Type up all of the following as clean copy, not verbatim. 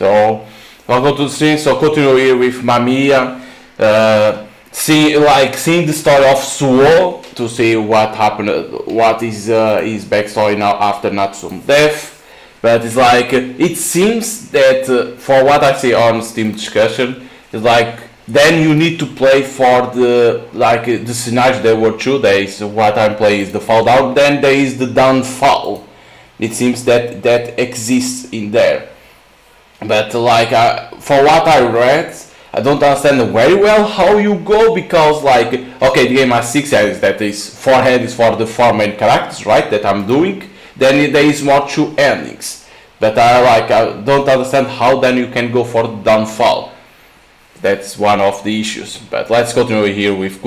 So welcome to the stream. So continue here with MAMIYA. Seeing the story of Suo to see what happened, what is his backstory now after Natsume's death. But it's like it seems that for what I see on Steam discussion, it's like then you need to play for the scenario there were two days. What I'm playing is the fall down. Then there is the downfall. It seems that exists in there. But for what I read, I don't understand very well how you go, because okay, the game has 6 heads, that is 4 heads for the 4 main characters, right, that I'm doing. Then there is more 2 endings. But I don't understand how then you can go for the downfall. That's one of the issues. But let's continue here with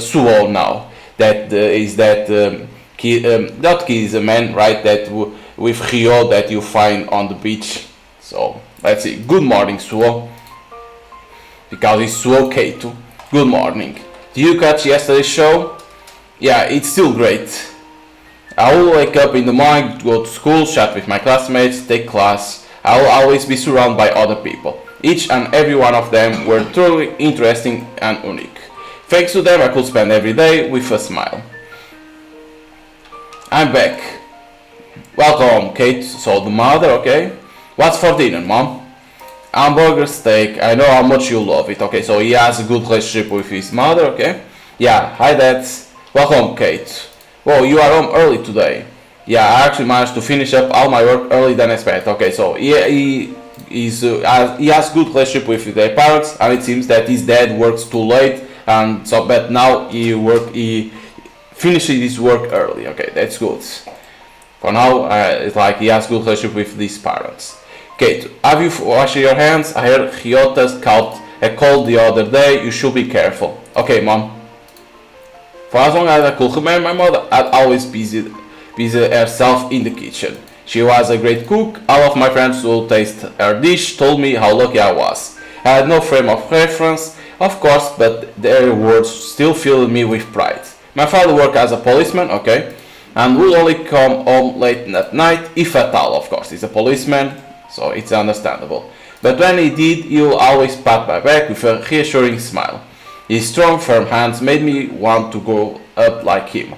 Suo now. That is that that kid is a man, right, that with Ryo that you find on the beach. So let's see. Good morning, Suo. Because it's Suo K2. Good morning. Did you catch yesterday's show? Yeah, it's still great. I will wake up in the morning, go to school, chat with my classmates, take class. I will always be surrounded by other people. Each and every one of them were truly interesting and unique. Thanks to them, I could spend every day with a smile. I'm back. Welcome, Kate. So the mother, okay? What's for dinner, Mom? Hamburger steak. I know how much you love it. Okay, so he has a good relationship with his mother, okay? Yeah, hi Dad. Welcome, Kate. Whoa, you are home early today. Yeah, I actually managed to finish up all my work early than expected. Okay, so he has good relationship with their parents, and it seems that his dad works too late, and so but now he finishes his work early. Okay, that's good. For now, it's like he has good relationship with these parents. Kate, have you washed your hands? I heard Hyota's caught a cold the other day. You should be careful. Okay, Mom. For as long as I could remember, my mother had always busy herself in the kitchen. She was a great cook. All of my friends who tasted her dish told me how lucky I was. I had no frame of reference, of course, but their words still filled me with pride. My father worked as a policeman, okay, and would only come home late at night, if at all, of course. He's a policeman, so it's understandable. But when he did, he would always pat my back with a reassuring smile. His strong, firm hands made me want to grow up like him.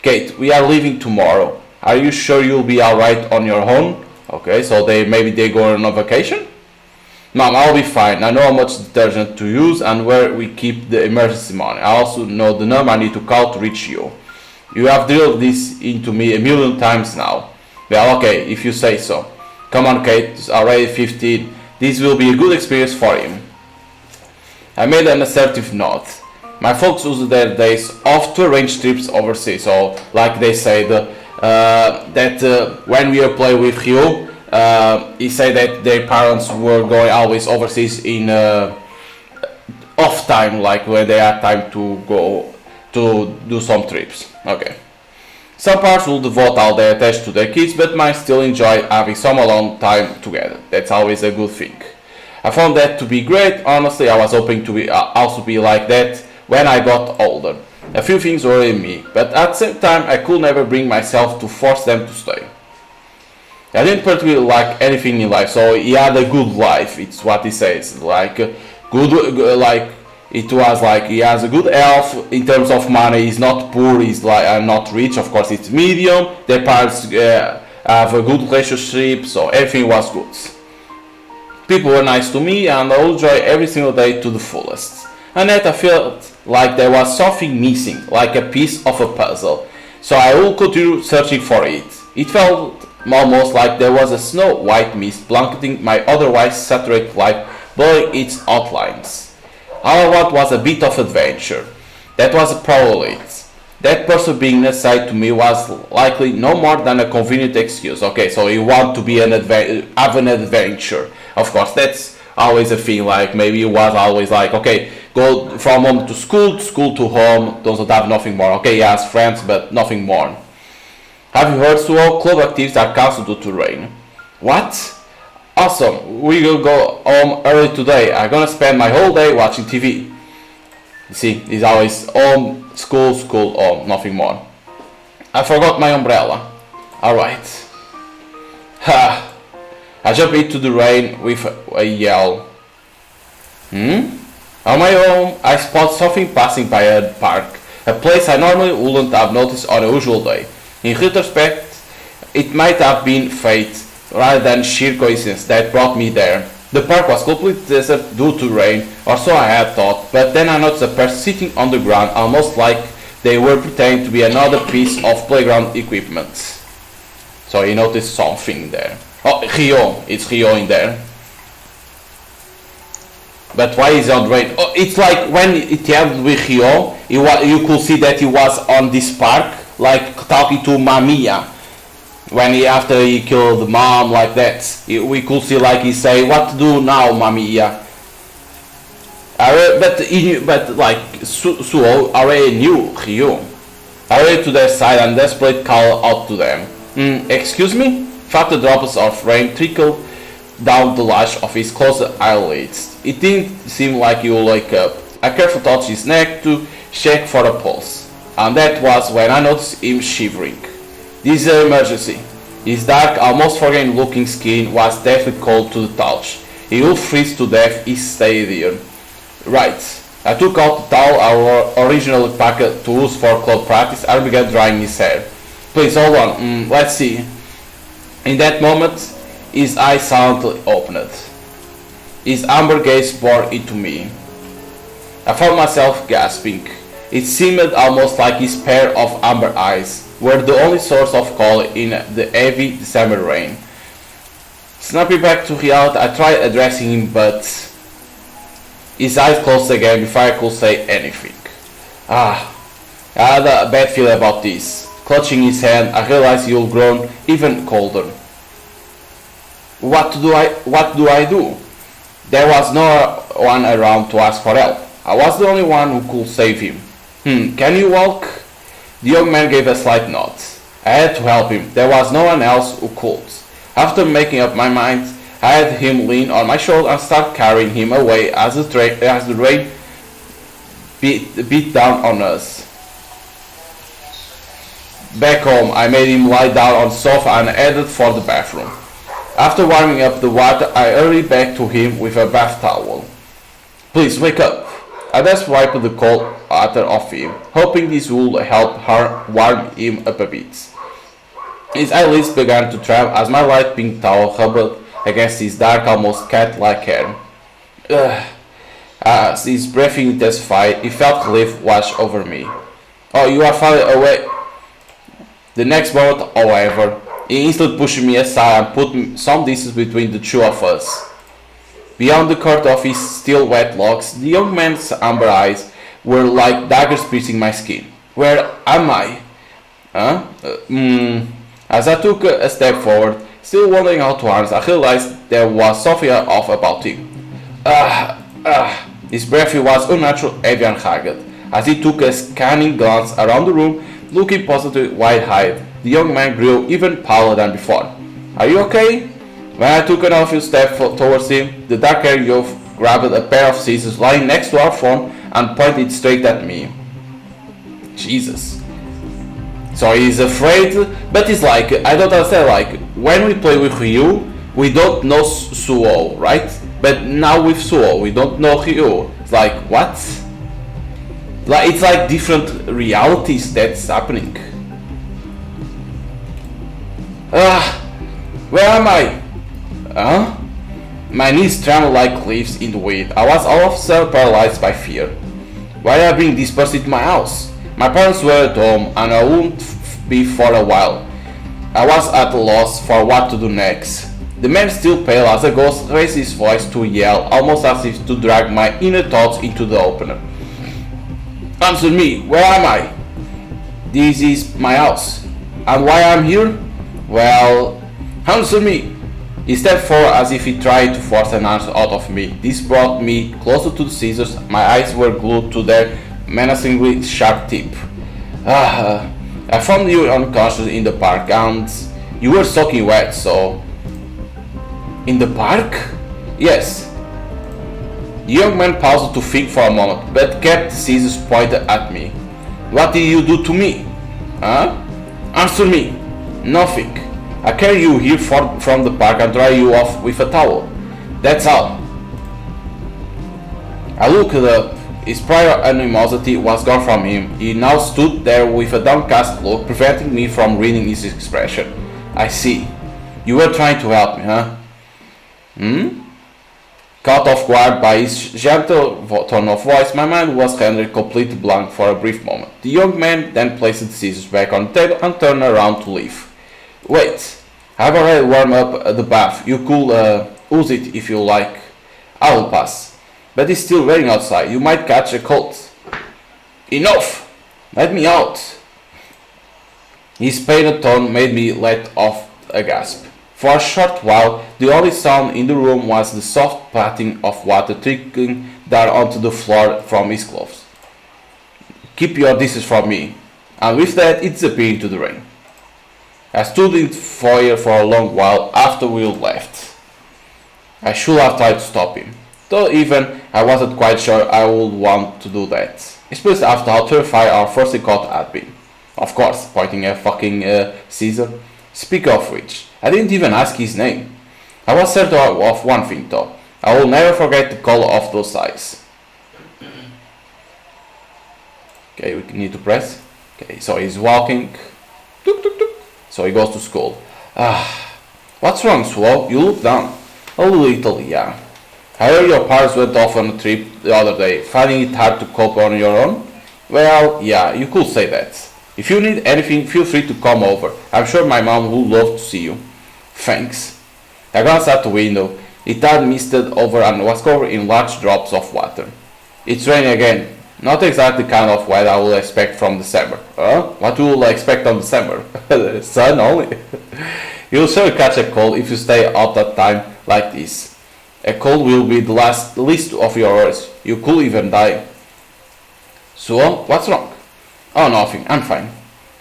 Kate, we are leaving tomorrow. Are you sure you'll be alright on your own? Okay, so maybe they go on a vacation? Mom, I'll be fine. I know how much detergent to use and where we keep the emergency money. I also know the number I need to call to reach you. You have drilled this into me a million times now. Well, okay, if you say so. Come on, Kate, it's already 15. This will be a good experience for him. I made an assertive nod. My folks use their days off to arrange trips overseas. So, like they said, when we play with Ryo, he said that their parents were going always overseas in off time, like when they had time to go to do some trips. Okay. Some parents will devote all their attention to their kids, but mine still enjoy having some alone time together. That's always a good thing. I found that to be great. Honestly, I was hoping to also be like that when I got older. A few things worried me, but at the same time I could never bring myself to force them to stay. I didn't particularly like anything in life, so he had a good life. It's what he says. It was like he has a good health in terms of money. He's not poor. He's not rich. Of course, it's medium. Their parents have a good relationship, so everything was good. People were nice to me, and I enjoy every single day to the fullest. And yet I felt like there was something missing, like a piece of a puzzle. So I will continue searching for it. It felt almost like there was a snow-white mist blanketing my otherwise saturated life, blurring its outlines. All I want was a bit of adventure. That was probably it. That person being aside to me was likely no more than a convenient excuse. Okay, so you want to be have an adventure. Of course, that's always a thing. Like maybe it was always like, okay, go from home to school to home. Doesn't have nothing more. Okay, he has friends, but nothing more. Have you heard? So all club activities are cancelled due to rain. What? Awesome. We will go home early today. I'm gonna spend my whole day watching TV. You see, it's always home, school, home, nothing more. I forgot my umbrella. Alright. Ha. I jump into the rain with a yell. On my own, I spot something passing by a park, a place I normally wouldn't have noticed on a usual day. In retrospect, it might have been fate rather than sheer coincidence that brought me there. The park was completely desert due to rain, or so I had thought, but then I noticed a person sitting on the ground almost like they were pretending to be another piece of playground equipment. So he noticed something there. Oh, Rio, it's Rio in there. But why is it on rain? Oh, it's like when it happened with Rio, you could see that he was on this park, like talking to MAMIYA. When after he killed the mom, like that, we could see like he say, "What to do now, MAMIYA?" But like Suo already knew Rio. I ran to their side and desperately called out to them. Excuse me? Fast drops of rain trickled down the lash of his closed eyelids. It didn't seem like he would wake up. I carefully touched his neck to check for a pulse, and that was when I noticed him shivering. This is an emergency. His dark, almost foreign looking skin was deathly cold to the touch. He would freeze to death if he stayed here. Right. I took out the towel I originally packed to use for club practice and began drying his hair. Please hold on, let's see. In that moment, his eyes silently opened. His amber gaze bored into me. I found myself gasping. It seemed almost like his pair of amber eyes were the only source of color in the heavy December rain. Snapping back to reality, I tried addressing him, but his eyes closed again before I could say anything. I had a bad feeling about this. Clutching his hand, I realized he had grown even colder. What do I do? There was no one around to ask for help. I was the only one who could save him. Can you walk? The young man gave a slight nod. I had to help him. There was no one else who could. After making up my mind, I had him lean on my shoulder and start carrying him away as the rain beat down on us. Back home, I made him lie down on the sofa and headed for the bathroom. After warming up the water, I hurried back to him with a bath towel. Please wake up. I just wiped the cold water off him, hoping this would help her warm him up a bit. His eyelids began to tremble as my light pink towel rubbed against his dark, almost cat-like hair. As his breathing intensified, he felt relief wash over me. Oh, you are far away. The next moment, however, he instantly pushed me aside and put some distance between the two of us. Beyond the curtain of his still wet locks, the young man's amber eyes were like daggers piercing my skin. Where am I? As I took a step forward, still wondering how to answer, I realized there was something off about him. His breath was unnaturally heavy and haggard. As he took a scanning glance around the room, looking positively wide-eyed, the young man grew even paler than before. Are you okay? When I took another few steps towards him, the dark-haired youth grabbed a pair of scissors lying next to our phone and pointed straight at me. Jesus. So he's afraid, but it's like, I don't understand, like, when we play with Ryu, we don't know Suo, right? But now with Suo, we don't know Ryu. It's like, what? Like, it's like different realities that's happening. Where am I? My knees trembled like leaves in the wind. I was all of a sudden paralyzed by fear. Why did I bring this person to my house? My parents were at home and I wouldn't be for a while. I was at a loss for what to do next. The man, still pale as a ghost, raised his voice to yell, almost as if to drag my inner thoughts into the opener. Answer me, where am I? This is my house. And why I'm here? Well, answer me. He stepped forward as if he tried to force an answer out of me. This brought me closer to the scissors. My eyes were glued to their menacingly sharp tip. I found you unconscious in the park and you were soaking wet, so... In the park? Yes. The young man paused to think for a moment, but kept the scissors pointed at me. What did you do to me? Answer me. Nothing. I carry you here from the park and dry you off with a towel. That's all. I looked up. His prior animosity was gone from him. He now stood there with a downcast look, preventing me from reading his expression. I see. You were trying to help me, huh? Caught off guard by his gentle tone of voice, my mind was rendered completely blank for a brief moment. The young man then placed the scissors back on the table and turned around to leave. Wait, I've already warmed up the bath. You could use it if you like. I will pass. But it's still raining outside. You might catch a cold. Enough! Let me out! His pained tone made me let off a gasp. For a short while, the only sound in the room was the soft patting of water trickling down onto the floor from his clothes. Keep your distance from me. And with that, it disappeared into the rain. I stood in the foyer for a long while after we left. I should have tried to stop him, though even I wasn't quite sure I would want to do that, especially after how terrified our first encounter had been. Of course, pointing at fucking Caesar. Speak of which, I didn't even ask his name. I was certain of one thing though. I will never forget the color of those eyes. Okay, we need to press. Okay, so he's walking. Tuk, tuk, tuk. So he goes to school. What's wrong, Swole? You look down. A little, yeah. I heard your parents went off on a trip the other day, finding it hard to cope on your own? Well, yeah, you could say that. If you need anything, feel free to come over. I'm sure my mom would love to see you. Thanks. I glanced out the window. It had misted over and was covered in large drops of water. It's raining again. Not exactly the kind of weather I would expect from December. What will I expect on December? Sun only. You'll sure catch a cold if you stay out at time like this. A cold will be the least of your worries. You could even die. So, what's wrong? Oh, nothing. I'm fine.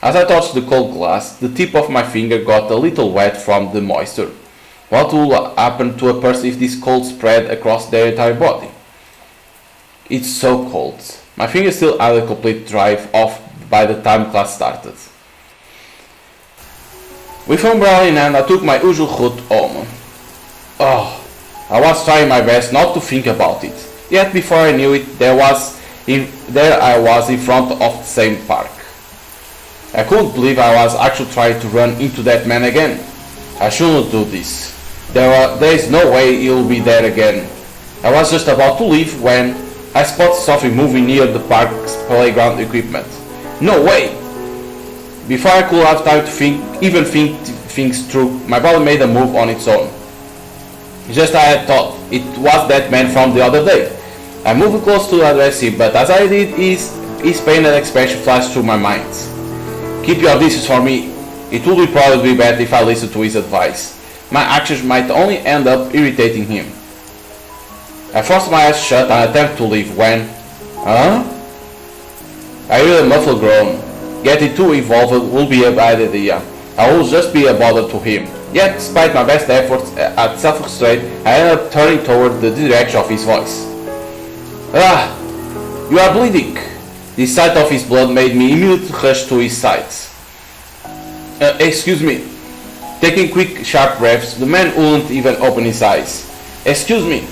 As I touched the cold glass, the tip of my finger got a little wet from the moisture. What will happen to a person if this cold spread across their entire body? It's so cold. My finger still had a complete drive off by the time class started. With umbrella in hand, I took my usual route home. I was trying my best not to think about it. Yet before I knew it, there I was in front of the same park. I couldn't believe I was actually trying to run into that man again. I shouldn't do this. There is no way he'll be there again. I was just about to leave when I spotted something moving near the park's playground equipment. No way! Before I could have time to think things through, my body made a move on its own. Just as I had thought, it was that man from the other day. I moved close to address him, but as I did, his pained expression flashed through my mind. Keep your distance from me. It would probably be better if I listened to his advice. My actions might only end up irritating him. I forced my eyes shut and attempted to leave when... I heard a muffled groan. Getting too involved would be a bad idea. I would just be a bother to him. Yet, despite my best efforts at self-restraint, I ended up turning toward the direction of his voice. You are bleeding! The sight of his blood made me immediately rush to his side. Excuse me. Taking quick, sharp breaths, the man wouldn't even open his eyes. Excuse me.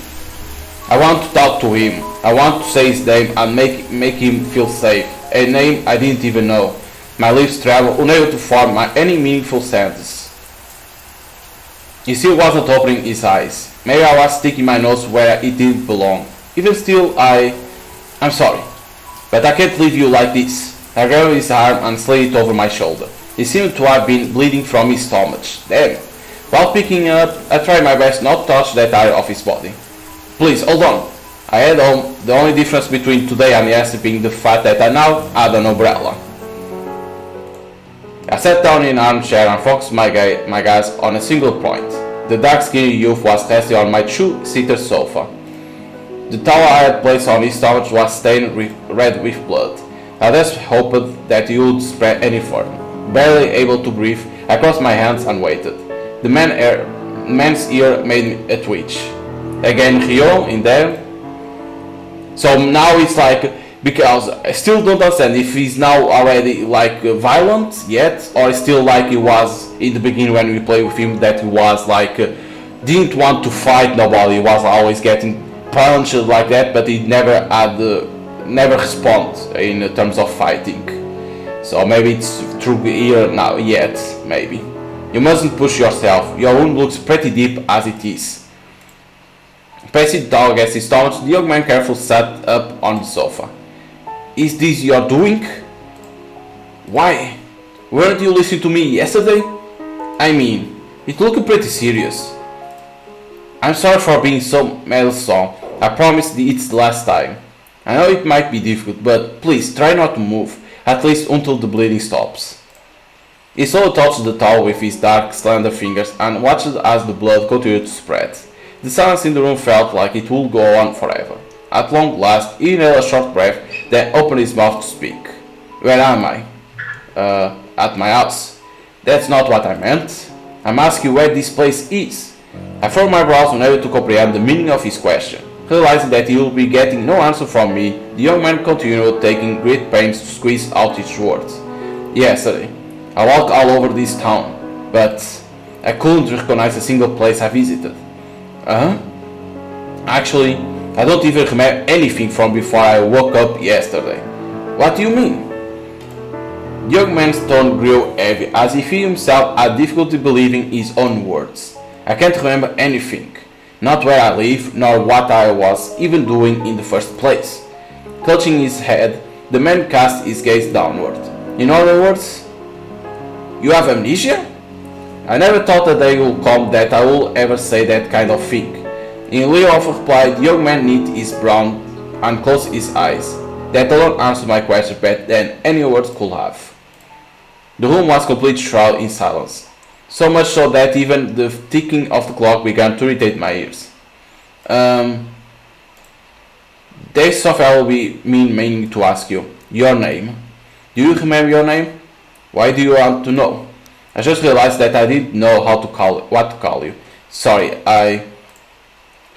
I want to talk to him. I want to say his name and make him feel safe. A name I didn't even know. My lips trembled, unable to form any meaningful sentence. He still wasn't opening his eyes. Maybe I was sticking my nose where it didn't belong. Even still, I'm sorry. But I can't leave you like this. I grabbed his arm and slid it over my shoulder. He seemed to have been bleeding from his stomach. Damn. While picking up, I tried my best not to touch that area of his body. Please, hold on. I had home. The only difference between today and yesterday being the fact that I now had an umbrella. I sat down in an armchair and focused my gaze on a single point. The dark-skinned youth was resting on my two-seater sofa. The towel I had placed on his stomach was stained red with blood. I just hoped that he would spread any further. Barely able to breathe, I crossed my hands and waited. The man's ear made a twitch. Again, Rio in there. So now it's like because I still don't understand if he's now already like violent yet, or still like he was in the beginning when we played with him, that he was like didn't want to fight nobody, he was always getting punched like that, but he never had never respond in terms of fighting. So maybe it's true here now yet, maybe. You mustn't push yourself, your wound looks pretty deep as it is. Passing the dog against his stomach, the young man carefully sat up on the sofa. Is this your doing? Why? Weren't you listening to me yesterday? I mean, it looked pretty serious. I'm sorry for being so meddlesome. I promise it's the last time. I know it might be difficult, but please try not to move, at least until the bleeding stops. He slowly touched the towel with his dark, slender fingers and watched as the blood continued to spread. The silence in the room felt like it would go on forever. At long last, he inhaled a short breath, then opened his mouth to speak. Where am I? At my house. That's not what I meant. I'm asking where this place is. I furrowed my brows, unable to comprehend the meaning of his question. Realizing that he would be getting no answer from me, the young man continued, taking great pains to squeeze out each word. Yesterday, I walked all over this town, but I couldn't recognize a single place I visited. Actually, I don't even remember anything from before I woke up yesterday. What do you mean? The young man's tone grew heavy, as if he himself had difficulty believing his own words. I can't remember anything. Not where I live, nor what I was even doing in the first place. Clutching his head, the man cast his gaze downward. In other words, you have amnesia? I never thought the day would come that I would ever say that kind of thing. In lieu of a reply, the young man knit his brow and closed his eyes. That alone answered my question better than any words could have. The room was completely shrouded in silence, so much so that even the ticking of the clock began to irritate my ears. There's something I will be meaning to ask you. Your name. Do you remember your name? Why do you want to know? I just realized that I didn't know what to call you. Sorry,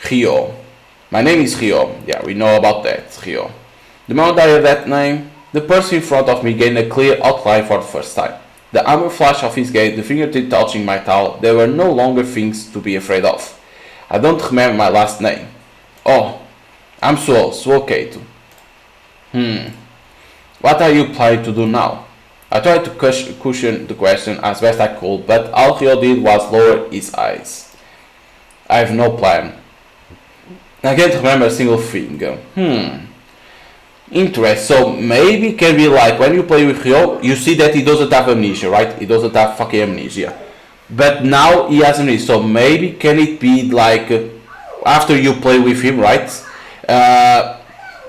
Rio. My name is Rio. Yeah, we know about that, Rio. The moment I heard that name, the person in front of me gained a clear outline for the first time. The amber flash of his gaze, the fingertip touching my towel, there were no longer things to be afraid of. I don't remember my last name. Oh, I'm Suokeito. What are you planning to do now? I tried to cushion the question as best I could, but all Rio did was lower his eyes. I have no plan. I can't remember a single thing. Interesting. So maybe can be like when you play with Rio, you see that he doesn't have amnesia, right? He doesn't have fucking amnesia. But now he has amnesia. So maybe can it be like after you play with him, right?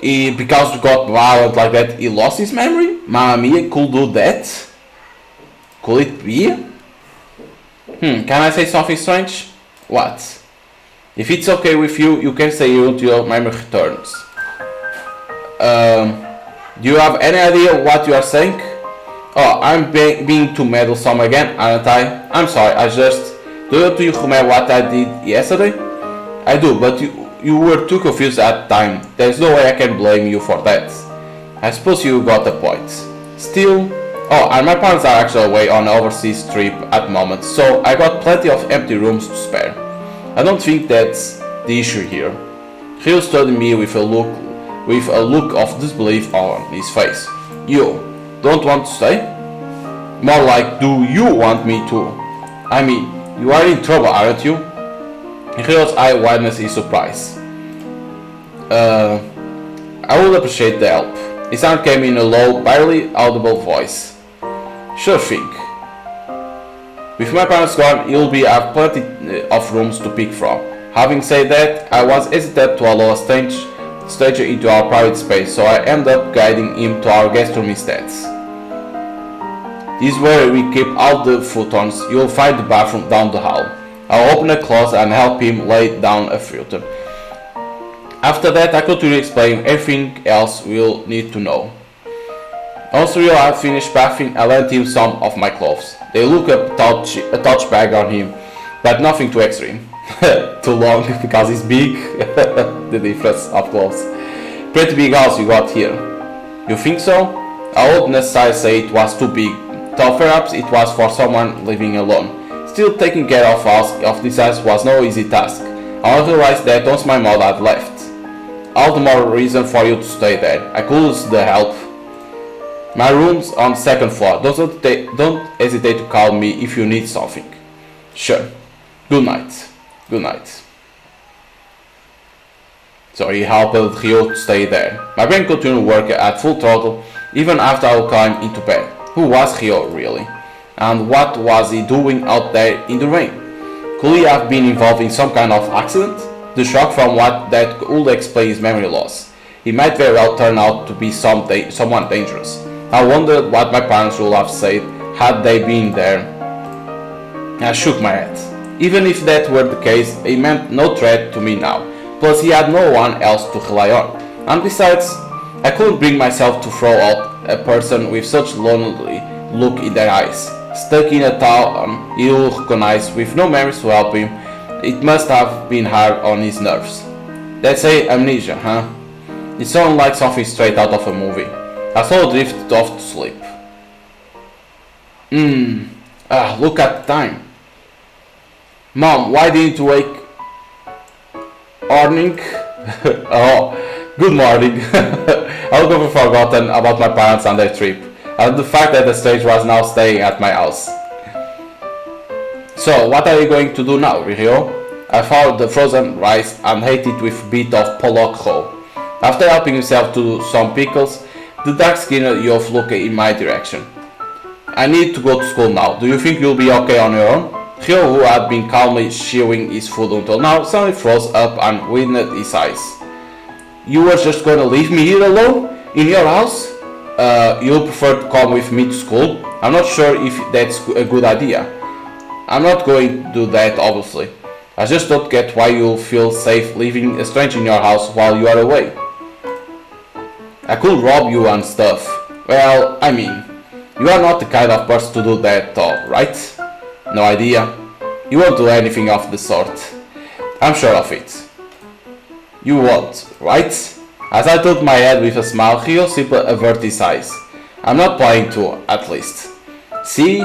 Because he got violent like that, he lost his memory? MAMIYA could do that? Could it be? Can I say something strange? What? If it's okay with you, you can say until your memory returns. Do you have any idea what you are saying? Oh, I'm being too meddlesome again, aren't I? I'm sorry, do you remember what I did yesterday? I do, but you were too confused at the time. There's no way I can blame you for that. I suppose you got a point. Still, and my parents are actually away on an overseas trip at the moment, so I got plenty of empty rooms to spare. I don't think that's the issue here. Rio studied me with a look of disbelief on his face. You don't want to stay? More like, do you want me to? I mean, you are in trouble, aren't you? Rio's eye widened in surprise. I would appreciate the help. His sound came in a low, barely audible voice. Sure thing. With my parents gone, you'll have plenty of rooms to pick from. Having said that, I was hesitant to allow a stranger into our private space, so I ended up guiding him to our guest room instead. This is where we keep all the futons. You'll find the bathroom down the hall. I'll open a closet and help him lay down a futon. After that, I continue explaining everything else we'll need to know. Once Rio had finished bathing, I lent him some of my clothes. They look a touch bag on him, but nothing too extreme. Too long because he's big. The difference of clothes. Pretty big house you got here. You think so? I wouldn't necessarily say it was too big, though perhaps it was for someone living alone. Still, taking care of us of this size was no easy task. I realized that once my mother had left. All the more reason for you to stay there. I could use the help. My room's on the second floor. Don't hesitate to call me if you need something. Sure. Good night. Good night. So he helped Rio to stay there. My brain continued working at full throttle even after I climbed into bed. Who was Rio really? And what was he doing out there in the rain? Could he have been involved in some kind of accident? The shock from what that could explain his memory loss. He might very well turn out to be someone dangerous. I wondered what my parents would have said had they been there. I shook my head. Even if that were the case, he meant no threat to me now. Plus, he had no one else to rely on. And besides, I couldn't bring myself to throw out a person with such lonely look in their eyes. Stuck in a town he will recognize with no memories to help him, it must have been hard on his nerves. Let's say amnesia, huh? It sounded like something straight out of a movie. I slowly drifted off to sleep. Look at the time. Mom, why didn't you wake? Morning? Oh, good morning. I would have forgotten about my parents and their trip, and the fact that the stage was now staying at my house. So, what are you going to do now, Rio? I found the frozen rice and ate it with a bit of pollock raw. After helping himself to some pickles, the dark-skinned youth looked in my direction. I need to go to school now. Do you think you'll be okay on your own? Rio, who had been calmly chewing his food until now, suddenly froze up and widened his eyes. You were just going to leave me here alone? In your house? You'll prefer to come with me to school? I'm not sure if that's a good idea. I'm not going to do that, obviously. I just don't get why you'll feel safe leaving a stranger in your house while you are away. I could rob you and stuff. Well, I mean, you are not the kind of person to do that though, right? No idea. You won't do anything of the sort. I'm sure of it. You won't, right? As I tilted my head with a smile, Rio simply averted his eyes. I'm not planning to, at least. See?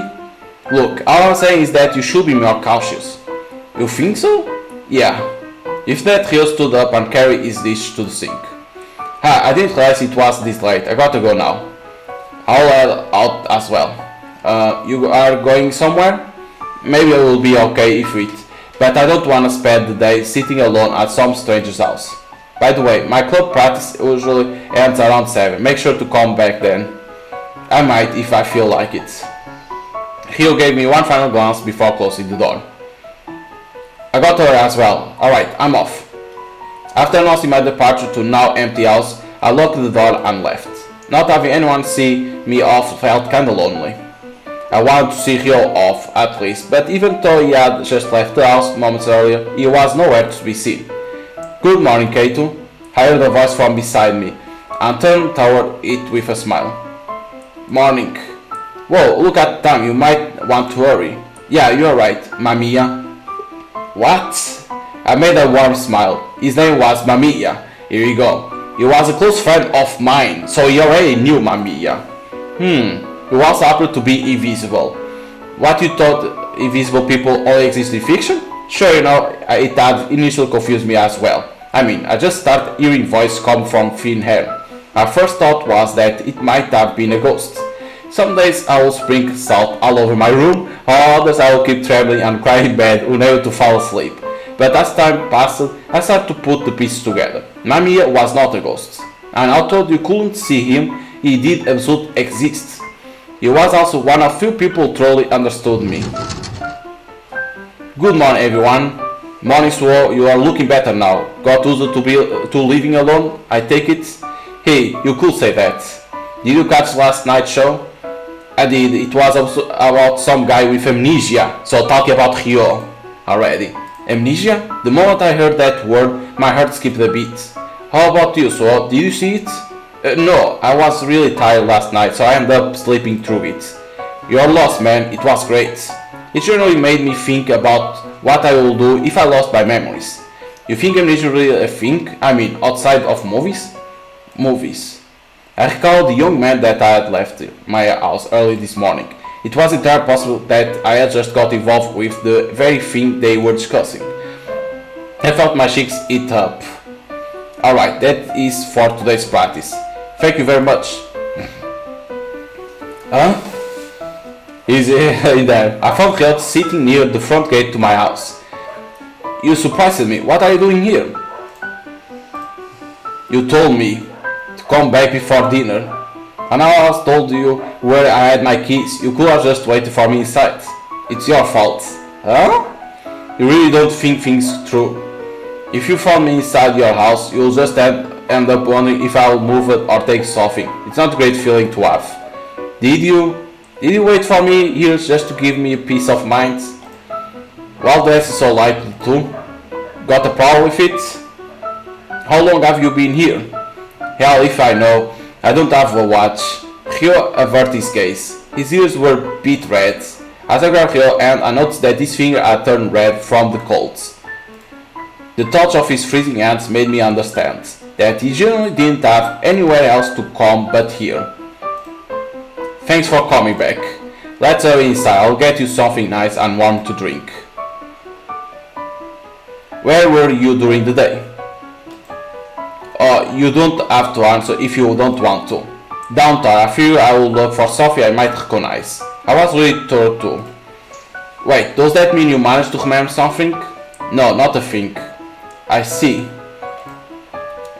Look, all I'm saying is that you should be more cautious. You think so? Yeah. If that, Rio stood up and carried his dish to the sink. I didn't realize it was this late. I gotta go now. I'll head out as well. You are going somewhere? Maybe I will be okay if it, but I don't want to spend the day sitting alone at some stranger's house. By the way, my club practice usually ends around 7. Make sure to come back then. I might if I feel like it. Rio gave me one final glance before closing the door. I got her as well. Alright, I'm off. After announcing my departure to now empty house, I locked the door and left. Not having anyone see me off felt kinda lonely. I wanted to see Rio off at least, but even though he had just left the house moments earlier, he was nowhere to be seen. Good morning, Kato. I heard a voice from beside me and turned toward it with a smile. Morning. Whoa, look at the time, you might want to hurry. Yeah, you're right, MAMIYA. What? I made a warm smile. His name was MAMIYA. Here you go. He was a close friend of mine, so he already knew MAMIYA. He was happened to be invisible. What you thought invisible people only exist in fiction? Sure, you know, it had initially confused me as well. I mean, I just started hearing voices come from thin air. My first thought was that it might have been a ghost. Some days I will sprinkle salt all over my room, others I will keep trembling and crying in bed, unable to fall asleep. But as time passed, I started to put the pieces together. MAMIYA was not a ghost, and although you couldn't see him, he did absolutely exist. He was also one of few people who truly understood me. Good morning, everyone. Morning, so you are looking better now. Got used to living alone, I take it? Hey, you could say that. Did you catch last night's show? I did. It was also about some guy with amnesia, so talking about Rio already. Amnesia? The moment I heard that word, my heart skipped a beat. How about you, so did you see it? No, I was really tired last night, so I ended up sleeping through it. You're lost, man. It was great. It generally made me think about what I will do if I lost my memories. You think amnesia really a thing? I mean, outside of movies? Movies. I recalled the young man that I had left my house early this morning. It was entirely possible that I had just got involved with the very thing they were discussing. I felt my cheeks eat up. Alright, that is for today's practice. Thank you very much. Huh? Is in there. I found Riot sitting near the front gate to my house. You surprised me. What are you doing here? You told me to come back before dinner. And I was told you where I had my keys. You could have just waited for me inside. It's your fault. Huh? You really don't think things through. If you found me inside your house, you'll just end up wondering if I'll move it or take something. It's not a great feeling to have. Did you wait for me here just to give me a peace of mind? Well, that's so likely to. Got a problem with it? How long have you been here? Hell if I know. I don't have a watch. Rio averted his gaze. His ears were beet red. As I grabbed Rio and I noticed that his finger had turned red from the cold. The touch of his freezing hands made me understand that he generally didn't have anywhere else to come but here. Thanks for coming back. Let's hurry inside. I'll get you something nice and warm to drink. Where were you during the day? You don't have to answer if you don't want to. Downtown, I figure I will look for something I might recognize. I was really thorough too. Wait, does that mean you managed to remember something? No, not a thing. I see.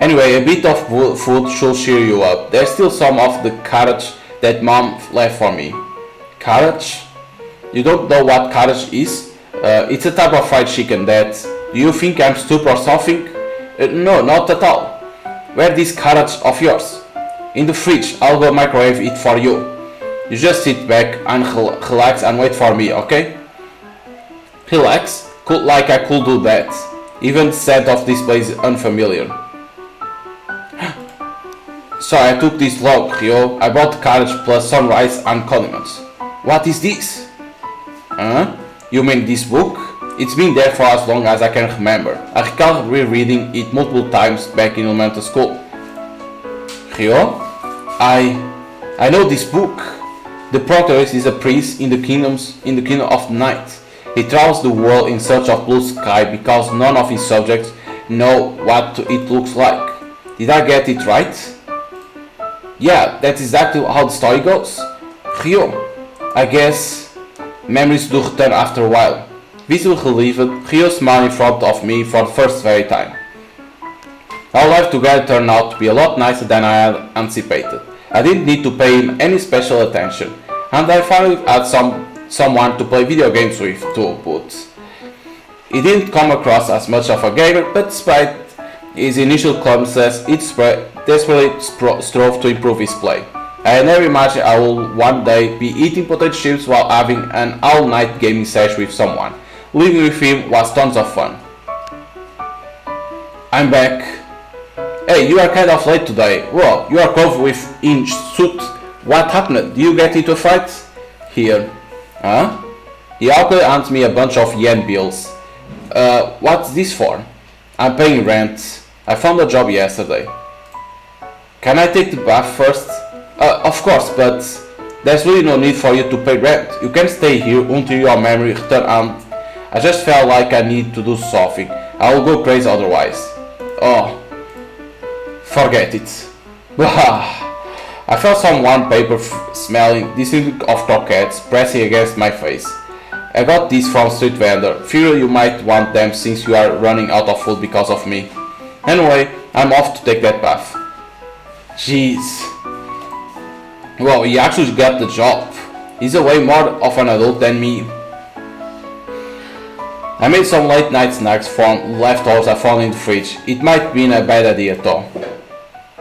Anyway, a bit of food should cheer you up. There's still some of the carrot that Mom left for me. Carrot? You don't know what carrot is? It's a type of fried chicken that... Do you think I'm stupid or something? No, not at all. Where are these carrots of yours? In the fridge. I'll go microwave it for you. You just sit back and relax and wait for me, okay? Relax? Like I could do that. Even the scent of this place is unfamiliar. Sorry, I took this log, Rio. I brought carrots plus some rice and condiments. What is this? Huh? You mean this book? It's been there for as long as I can remember. I recall rereading it multiple times back in elementary school. Rio? I know this book. The protagonist is a prince in the kingdom of the night. He travels the world in search of blue sky because none of his subjects know what it looks like. Did I get it right? Yeah, that's exactly how the story goes. Rio, I guess memories do return after a while. Visibly relieved, Rio smiled in front of me for the first very time. Our life together turned out to be a lot nicer than I had anticipated. I didn't need to pay him any special attention, and I finally had someone to play video games with too, but he didn't come across as much of a gamer, but despite his initial clumsiness, he desperately strove to improve his play. I had never imagined I would one day be eating potato chips while having an all-night gaming session with someone. Living with him was tons of fun. I'm back. Hey, you are kind of late today. Whoa, you are covered with in suit. What happened? Did you get into a fight? Here. Huh? He awkwardly hands me a bunch of yen bills. What's this for? I'm paying rent. I found a job yesterday. Can I take the bath first? Of course, but there's really no need for you to pay rent. You can stay here until your memory returns, and I just felt like I need to do something. I will go crazy otherwise. Oh, forget it. I felt some warm paper smelling distinctly of croquettes pressing against my face. I got these from street vendor. Figure you might want them since you are running out of food because of me. Anyway, I'm off to take that bath. Jeez. Well, he actually got the job. He's a way more of an adult than me. I made some late night snacks from leftovers I found in the fridge. It might have been a bad idea though.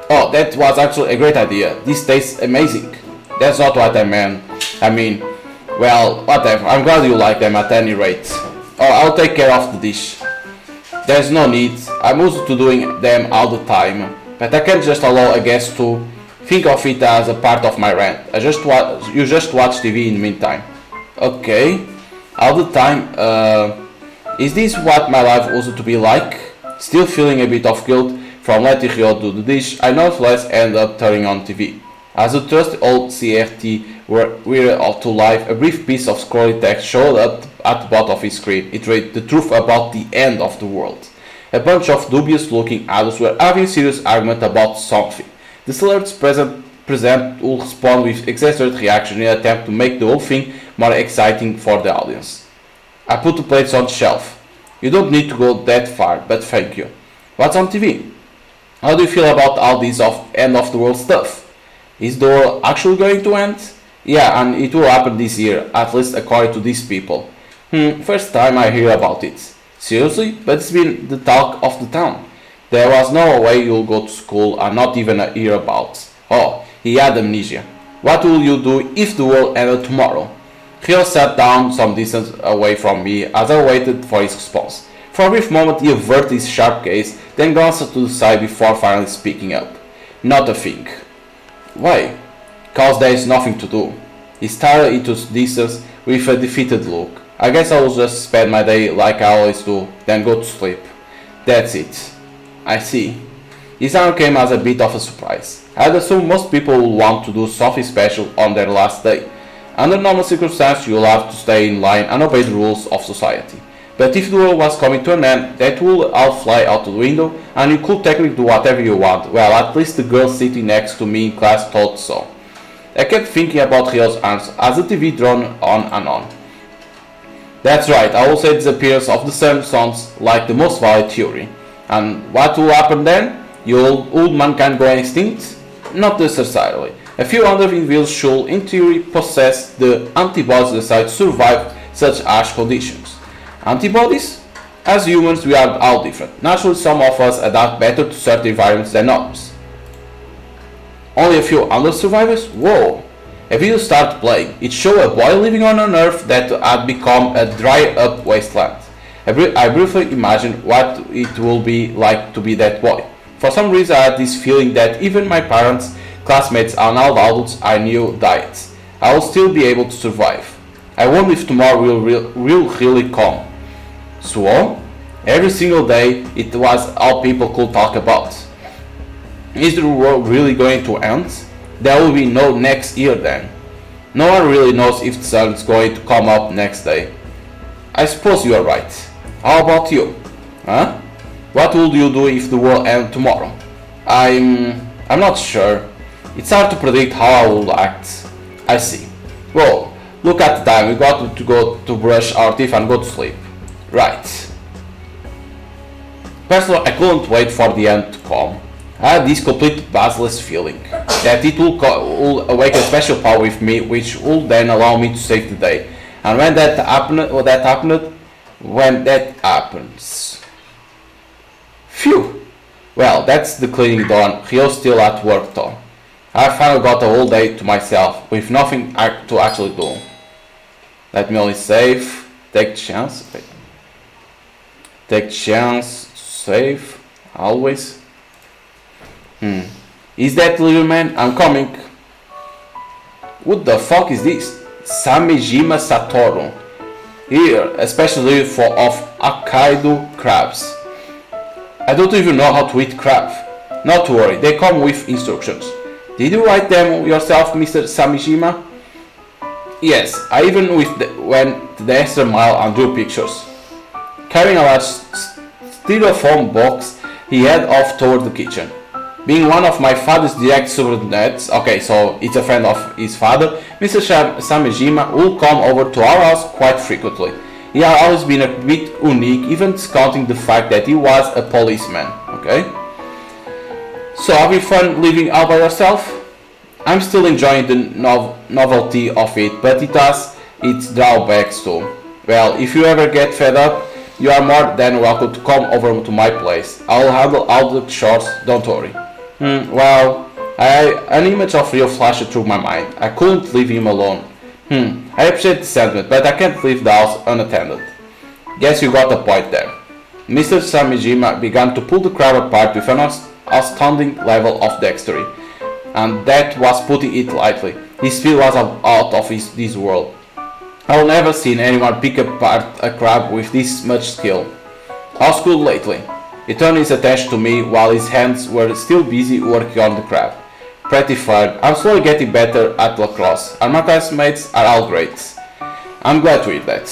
Oh, that was actually a great idea. This tastes amazing. That's not what I meant. I mean, well, whatever. I'm glad you like them at any rate. Oh, I'll take care of the dish. There's no need. I'm used to doing them all the time. But I can't just allow a guest to think of it as a part of my rent. You just watch TV in the meantime. Okay. All the time. Is this what my life used to be like? Still feeling a bit of guilt from letting Ryo do the dish, I nonetheless end up turning on TV. As the trusty old CRT were to life, a brief piece of scrolly text showed up at the bottom of his screen. It read the truth about the end of the world. A bunch of dubious-looking adults were having a serious argument about something. The celebrities present will respond with exaggerated reaction in an attempt to make the whole thing more exciting for the audience. I put the plates on the shelf. You don't need to go that far, but thank you. What's on TV? How do you feel about all this end of the world stuff? Is the world actually going to end? Yeah, and it will happen this year, at least according to these people. First time I hear about it. Seriously? But it's been the talk of the town. There was no way you'll go to school and not even hear about. Oh, he had amnesia. What will you do if the world ended tomorrow? Ryo sat down some distance away from me as I waited for his response. For a brief moment he averted his sharp gaze, then glanced to the side before finally speaking up. Not a thing. Why? Cause there is nothing to do. He stared into distance with a defeated look. I guess I will just spend my day like I always do, then go to sleep. That's it. I see. His answer came as a bit of a surprise. I had assumed most people would want to do something special on their last day. Under normal circumstances you'll have to stay in line and obey the rules of society. But if the world was coming to an end, that would all fly out the window and you could technically do whatever you want. Well, at least the girl sitting next to me in class thought so. I kept thinking about Ryo's answer as the TV droned on and on. That's right, I will say the disappearance of the sun sounds like the most valid theory. And what will happen then? Will mankind go extinct? Not necessarily. A few other individuals should, in theory, possess the antibodies necessary to survive such harsh conditions. Antibodies? As humans, we are all different. Naturally, some of us adapt better to certain environments than others. Only a few other survivors? Whoa! A video started playing. It showed a boy living on an earth that had become a dry-up wasteland. I briefly imagined what it would be like to be that boy. For some reason, I had this feeling that even my parents, classmates, and all the adults I knew died. I will still be able to survive. I wonder if tomorrow will really come. So, every single day, it was all people could talk about. Is the world really going to end? There will be no next year then. No one really knows if the sun is going to come up next day. I suppose you are right. How about you? Huh? What would you do if the world ended tomorrow? I'm not sure. It's hard to predict how I will act. I see. Well, look at the time. We got to go to brush our teeth and go to sleep. Right. Personally, I couldn't wait for the end to come. I had this complete baseless feeling that it will awaken a special power with me, which will then allow me to save the day. And when that happens, phew. Well, that's the cleaning done. Ryo's still at work though. I finally got a whole day to myself with nothing to actually do. Let me only save. Take chance. Take chance. Save. Always. Is that little man? I'm coming. What the fuck is this? Samejima Satoru. Here, especially of Hokkaido crabs. I don't even know how to eat crab. Not to worry, they come with instructions. Did you write them yourself, Mr. Samejima? Yes, I even went the extra mile and drew pictures. Carrying a large styrofoam box, he headed off toward the kitchen. Being one of my father's direct subordinates, okay, so it's a friend of his father, Mr. Samejima will come over to our house quite frequently. He had always been a bit unique, even discounting the fact that he was a policeman, okay? So, having fun living all by yourself? I'm still enjoying the novelty of it, but it has its drawbacks too. Well, if you ever get fed up, you are more than welcome to come over to my place. I'll handle all the chores, don't worry. Well, an image of Ryo flashed through my mind. I couldn't leave him alone. I appreciate the sentiment, but I can't leave the house unattended. Guess you got a point there. Mr. Samejima began to pull the crab apart with an astounding level of dexterity, and that was putting it lightly. His speed was out of this world. I've never seen anyone pick apart a crab with this much skill. How's school lately? He turned his attention to me while his hands were still busy working on the crab. Pretty fine. I'm slowly getting better at lacrosse, and my classmates are all great. I'm glad to hear that.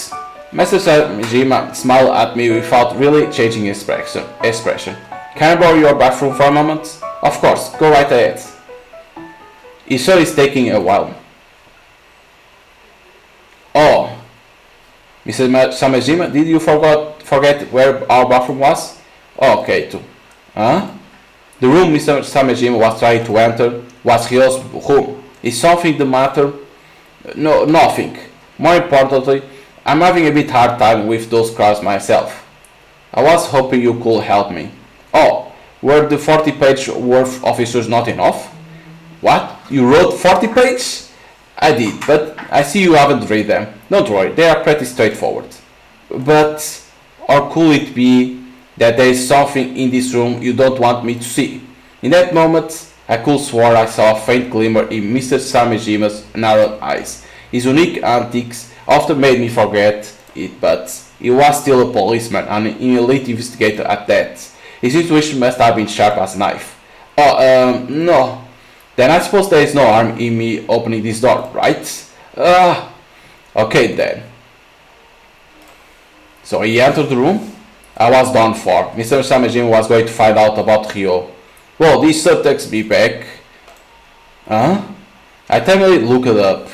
Mr. Samejima smiled at me without really changing his expression. Can I borrow your bathroom for a moment? Of course, go right ahead. He sure is taking a while. Oh, Mr. Samejima, did you forget where our bathroom was? Okay, too. Huh? The room Mr. Samejima was trying to enter was Ryo's room. Is something the matter? No, nothing. More importantly, I'm having a bit hard time with those crabs myself. I was hoping you could help me. Oh, were the 40-page worth of issues not enough? What? You wrote 40 pages? I did, but I see you haven't read them. Don't worry, they are pretty straightforward. But, or could it be that there is something in this room you don't want me to see? In that moment, I could swear I saw a faint glimmer in Mr. Samejima's narrowed eyes. His unique antics often made me forget it, but he was still a policeman and an elite investigator at that. His intuition must have been sharp as a knife. Oh, no. Then I suppose there is no harm in me opening this door, right? Okay then. So he entered the room. I was done for. Mr. Samejima was going to find out about Ryo. Well, this takes me back. Huh? I timidly looked up.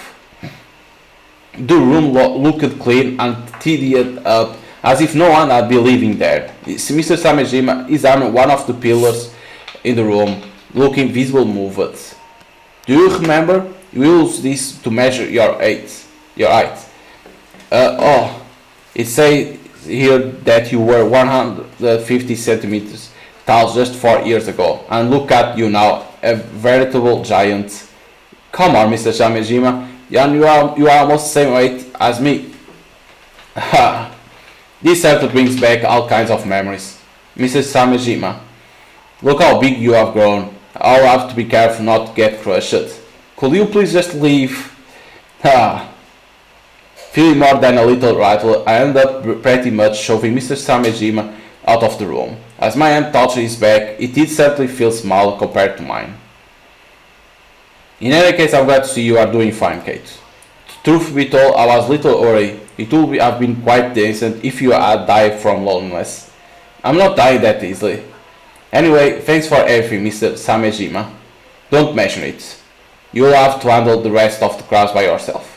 The room looked clean and tidied up, as if no one had been living there. Mr. Samejima is on one of the pillars in the room, looking visible moved. Do you remember? You used this to measure your height. It says here that you were 150 centimeters tall just 4 years ago, and look at you now, a veritable giant. Come on, Mr. Samejima, you are almost the same weight as me. Ha! This certainly brings back all kinds of memories. Mr. Samejima, look how big you have grown. I'll have to be careful not to get crushed. Could you please just leave? Ha! Feeling more than a little rattled, I ended up pretty much shoving Mr. Samejima out of the room. As my hand touched his back, it did certainly feel small compared to mine. In any case, I'm glad to see you are doing fine, Kate. Truth be told, I was a little worried. It would have been quite decent if you had died from loneliness. I'm not dying that easily. Anyway, thanks for everything, Mr. Samejima. Don't mention it. You'll have to handle the rest of the crabs by yourself.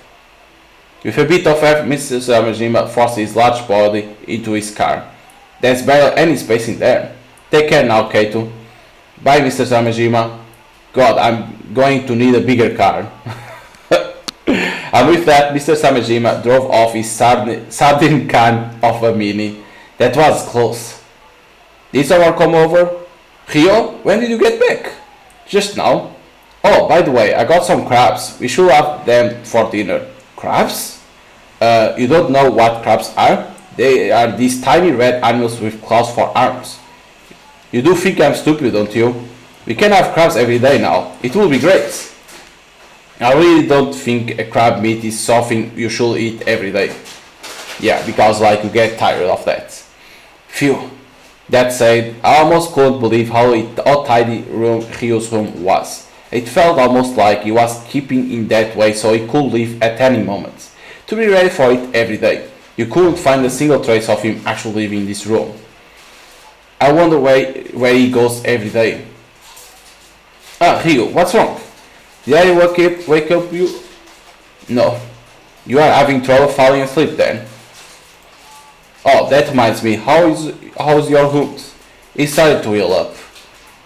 With a bit of effort, Mr. Samejima forced his large body into his car. There's barely any space in there. Take care now, Kato. Bye, Mr. Samejima. God, I'm going to need a bigger car. And with that, Mr. Samejima drove off his sardine can of a Mini. That was close. Did someone come over? Ryo, when did you get back? Just now. Oh, by the way, I got some crabs. We should have them for dinner. Crabs? You don't know what crabs are? They are these tiny red animals with claws for arms. You do think I'm stupid, don't you? We can have crabs every day now. It will be great. I really don't think a crab meat is something you should eat every day. Yeah, because like you get tired of that. Phew. That said, I almost couldn't believe how tidy Ryo's room was. It felt almost like he was keeping in that way so he could leave at any moment. To be ready for it every day. You couldn't find a single trace of him actually leaving this room. I wonder where he goes every day. Ryo, what's wrong? Did I wake up you? No. You are having trouble falling asleep then. Oh, that reminds me. How's your wound? He started to heal up.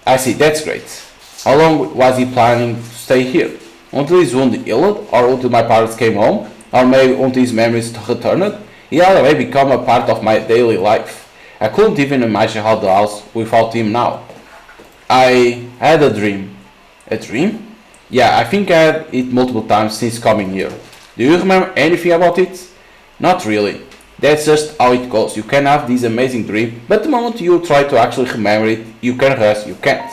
I see, that's great. How long was he planning to stay here? Until his wound healed, or until my parents came home, or maybe until his memories returned? He had already become a part of my daily life. I couldn't even imagine how the house without him now. I had a dream. A dream? Yeah, I think I had it multiple times since coming here. Do you remember anything about it? Not really. That's just how it goes. You can have this amazing dream, but the moment you try to actually remember it, you can rest, you can't.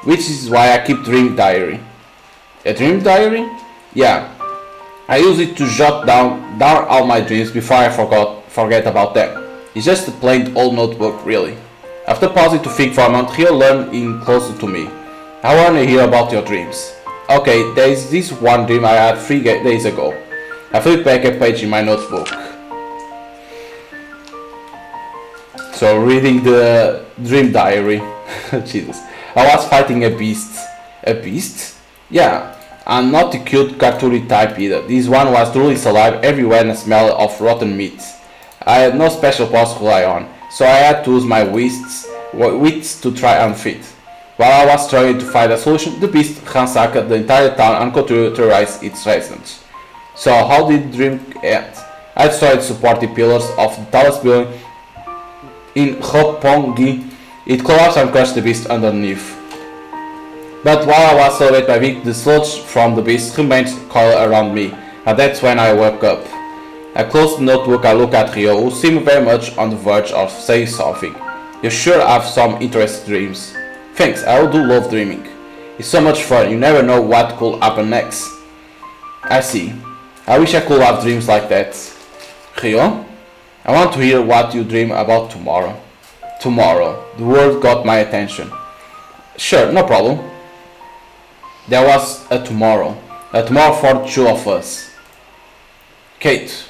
Which is why I keep dream diary. A dream diary? Yeah. I use it to jot down all my dreams before I forget about them. It's just a plain old notebook, really. After pausing to think for a moment, Rio leaned in closer to me. I want to hear about your dreams. Okay, there is this one dream I had 3 days ago. I flipped back a page in my notebook. So reading the dream diary. Jesus. I was fighting a beast. A beast? Yeah. And not the cute cartoony type either. This one was truly alive everywhere and a smell of rotten meat. I had no special powers to rely on, so I had to use my wits to try and fit. While I was trying to find a solution, the beast ransacked the entire town and continued to terrorize its residents. So how did the dream end? I destroyed the supporting pillars of the tallest building in Roppongi. It collapsed and crushed the beast underneath. But while I was celebrating my victory, the sludge from the beast remained coiled around me, and that's when I woke up. I closed the notebook. I looked at Rio, who seemed very much on the verge of saying something. You sure have some interesting dreams. Thanks, I do love dreaming. It's so much fun, you never know what could happen next. I see. I wish I could have dreams like that. Rio, I want to hear what you dream about tomorrow. Tomorrow. The word got my attention. Sure, no problem. There was a tomorrow for the 2 of us. Kate.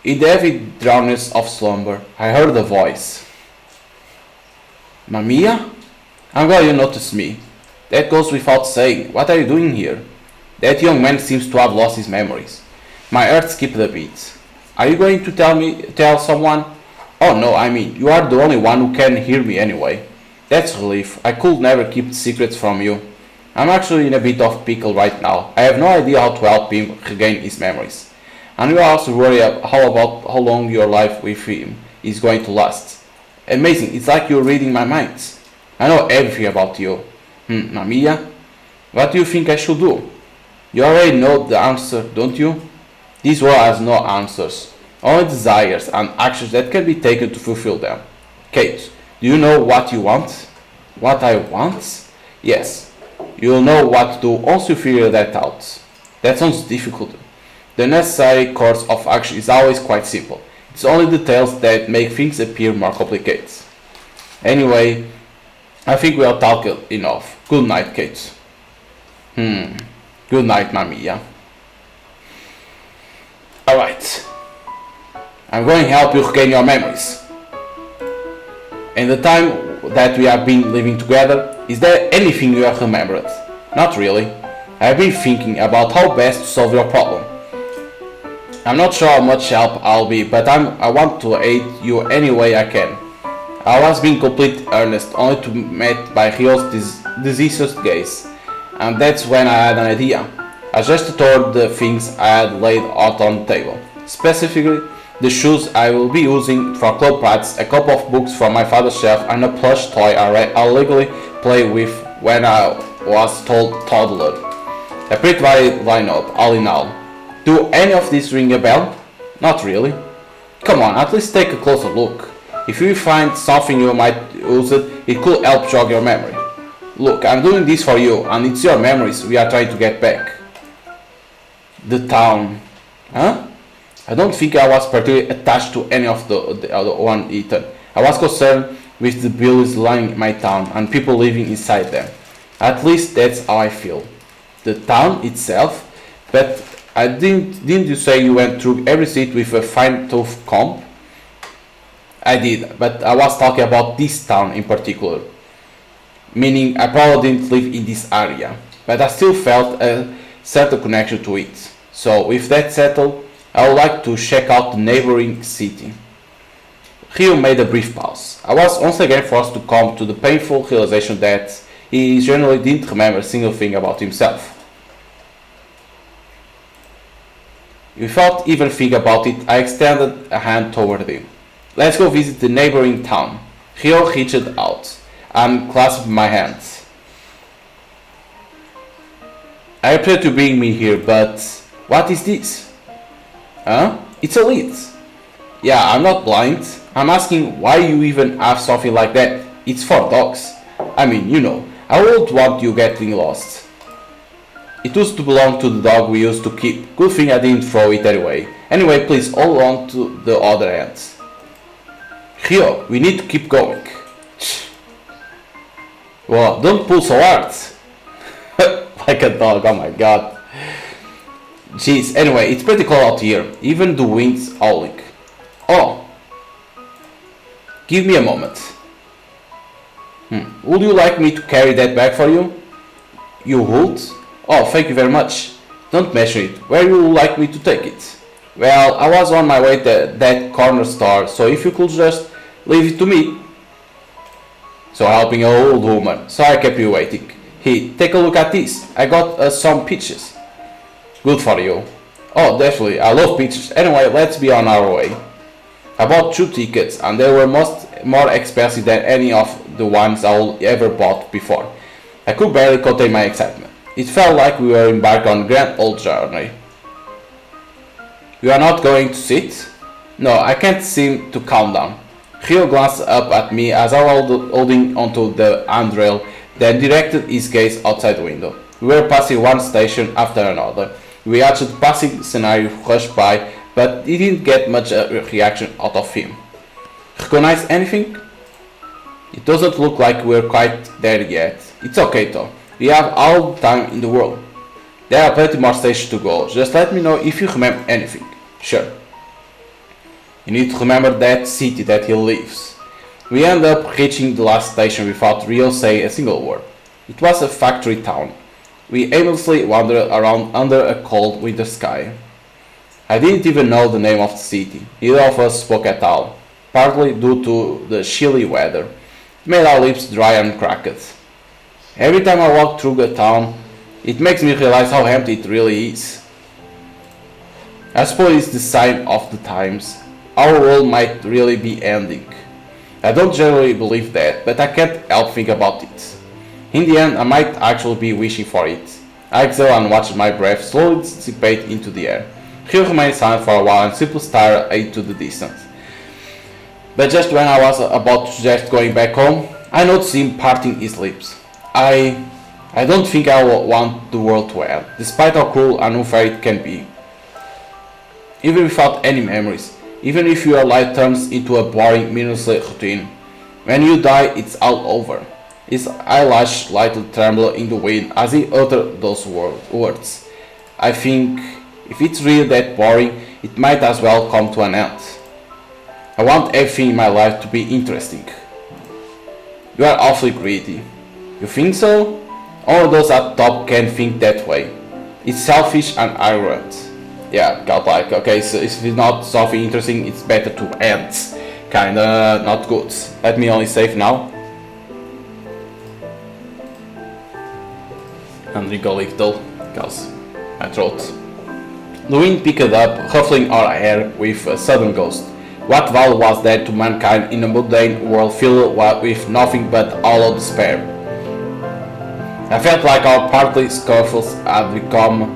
In the heavy drowniness of slumber, I heard a voice. MAMIYA? I'm glad you noticed me. That goes without saying. What are you doing here? That young man seems to have lost his memories. My heart skipped a beat. Are you going to tell someone? Oh no, I mean, you are the only one who can hear me anyway. That's a relief. I could never keep secrets from you. I'm actually in a bit of pickle right now. I have no idea how to help him regain his memories. And you also worry about how long your life with him is going to last. Amazing, it's like you're reading my mind. I know everything about you. MAMIYA? What do you think I should do? You already know the answer, don't you? This world has no answers. Only desires and actions that can be taken to fulfill them. Kate, do you know what you want? What I want? Yes. You'll know what to do once you figure that out. That sounds difficult. The necessary course of action is always quite simple. It's only details that make things appear more complicated. Anyway, I think we are talked enough. Good night, Kate. Good night, MAMIYA. Alright. I'm going to help you regain your memories. In the time that we have been living together, is there anything you have remembered? Not really. I have been thinking about how best to solve your problem. I'm not sure how much help I'll be, but I want to aid you any way I can. I was being complete earnest, only to be met by Rio's diseased gaze, and that's when I had an idea. I gestured toward the things I had laid out on the table, specifically the shoes I will be using for club practice, a couple of books from my father's shelf, and a plush toy I legally play with when I was toddler. A pretty varied lineup, all in all. Do any of these ring a bell? Not really. Come on, at least take a closer look. If you find something you might use it could help jog your memory. Look, I'm doing this for you, and it's your memories we are trying to get back. The town. Huh? I don't think I was particularly attached to any of the other one eaten. I was concerned with the buildings lining my town and people living inside them. At least that's how I feel. The town itself, but didn't you say you went through every street with a fine-tooth comb? I did, but I was talking about this town in particular. Meaning I probably didn't live in this area, but I still felt a certain connection to it. So with that settled, I would like to check out the neighboring city. Rio made a brief pause. I was once again forced to come to the painful realization that he generally didn't remember a single thing about himself. Without even thinking about it, I extended a hand toward him. Let's go visit the neighboring town. Rio reached out and clasped my hands. I appreciate you bringing me here, but what is this? Huh? It's a lead. Yeah, I'm not blind. I'm asking why you even have something like that. It's for dogs. I mean, you know, I wouldn't want you getting lost. It used to belong to the dog we used to keep. Good thing I didn't throw it anyway. Anyway, please hold on to the other end. Rio, we need to keep going. Well, don't pull so hard. Like a dog, oh my god. Jeez, anyway, it's pretty cold out here. Even the wind's howling. Oh. Give me a moment. Would you like me to carry that bag for you? You would? Oh, thank you very much. Don't measure it. Where would you like me to take it? Well, I was on my way to that corner store, so if you could just leave it to me. So helping an old woman. Sorry I kept you waiting. Hey, take a look at this. I got us some peaches. Good for you. Oh, definitely. I love peaches. Anyway, let's be on our way. I bought 2 tickets and they were more expensive than any of the ones I ever bought before. I could barely contain my excitement. It felt like we were embarked on a grand old journey. You are not going to sit? No, I can't seem to calm down. Rio glanced up at me as I was holding onto the handrail, then directed his gaze outside the window. We were passing one station after another. We watched the passing scenario rush by, but he didn't get much reaction out of him. Recognize anything? It doesn't look like we're quite there yet. It's okay though. We have all the time in the world. There are plenty more stations to go. Just let me know if you remember anything. Sure. You need to remember that city that he lives. We end up reaching the last station without Rio saying a single word. It was a factory town. We aimlessly wandered around under a cold winter sky. I didn't even know the name of the city. Neither of us spoke at all, partly due to the chilly weather. It made our lips dry and cracked. Every time I walk through the town, it makes me realize how empty it really is. I suppose it's the sign of the times. Our world might really be ending. I don't generally believe that, but I can't help think about it. In the end, I might actually be wishing for it. I exhale and watch my breath slowly dissipate into the air. Rio remained silent for a while and simply stared into the distance. But just when I was about to suggest going back home, I noticed him parting his lips. I don't think I want the world to end, despite how cruel and unfair it can be. Even without any memories, even if your life turns into a boring, meaningless routine. When you die, it's all over. His eyelash lightly trembled in the wind as he uttered those words. I think, if it's really that boring, it might as well come to an end. I want everything in my life to be interesting. You are awfully greedy. You think so? Only those at top can think that way. It's selfish and arrogant. Yeah, godlike. Okay, so if it's not something interesting, it's better to end. Kinda not good. Let me only save now. And drink a little, because my throat. The wind picked up, ruffling our hair with a sudden gust. What value was there to mankind in a mundane world filled with nothing but hollow despair? I felt like our partly scuffles had become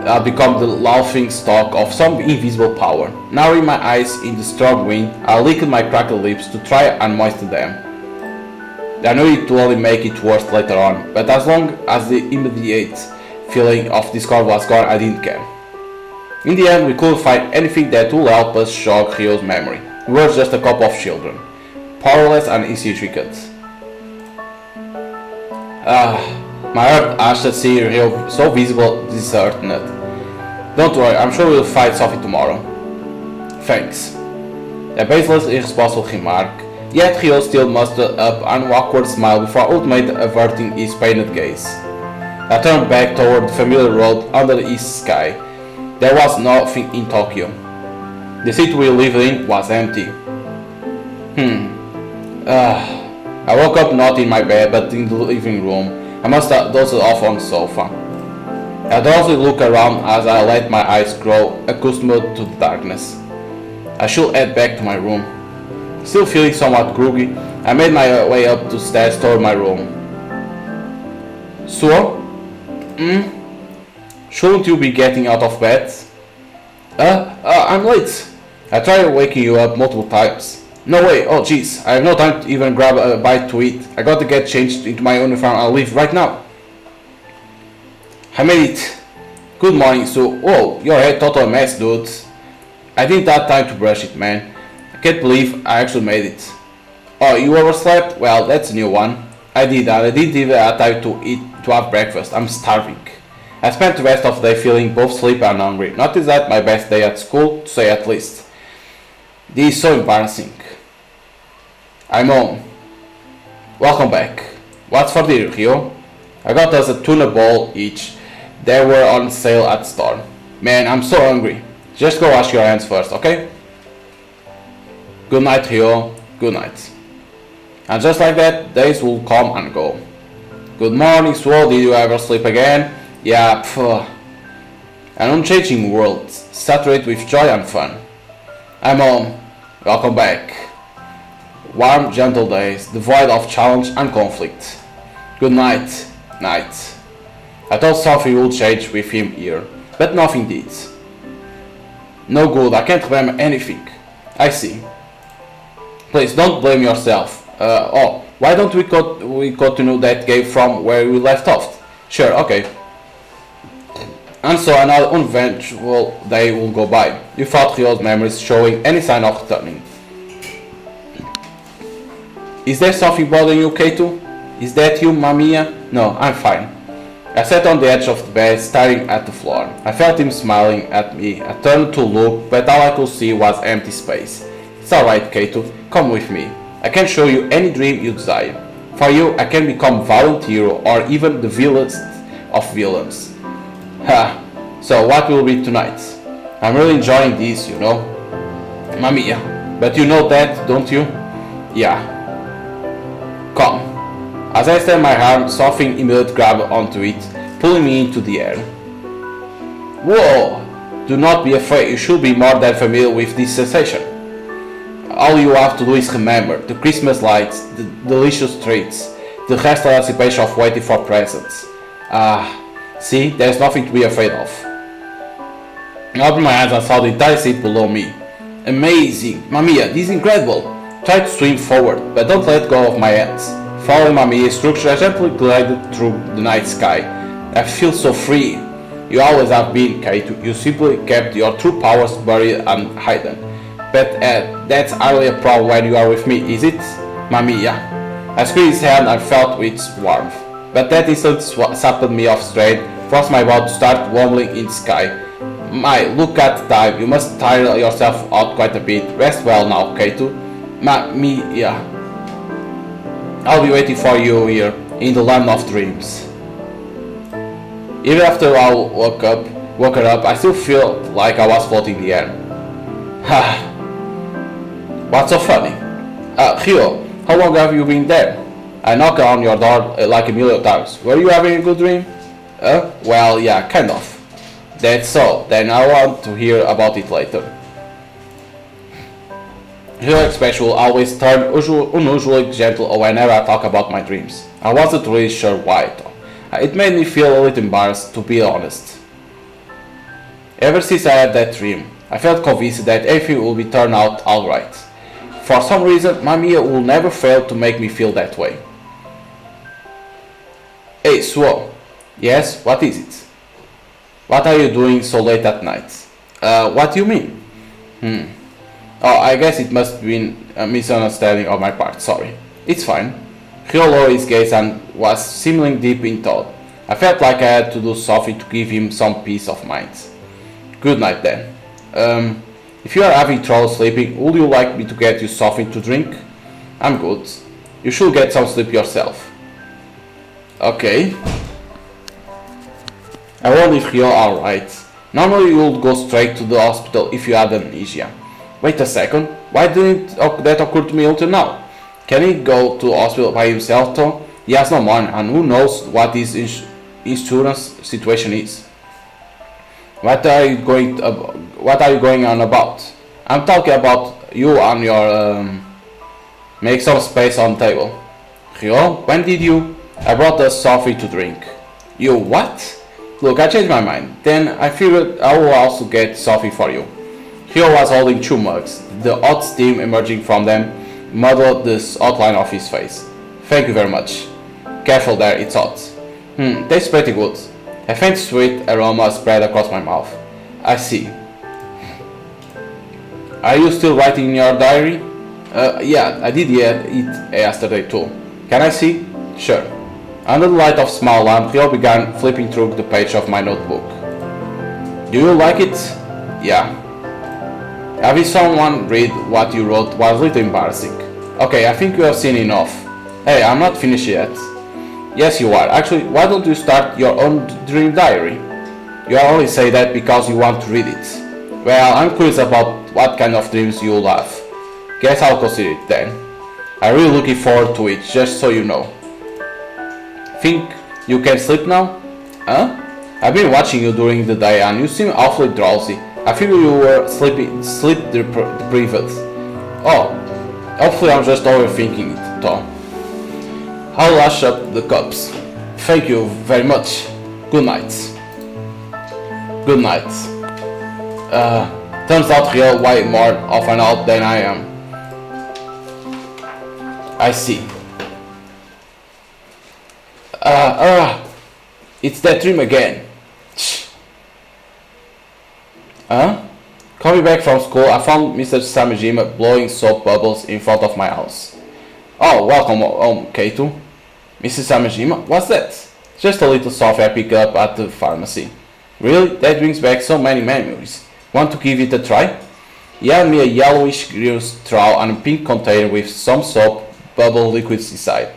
the laughing stock of some invisible power. Narrowing my eyes in the strong wind, I licked my cracked lips to try and moisten them. I knew it would only make it worse later on, but as long as the immediate feeling of discord was gone, I didn't care. In the end, we couldn't find anything that would help us jog Rio's memory. We were just a couple of children, powerless and insignificant. My heart ached to see Rio so visible disheartened. Don't worry, I'm sure we'll find Sophie tomorrow. Thanks. A baseless, irresponsible remark, yet Rio still mustered up an awkward smile before ultimately averting his pained gaze. I turned back toward the familiar road under the east sky. There was nothing in Tokyo. The city we lived in was empty. I woke up not in my bed but in the living room. I must have dozed off on the sofa. I drowsily looked around as I let my eyes grow accustomed to the darkness. I should head back to my room. Still feeling somewhat groggy, I made my way up the stairs toward my room. So? Shouldn't you be getting out of bed? I'm late. I tried waking you up multiple times. No way, oh jeez, I have no time to even grab a bite to eat. I got to get changed into my uniform and I'll leave right now. I made it. Good morning, Sue. Whoa, your hair total mess, dude. I didn't have time to brush it, man. I can't believe I actually made it. Oh, you overslept? Well, that's a new one. I did, and I didn't even have time to have breakfast. I'm starving. I spent the rest of the day feeling both sleepy and hungry. Not is that my best day at school, to say at least. This is so embarrassing. I'm home. Welcome back. What's for dinner, Rio? I got us a tuna bowl each. They were on sale at the store. Man, I'm so hungry. Just go wash your hands first, okay? Good night, Rio. Good night. And just like that, days will come and go. Good morning, Swole. Did you ever sleep again? Yeah, phew. An unchanging world, saturated with joy and fun. I'm home. Welcome back. Warm, gentle days, devoid of challenge and conflict. Good night. Night. I thought something would change with him here, but nothing did. No good, I can't remember anything. I see. Please don't blame yourself. Why don't we continue that game from where we left off? Sure, okay. And so another uneventful day will go by, without Ryo's memories showing any sign of returning. Is there something bothering you, K2? Is that you, MAMIYA? No, I'm fine. I sat on the edge of the bed, staring at the floor. I felt him smiling at me. I turned to look, but all I could see was empty space. It's alright, K2. Come with me. I can show you any dream you desire. For you, I can become valiant hero or even the villainest of villains. Ha! So what will be tonight? I'm really enjoying this, you know. MAMIYA. But you know that, don't you? Yeah. Come. As I extend my arm, something immediately grabbed onto it, pulling me into the air. Whoa! Do not be afraid, you should be more than familiar with this sensation. All you have to do is remember the Christmas lights, the delicious treats, the restful anticipation of waiting for presents. See, there's nothing to be afraid of. I opened my eyes and saw the entire seat below me. Amazing! MAMIYA, this is incredible! Try to swing forward, but don't let go of my hands. Following MAMIYA's instructions, I gently glided through the night sky. I feel so free. You always have been, Kate. You simply kept your true powers buried and hidden. But that's hardly a problem when you are with me, is it? MAMIYA. I squeezed his hand and felt its warmth. But that instant sapped me of strength, forced my body to start wobbling in the sky. My, look at the time. You must tire yourself out quite a bit. Rest well now, K2. MAMIYA. I'll be waiting for you here, in the land of dreams. Even after I woke her up, I still feel like I was floating in the air. What's so funny? Ryo, how long have you been there? I knocked on your door like a million times. Were you having a good dream? Well, yeah, kind of. That's so, then I want to hear about it later. Ryo's expression will always turn unusually gentle whenever I talk about my dreams. I wasn't really sure why though. It made me feel a little embarrassed, to be honest. Ever since I had that dream, I felt convinced that everything will be turned out alright. For some reason, MAMIYA will never fail to make me feel that way. Hey, Suo. Yes, what is it? What are you doing so late at night? What do you mean? Oh, I guess it must have been a misunderstanding on my part, sorry. It's fine. Ryo lowered his gaze and was seemingly deep in thought. I felt like I had to do something to give him some peace of mind. Good night then. If you are having trouble sleeping, would you like me to get you something to drink? I'm good. You should get some sleep yourself. Okay. I wonder if you're alright. Normally you would go straight to the hospital if you had amnesia. Wait a second, why didn't that occur to me until now? Can he go to the hospital by himself though? He has no money and who knows what his insurance situation is. What are you going on about? I'm talking about you and your make some space on the table. Ryo, when did you? I brought us something to drink. You what? Look, I changed my mind. Then I figured I will also get something for you. Ryo was holding 2 mugs. The hot steam emerging from them muddled the outline of his face. Thank you very much. Careful there, it's hot. Tastes pretty good. A faint sweet aroma spread across my mouth. I see. Are you still writing in your diary? Yeah, I did it yesterday too. Can I see? Sure. Under the light of small lamp, Ryo began flipping through the page of my notebook. Do you like it? Yeah. Having someone read what you wrote was a little embarrassing. Okay, I think you have seen enough. Hey, I'm not finished yet. Yes, you are. Actually, why don't you start your own dream diary? You only say that because you want to read it. Well, I'm curious about what kind of dreams you'll have. Guess I'll consider it then. I'm really looking forward to it, just so you know. Think you can sleep now? Huh? I've been watching you during the day and you seem awfully drowsy. I figured you were sleep deprived. Oh, hopefully I'm just overthinking it, though. I'll lash up the cups. Thank you very much. Good night. Good night. Turns out Ryo way more of an out than I am. I see. It's that dream again. Coming back from school, I found Mr. Samejima blowing soap bubbles in front of my house. Oh, welcome home, K2. Mrs. Samejima, what's that? Just a little software I picked up at the pharmacy. Really? That brings back so many memories. Want to give it a try? He had me a yellowish green straw and a pink container with some soap bubble liquids inside.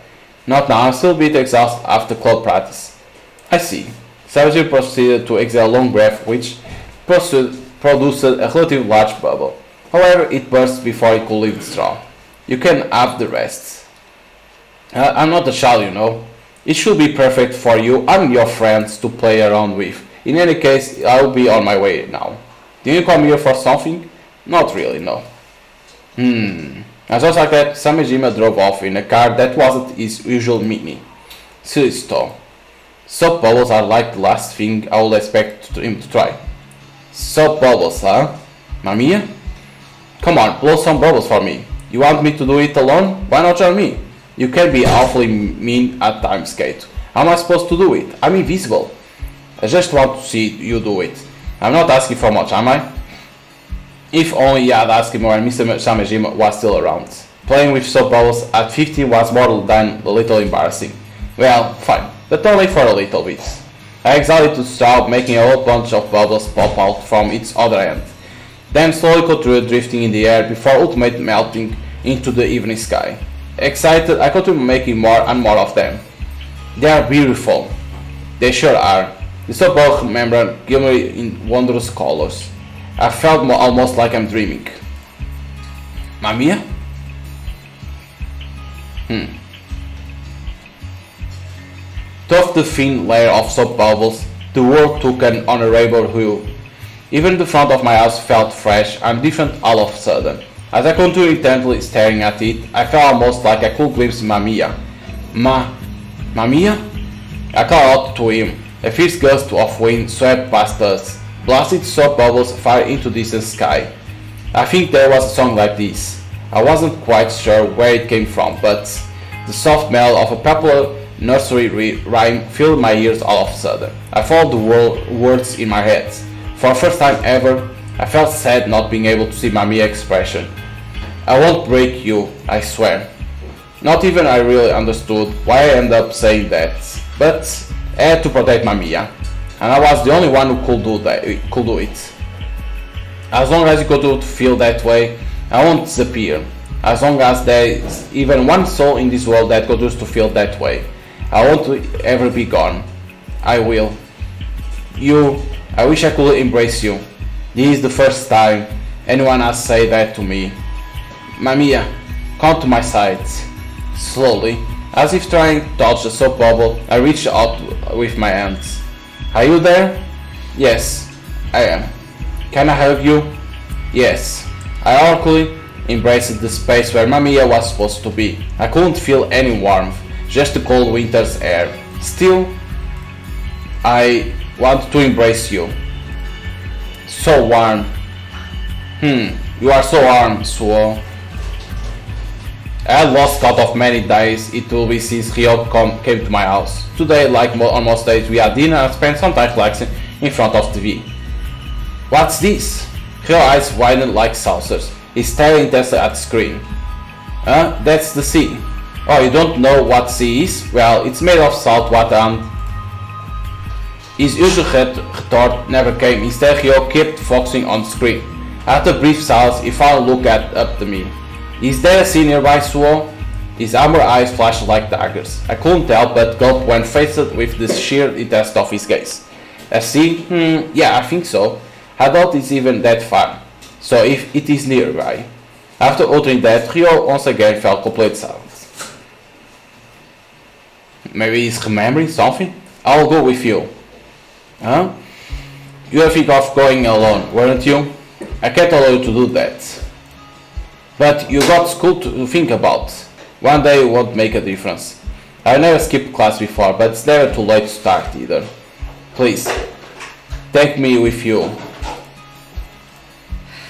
Not now, I'm still a bit exhausted after club practice. I see. Savage proceeded to exhale a long breath, which produced a relatively large bubble. However, it burst before it could leave the straw. You can have the rest. I'm not a child, you know. It should be perfect for you and your friends to play around with. In any case, I'll be on my way now. Did you come here for something? Not really, no. And just like that, Samejima drove off in a car that wasn't his usual Mini. Silly stuff. Soap bubbles are like the last thing I would expect him to try. Soap bubbles, huh? MAMIYA? Come on, blow some bubbles for me. You want me to do it alone? Why not join me? You can be awfully mean at times, Kate. How am I supposed to do it? I'm invisible. I just want to see you do it. I'm not asking for much, am I? If only he had asked more and Mr. Samejima was still around. Playing with soap bubbles at 15 was more than a little embarrassing. Well, fine, but only for a little bit. I exhaled to straw, making a whole bunch of bubbles pop out from its other end. Then slowly continued drifting in the air before ultimately melting into the evening sky. Excited, I continued making more and more of them. They are beautiful. They sure are. The soap bubble membrane gave me in wondrous colors. I felt almost like I'm dreaming. MAMIYA? Through the thin layer of soap bubbles, the world took an honorable hue. Even the front of my house felt fresh and different all of a sudden. As I continued intently staring at it, I felt almost like I could glimpse MAMIYA. MAMIYA? I called out to him. A fierce gust of wind swept past us, blasted soap bubbles far into the distant sky. I think there was a song like this. I wasn't quite sure where it came from, but the soft melody of a popular nursery rhyme filled my ears all of a sudden. I followed the words in my head. For the first time ever, I felt sad not being able to see MAMIYA's expression. I won't break you, I swear. Not even I really understood why I ended up saying that, but I had to protect MAMIYA, and I was the only one who could do it. As long as you continue to feel that way, I won't disappear. As long as there is even one soul in this world that continues to feel that way, I won't ever be gone. I will. I wish I could embrace you. This is the first time anyone has said that to me. MAMIYA, come to my side. Slowly, as if trying to touch the soap bubble, I reached out with my hands. Are you there? Yes, I am. Can I hug you? Yes. I awkwardly embraced the space where MAMIYA was supposed to be. I couldn't feel any warmth, just the cold winter's air. Still, I want to embrace you. So warm. You are so warm, Suo. I had lost count of many days it will be since Ryo came to my house. Today, like on most days, we had dinner and spent some time relaxing in front of TV. What's this? Ryo's eyes widened like saucers. He stared intensely at the screen. That's the sea. Oh, you don't know what sea is? Well, it's made of salt water and his usual retort never came. Instead, Hyo kept focusing on the screen. After a brief silence, he finally looked up to me. Is there a sea nearby, Suo? His amber eyes flashed like daggers. I couldn't tell but gulped when faced with the sheer intensity of his gaze. A sea? Yeah, I think so. I doubt it's even that far. So if it is nearby. After uttering that, Hyo once again fell complete silence. Maybe he's remembering something? I'll go with you. Huh? You were thinking of going alone, weren't you? I can't allow you to do that. But you got school to think about. One day won't make a difference. I never skipped class before, but it's never too late to start either. Please, take me with you.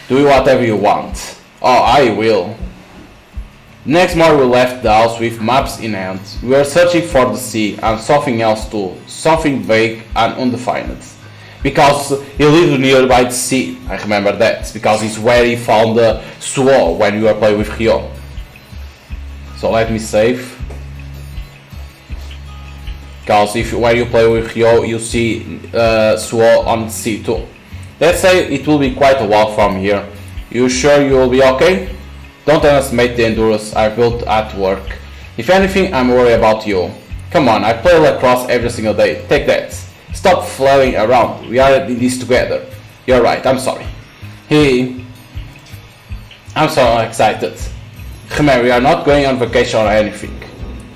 Do whatever you want. Oh, I will. Next morning we left the house with maps in hand. We were searching for the sea and something else too, something vague and undefined. Because he lived nearby the sea, I remember that, because it's where he found the Suo when we were playing with Hyo. So let me save. Because when you play with Hyo, you see Suo on the sea too. Let's say it will be quite a while from here. You sure you will be okay? Don't underestimate the endurance I built at work. If anything, I'm worried about you. Come on, I play lacrosse every single day. Take that. Stop flailing around. We are in this together. You're right, I'm sorry. I'm so excited. Remember, we are not going on vacation or anything.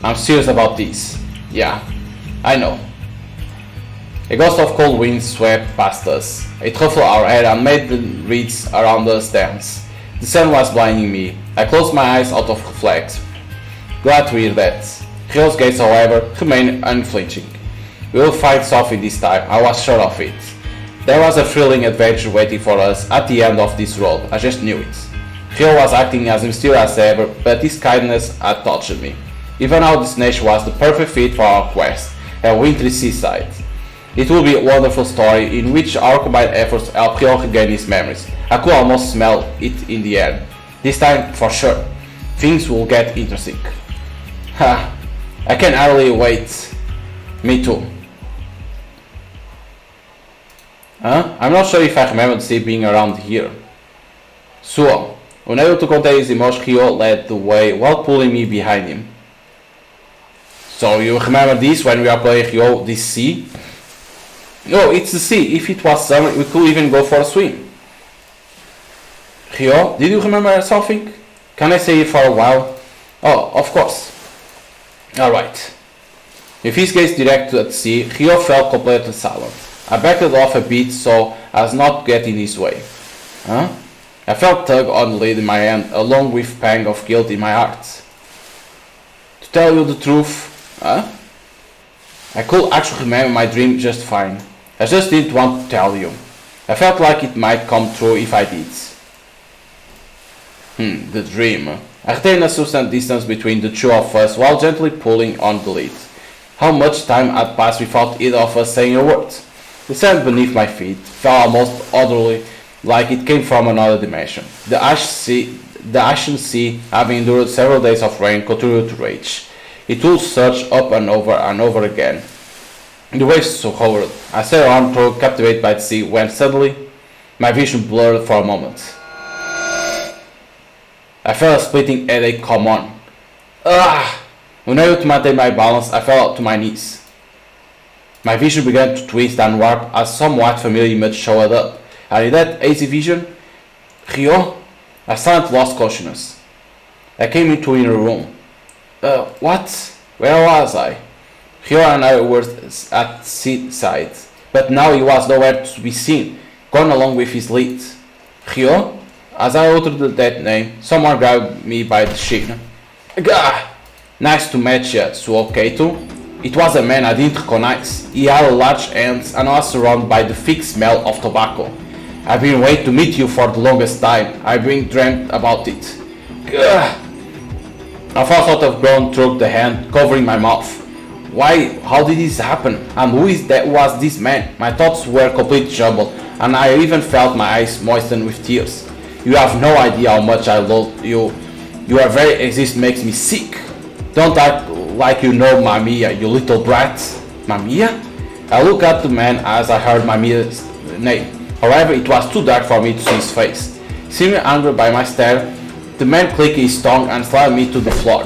I'm serious about this. Yeah, I know. A gust of cold wind swept past us. It ruffled our hair and made the reeds around us dance. The sun was blinding me. I closed my eyes out of reflex. Glad to hear that. Hyo's gaze, however, remained unflinching. We will find something this time, I was sure of it. There was a thrilling adventure waiting for us at the end of this road, I just knew it. Hyo was acting as mysterious as ever, but his kindness had touched me. Even our destination was the perfect fit for our quest, a wintry seaside. It will be a wonderful story in which our combined efforts help Hyo regain his memories. I could almost smell it in the air. This time, for sure, things will get interesting. Ha! I can hardly wait. Me too. Huh? I'm not sure if I remember the sea being around here. Suo. Unable to contain his emotion, Hyo led the way while pulling me behind him. So you remember this when we are playing Hyo, this sea? Oh, it's the sea. If it was summer, we could even go for a swim. Hyo, did you remember something? Can I stay here for a while? Oh, of course. Alright. With his gaze directed at the sea, Hyo felt completely silent. I backed off a bit so as not to get in his way. Huh? I felt tug on the lid in my hand, along with pang of guilt in my heart. To tell you the truth, I could actually remember my dream just fine. I just didn't want to tell you. I felt like it might come true if I did. The dream. I retained a sufficient distance between the two of us while gently pulling on the lid. How much time had passed without either of us saying a word? The sand beneath my feet fell almost utterly, like it came from another dimension. The ashen sea, having endured several days of rain, continued to rage. It would surge up and over again. The waves hovered. I sat around through, captivated by the sea, when suddenly my vision blurred for a moment. I felt a splitting headache come on. Unable to maintain my balance, I fell to my knees. My vision began to twist and warp as somewhat familiar image showed up. And in that hazy vision, Hyo, I suddenly lost consciousness. I came into an inner room. What? Where was I? Hyo and I were at seaside, but now he was nowhere to be seen, gone along with his lead. Hyo? As I uttered that name, someone grabbed me by the shin. Gah! Nice to meet you, Suo Keito. It was a man I didn't recognize. He had large hands and was surrounded by the thick smell of tobacco. I've been waiting to meet you for the longest time. I've been dreamt about it. Gah! A false thought of groan took the hand, covering my mouth. Why? How did this happen? And who was this man? My thoughts were completely jumbled, and I even felt my eyes moisten with tears. You have no idea how much I love you. Your very existence makes me sick. Don't act like you know MAMIYA, you little brat. MAMIYA? I looked at the man as I heard MAMIYA's name. However, it was too dark for me to see his face. Seeming angry by my stare, the man clicked his tongue and slammed me to the floor.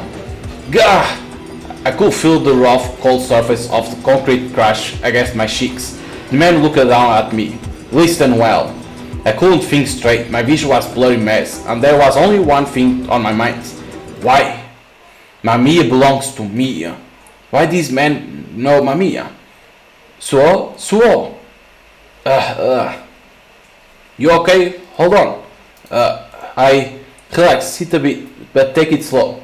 Gah! I could feel the rough, cold surface of the concrete crash against my cheeks. The man looked down at me. Listen well. I couldn't think straight. My vision was a blurry mess, and there was only one thing on my mind. Why? MAMIYA belongs to me. Why these men know MAMIYA? Suo? You okay? Hold on. Relax, sit a bit, but take it slow.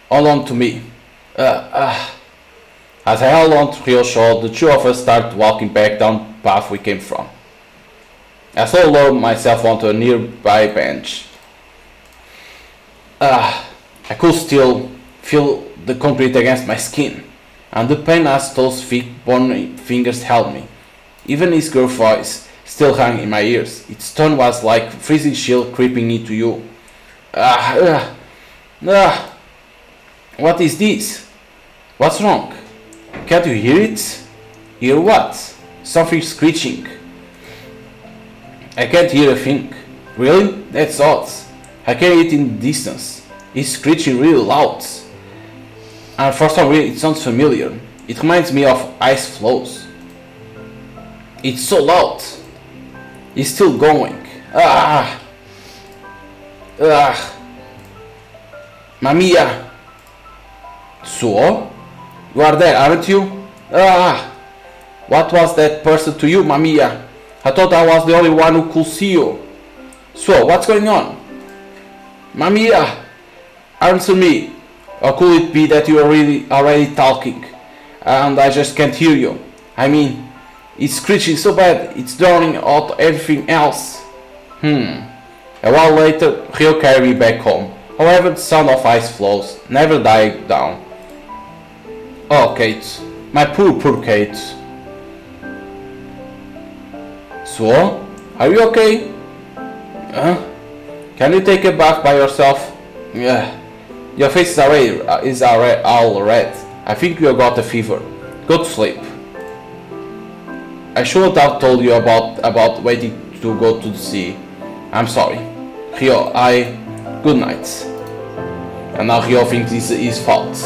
Hold on to me. As I held on to Ryo's shoulder, the two of us started walking back down the path we came from. I slowly lowered myself onto a nearby bench. I could still feel the concrete against my skin, and the pain as those thick, bony fingers held me. Even his girl voice still rang in my ears. Its tone was like a freezing chill creeping into you. What is this? What's wrong? Can't you hear it? Hear what? Something screeching. I can't hear a thing. Really? That's odd. I can hear it in the distance. It's screeching really loud. And for some reason it sounds familiar. It reminds me of ice flows. It's so loud. It's still going. MAMIYA. Suo? You are there, aren't you? What was that person to you, MAMIYA? I thought I was the only one who could see you. So, what's going on? MAMIYA, answer me. Or could it be that you are really already talking and I just can't hear you? I mean, it's screeching so bad, it's drowning out everything else. A while later, Ryo carried me back home. However, the sound of ice flows never died down. Oh, Kate. My poor Kate. So, are you okay? Can you take a bath by yourself? Your face is all red. I think you got a fever. Go to sleep. I shouldn't have told you about waiting to go to the sea. I'm sorry. Ryo, good night. And now Ryo thinks it's his fault.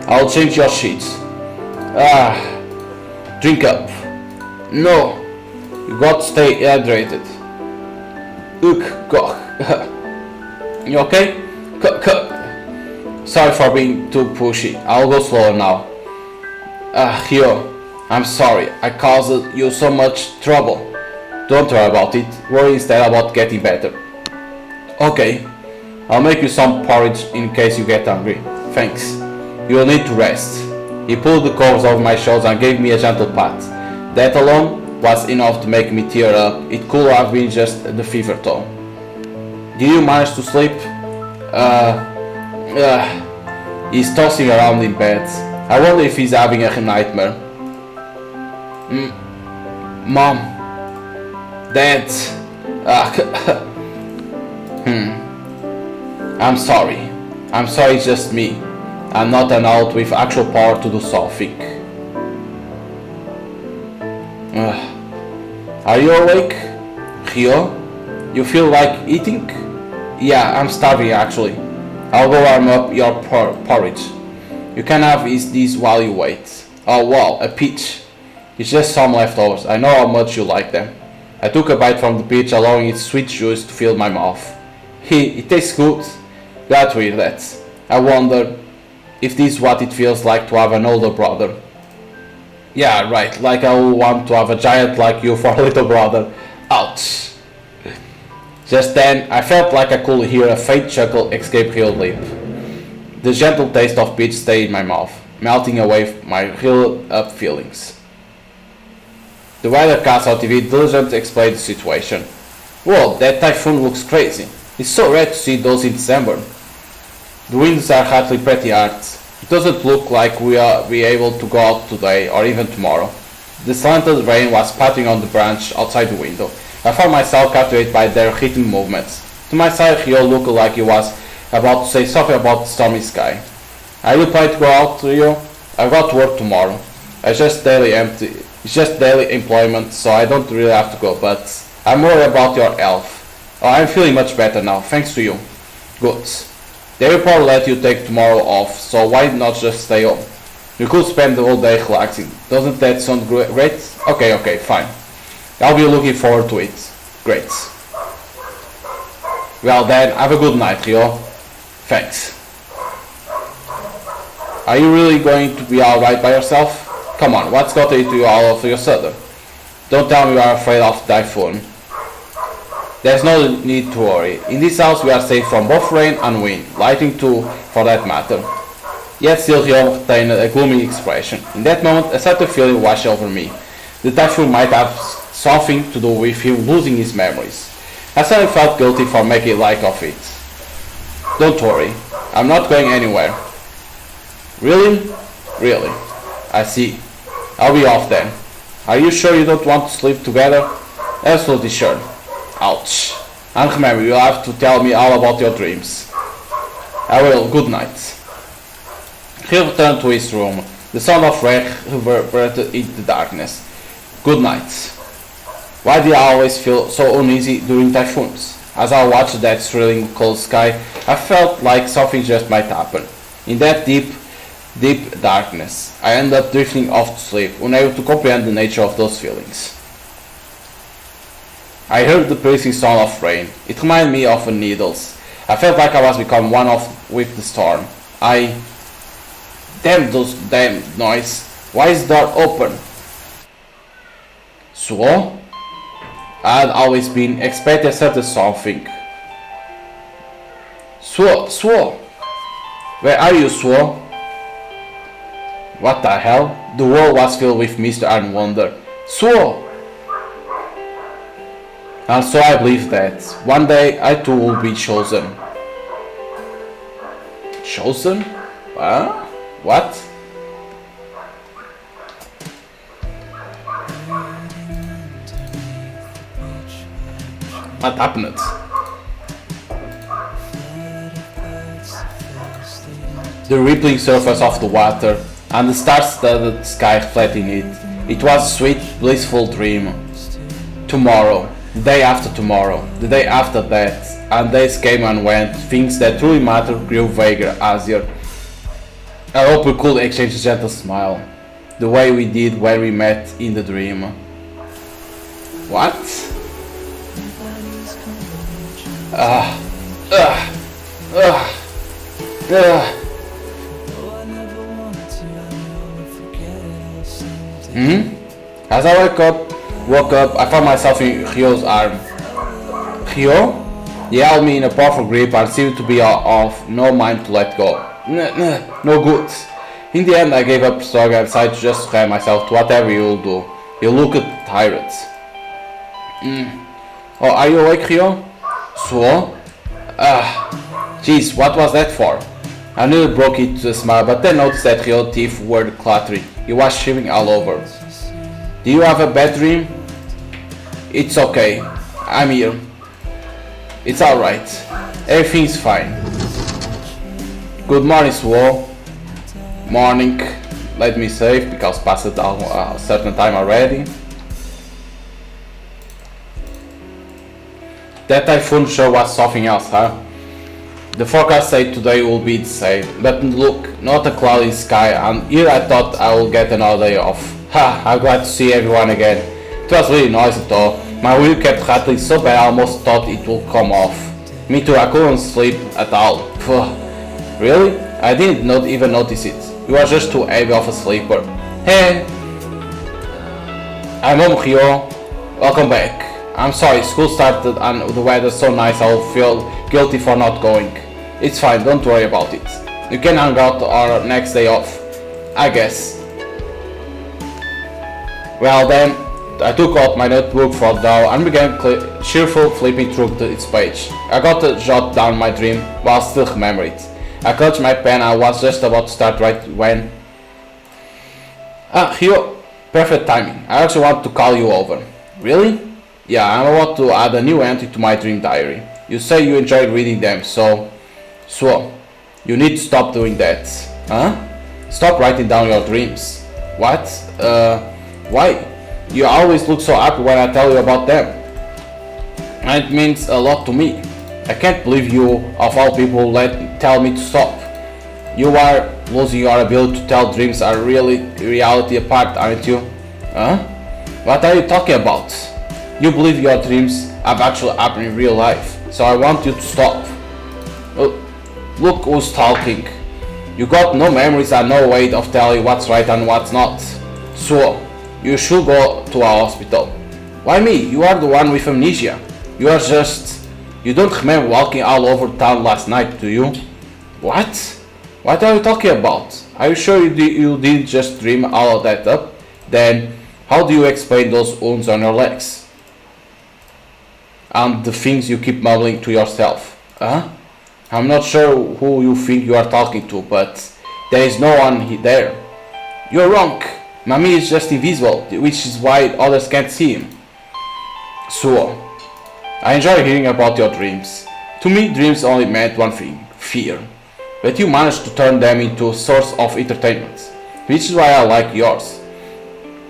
I'll change your sheets. Drink up. No, you got to stay hydrated. You okay? Sorry for being too pushy. I'll go slower now. Ryo, I'm sorry. I caused you so much trouble. Don't worry about it. Worry instead about getting better. Okay. I'll make you some porridge in case you get hungry. Thanks. You'll need to rest. He pulled the covers over my shoulders and gave me a gentle pat. That alone was enough to make me tear up. It could have been just the fever though. Did you manage to sleep? He's tossing around in bed. I wonder if he's having a nightmare. Mom. Dad. I'm sorry. It's just me. I'm not an adult with actual power to do something. Are you awake? Ryo? You feel like eating? Yeah, I'm starving actually. I'll go warm up your porridge. You can have this while you wait. Oh wow, a peach. It's just some leftovers. I know how much you like them. I took a bite from the peach, allowing its sweet juice to fill my mouth. It tastes good. Glad to hear that. I wonder if this is what it feels like to have an older brother. Yeah, right, like I would want to have a giant like you for a little brother. Ouch. Just then, I felt like I could hear a faint chuckle escape Ryo's lip. The gentle taste of peach stayed in my mouth, melting away my riled up feelings. The weathercast on TV diligently explained the situation. Whoa, that typhoon looks crazy. It's so rare to see those in December. The winds are actually pretty hard. It doesn't look like we'll be able to go out today or even tomorrow. The slanted rain was pattering on the branch outside the window. I found myself captivated by their rhythm movements. To my side, Ryo looked like he was about to say something about the stormy sky. Are you planning to go out, Rio? I've got work tomorrow. It's just daily employment, so I don't really have to go, but I'm worried about your health. Oh, I'm feeling much better now, thanks to you. Good. They will probably let you take tomorrow off, so why not just stay home? You could spend the whole day relaxing. Doesn't that sound great? Okay, fine. I'll be looking forward to it. Great. Well then, have a good night, Rio. Thanks. Are you really going to be alright by yourself? Come on, what's got into you all of your sudden? Don't tell me you are afraid of the typhoon. There's no need to worry. In this house we are safe from both rain and wind, lightning too, for that matter. Yet still he obtained a gloomy expression. In that moment a certain feeling washed over me. The typhoon might have something to do with him losing his memories. I suddenly felt guilty for making light of it. Don't worry, I'm not going anywhere. Really? Really. I see. I'll be off then. Are you sure you don't want to sleep together? Absolutely sure. Ouch. And remember, you'll have to tell me all about your dreams. I will. Good night. He returned to his room. The sound of rain reverberated in the darkness. Good night. Why do I always feel so uneasy during typhoons? As I watched that thrilling cold sky, I felt like something just might happen. In that deep darkness, I ended up drifting off to sleep, unable to comprehend the nature of those feelings. I heard the piercing sound of rain. It reminded me of needles. I felt like I was becoming one with the storm. Damn those damn noise. Why is the door open? So? I had always been expecting something. Swo? Where are you, Swo? What the hell? The world was filled with mystery and wonder. Swo! And so I believe that one day I too will be chosen. Chosen? What? What happened? The rippling surface of the water and the star-studded sky reflecting it. It was a sweet, blissful dream. Tomorrow, the day after tomorrow, the day after that, and days came and went, things that truly mattered grew vaguer, hazier. I hope we could exchange a gentle smile, the way we did when we met in the dream. What? As I woke up, I found myself in Ryo's arm. Ryo? He held me in a powerful grip and seemed to be of no mind to let go. No good. In the end, I gave up struggle and decided to just tie myself to whatever you'll do. You look tired. Oh, are you awake, Ryo? So? Jeez, what was that for? I nearly broke into a smile, but then noticed that Ryo's teeth were clattering. He was shivering all over. Do you have a bad dream? It's okay. I'm here. It's alright. Everything's fine. Good morning, Swo. Morning. Let me save, because past a certain time already. That typhoon sure was something else, huh? The forecast said today will be the same, but look, not a cloudy sky, and here I thought I will get another day off. I'm glad to see everyone again. It was really noisy though. My wheel kept rattling so bad I almost thought it would come off. Me too, I couldn't sleep at all. Really? I didn't even notice it. You are just too heavy of a sleeper. Hey! I'm home, Ryo. Welcome back. I'm sorry, school started and the weather's so nice I'll feel guilty for not going. It's fine, don't worry about it. You can hang out our next day off, I guess. Well then, I took out my notebook for Dow and began cheerful flipping through its page. I got to jot down my dream while still remember it. I clutched my pen and I was just about to start right when... Ryo, perfect timing. I actually want to call you over. Really? Yeah, I want to add a new entry to my dream diary. You say you enjoyed reading them, so So, you need to stop doing that. Huh? Stop writing down your dreams. What? Why? You always look so happy when I tell you about them. And it means a lot to me. I can't believe you, of all people, tell me to stop. You are losing your ability to tell dreams are really reality apart, aren't you? Huh? What are you talking about? You believe your dreams have actually happened in real life, so I want you to stop. Look who's talking. You got no memories and no way of telling what's right and what's not. So, you should go to a hospital. Why me? You are the one with amnesia. You don't remember walking all over town last night, do you? What? What are you talking about? Are you sure you didn't just dream all of that up? Then, how do you explain those wounds on your legs? And the things you keep mumbling to yourself? Huh? I'm not sure who you think you are talking to, but there is no one there. You're wrong. Mami is just invisible, which is why others can't see him. So, I enjoy hearing about your dreams. To me, dreams only meant one thing, fear. But you managed to turn them into a source of entertainment, which is why I like yours.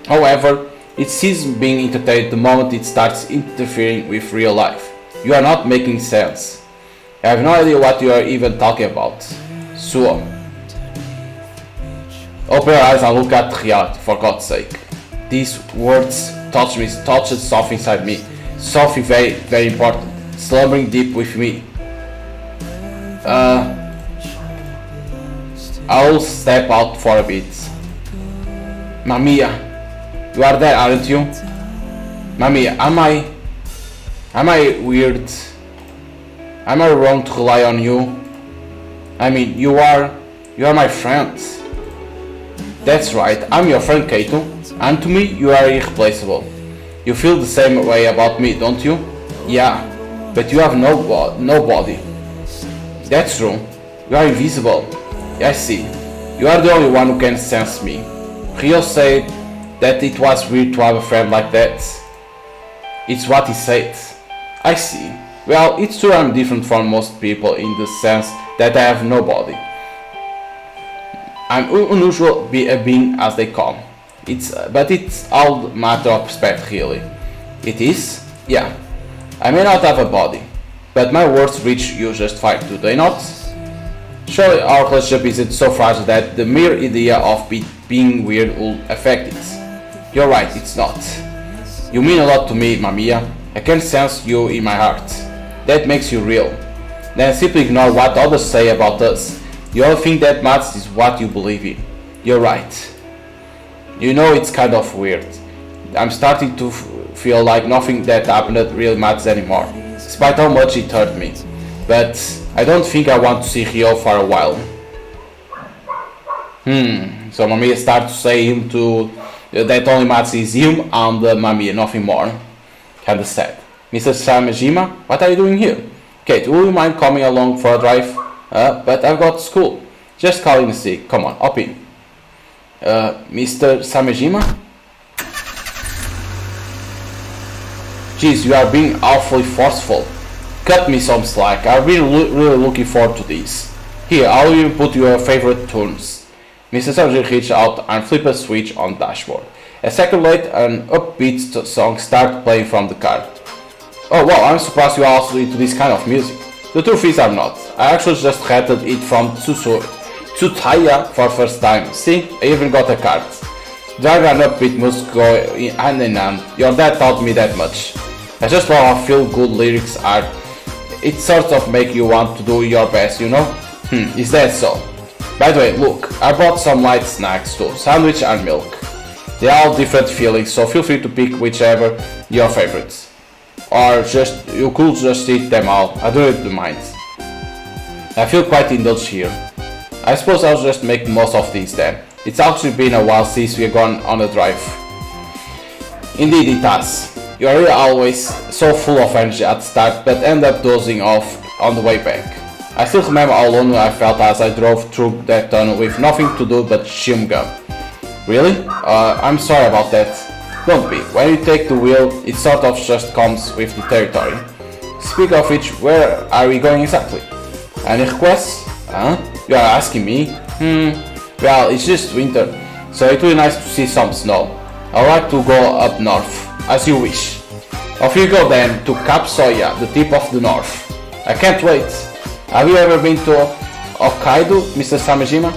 However, it ceases being entertained the moment it starts interfering with real life. You are not making sense. I have no idea what you are even talking about. So, open your eyes and look at reality, for God's sake. These words touched something inside me. Something very, very important, slumbering deep with me. I'll step out for a bit. MAMIYA, you are there, aren't you? MAMIYA, am I weird? Am I wrong to rely on you? I mean, you are my friend. That's right, I'm your friend Kaito, and to me you are irreplaceable. You feel the same way about me, don't you? Yeah, but you have no body. That's true. You are invisible. I see. You are the only one who can sense me. Rio said that it was weird to have a friend like that. It's what he said. I see. Well, it's true I'm different from most people in the sense that I have no body. I'm unusual being as they come. But it's all a matter of perspective, really. It is? Yeah. I may not have a body, but my words reach you just fine, do they not? Surely our relationship isn't so fragile that the mere idea of being weird will affect it. You're right, it's not. You mean a lot to me, MAMIYA. I can sense you in my heart. That makes you real. Then simply ignore what others say about us. The only thing that matters is what you believe in. You're right. You know, it's kind of weird. I'm starting to feel like nothing that happened really matters anymore, despite how much it hurt me. But I don't think I want to see Rio for a while. So MAMIYA starts to say him to that only matters is him and MAMIYA, nothing more. Kinda sad. Mr. Samejima, what are you doing here? Kate, will you mind coming along for a drive? But I've got school. Just call in sick. Come on, hop in. Mr. Samejima? Jeez, you are being awfully forceful. Cut me some slack. I've been really looking forward to this. Here, I'll even put your favorite tunes. Mr. Samejima reached out and flipped a switch on the dashboard. A second later, an upbeat song started playing from the car. Oh wow, I'm surprised you are also into this kind of music. The truth is I'm not. I actually just rented it from Tsutaya for the first time. See, I even got a card. Drive and upbeat music go hand in hand. Your dad taught me that much. I just love how feel good lyrics are. It sort of make you want to do your best, you know? Is that so? By the way, look, I brought some light snacks too, sandwich and milk. They're all different feelings, so feel free to pick whichever your favorites. Or you could just eat them all, I don't mind. I feel quite indulged here. I suppose I'll just make the most of these then. It's actually been a while since we've gone on a drive. Indeed it has. You're really always so full of energy at the start, but end up dozing off on the way back. I still remember how lonely I felt as I drove through that tunnel with nothing to do but chewing gum. Really? I'm sorry about that. Don't be. When you take the wheel, it sort of just comes with the territory. Speak of which, where are we going exactly? Any requests? Huh? You are asking me? Well, it's just winter, so it will be nice to see some snow. I'd like to go up north, as you wish. Off you go then, to Kapsoya, the tip of the north. I can't wait. Have you ever been to Hokkaido, Mr. Samejima?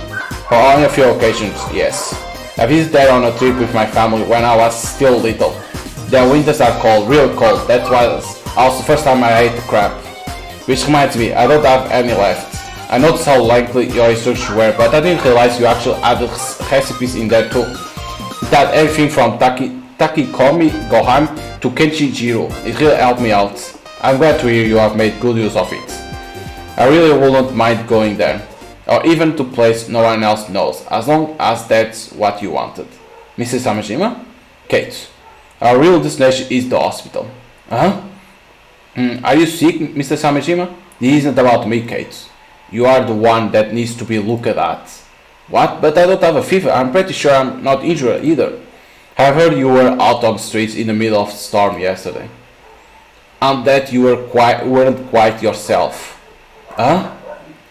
On a few occasions, yes. I visited there on a trip with my family when I was still little. Their winters are cold, real cold. That was also the first time I ate crab. Which reminds me, I don't have any left. I noticed how lengthy your instructions were, but I didn't realize you actually added recipes in there too. That everything from Takikomi Gohan to Kenshi Jiro. It really helped me out. I'm glad to hear you have made good use of it. I really wouldn't mind going there. Or even to place no one else knows, as long as that's what you wanted. Mrs. Samejima? Kate. Our real destination is the hospital. Huh? Are you sick, Mr. Samejima? This isn't about me, Kate. You are the one that needs to be looked at. What? But I don't have a fever. I'm pretty sure I'm not injured either. I heard you were out on the streets in the middle of the storm yesterday. And that you weren't quite yourself. Huh?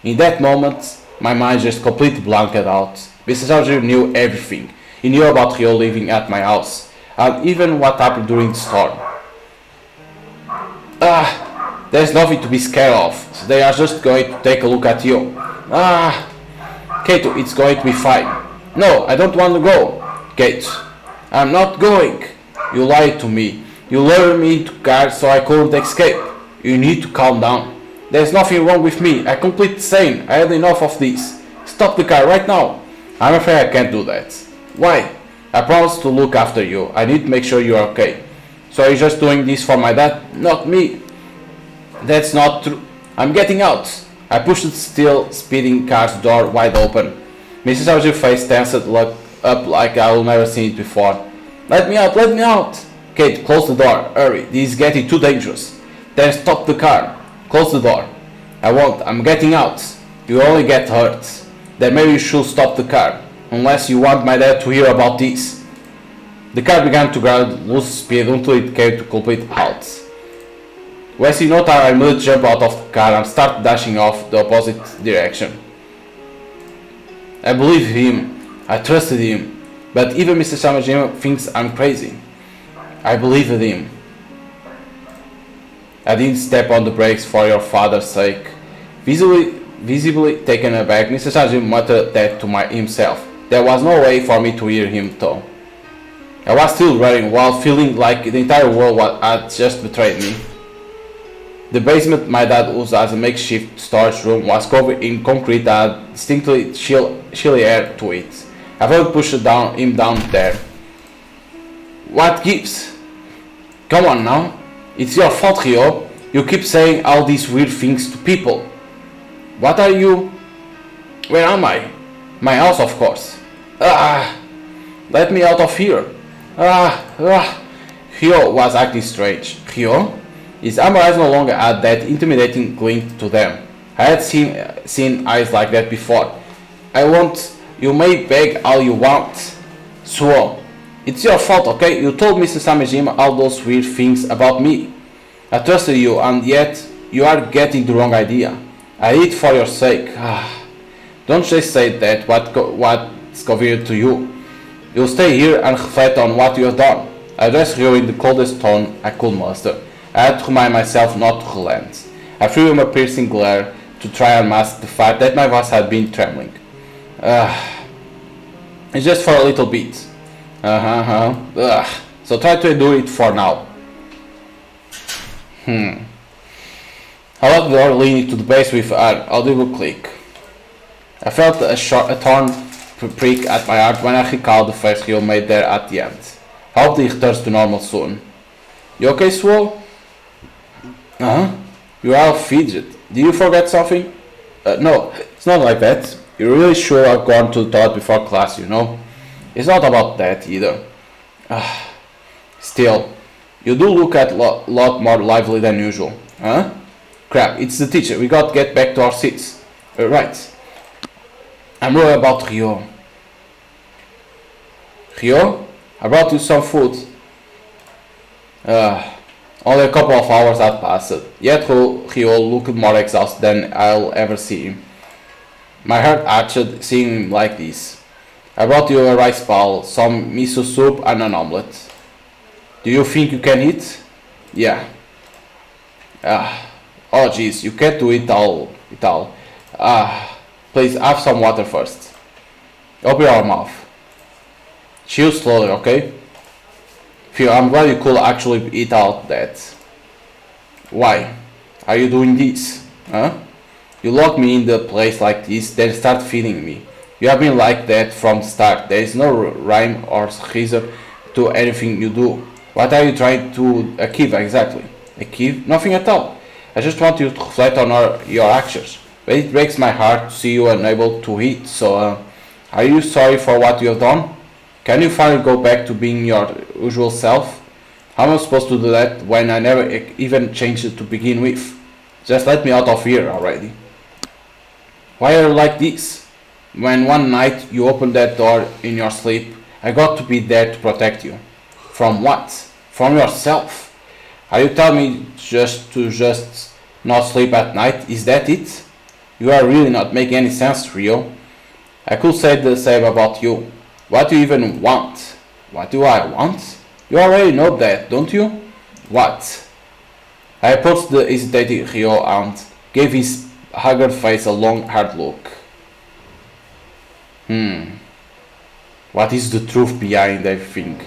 In that moment, my mind just completely blanked out. Mr. Sargent knew everything. He knew about Rio living at my house, and even what happened during the storm. There's nothing to be scared of. So they are just going to take a look at you. Kato, it's going to be fine. No, I don't want to go. Kate, I'm not going. You lied to me. You lured me into cars so I couldn't escape. You need to calm down. There's nothing wrong with me. I'm completely sane. I had enough of this. Stop the car right now. I'm afraid I can't do that. Why? I promised to look after you. I need to make sure you're okay. So you're just doing this for my dad? Not me. That's not true. I'm getting out. I pushed the still speeding car's door wide open. Mrs. Archer's face tensed up like I will never seen it before. Let me out, let me out. Kate, close the door. Hurry. This is getting too dangerous. Then stop the car. Close the door. I won't. I'm getting out. You only get hurt. Then maybe you should stop the car. Unless you want my dad to hear about this. The car began to lose speed until it came to complete halt. Wasting no time, I immediately jumped out of the car and started dashing off the opposite direction. I believed him. I trusted him. But even Mr. Samejima thinks I'm crazy. I believed him. I didn't step on the brakes for your father's sake. Visibly taken aback, Mr. Samejima muttered that to himself. There was no way for me to hear him though. I was still running while feeling like the entire world had just betrayed me. The basement my dad used as a makeshift storage room was covered in concrete that had distinctly chilly air to it. I felt pushed him down there. What gives? Come on now. It's your fault, Rio. You keep saying all these weird things to people. What are you? Where am I? My house, of course. Let me out of here. Rio was acting strange. Rio? His eyes no longer had that intimidating glint to them. I had seen eyes like that before. I won't. You may beg all you want. So, it's your fault, okay? You told Mr. Samejima all those weird things about me. I trusted you, and yet you are getting the wrong idea. I did it for your sake. Don't just say that what's convenient to you. You'll stay here and reflect on what you have done. I addressed Rio in the coldest tone I could muster. I had to remind myself not to relent. I threw him a piercing glare to try and mask the fact that my voice had been trembling. It's just for a little bit. So try to do it for now. I locked the door, leaning to the base with an audible click. I felt a torn prick at my heart when I recalled the face Rio made there at the end. I hope he returns to normal soon. You okay, Swole? You are all fidget. Did you forget something? No, it's not like that. You're really sure I've gone to the toilet before class, you know? It's not about that either. Still, you do look a lot more lively than usual. Crap, it's the teacher. We got to get back to our seats. Right. I'm worried about Rio. Rio? I brought you some food. Only a couple of hours had passed, yet he all looked more exhausted than I'll ever see him. My heart ached seeing him like this. I brought you a rice bowl, some miso soup and an omelette. Do you think you can eat? Yeah. Oh jeez, you can't do it all. Please have some water first. Open your mouth. Chew slowly, okay? Phew, I'm glad you could actually eat out that. Why? Are you doing this? Huh? You lock me in the place like this, then start feeding me. You have been like that from the start. There is no rhyme or reason to anything you do. What are you trying to achieve exactly? Achieve? Nothing at all. I just want you to reflect on your actions. But it breaks my heart to see you unable to eat, so are you sorry for what you have done? Can you finally go back to being your usual self? How am I supposed to do that when I never even changed it to begin with? Just let me out of here already. Why are you like this? When one night you opened that door in your sleep, I got to be there to protect you. From what? From yourself. Are you telling me just not sleep at night? Is that it? You are really not making any sense, Rio. I could say the same about you. What do you even want? What do I want? You already know that, don't you? What? I approached the hesitating Rio and gave his haggard face a long, hard look. What is the truth behind everything?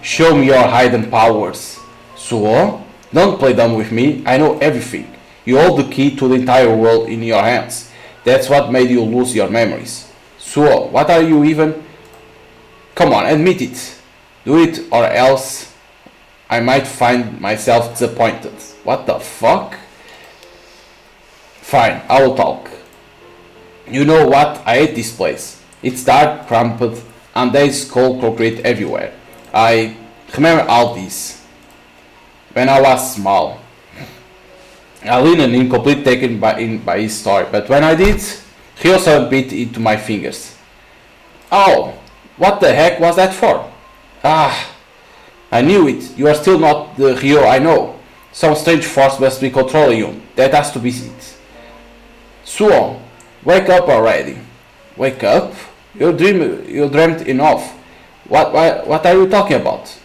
Show me your hidden powers. So? Don't play dumb with me, I know everything. You hold the key to the entire world in your hands. That's what made you lose your memories. So, what are you even... Come on, admit it. Do it or else I might find myself disappointed. What the fuck? Fine, I will talk. You know what? I hate this place. It's dark, cramped, and there is cold concrete everywhere. I remember all this. When I was small. I leaned in complete taken by his story, but when I did, he also bit into my fingers. Oh, what the heck was that for? I knew it. You are still not the Rio I know. Some strange force must be controlling you. That has to be it. Suo, wake up already. Wake up? You dreamt enough. What are you talking about?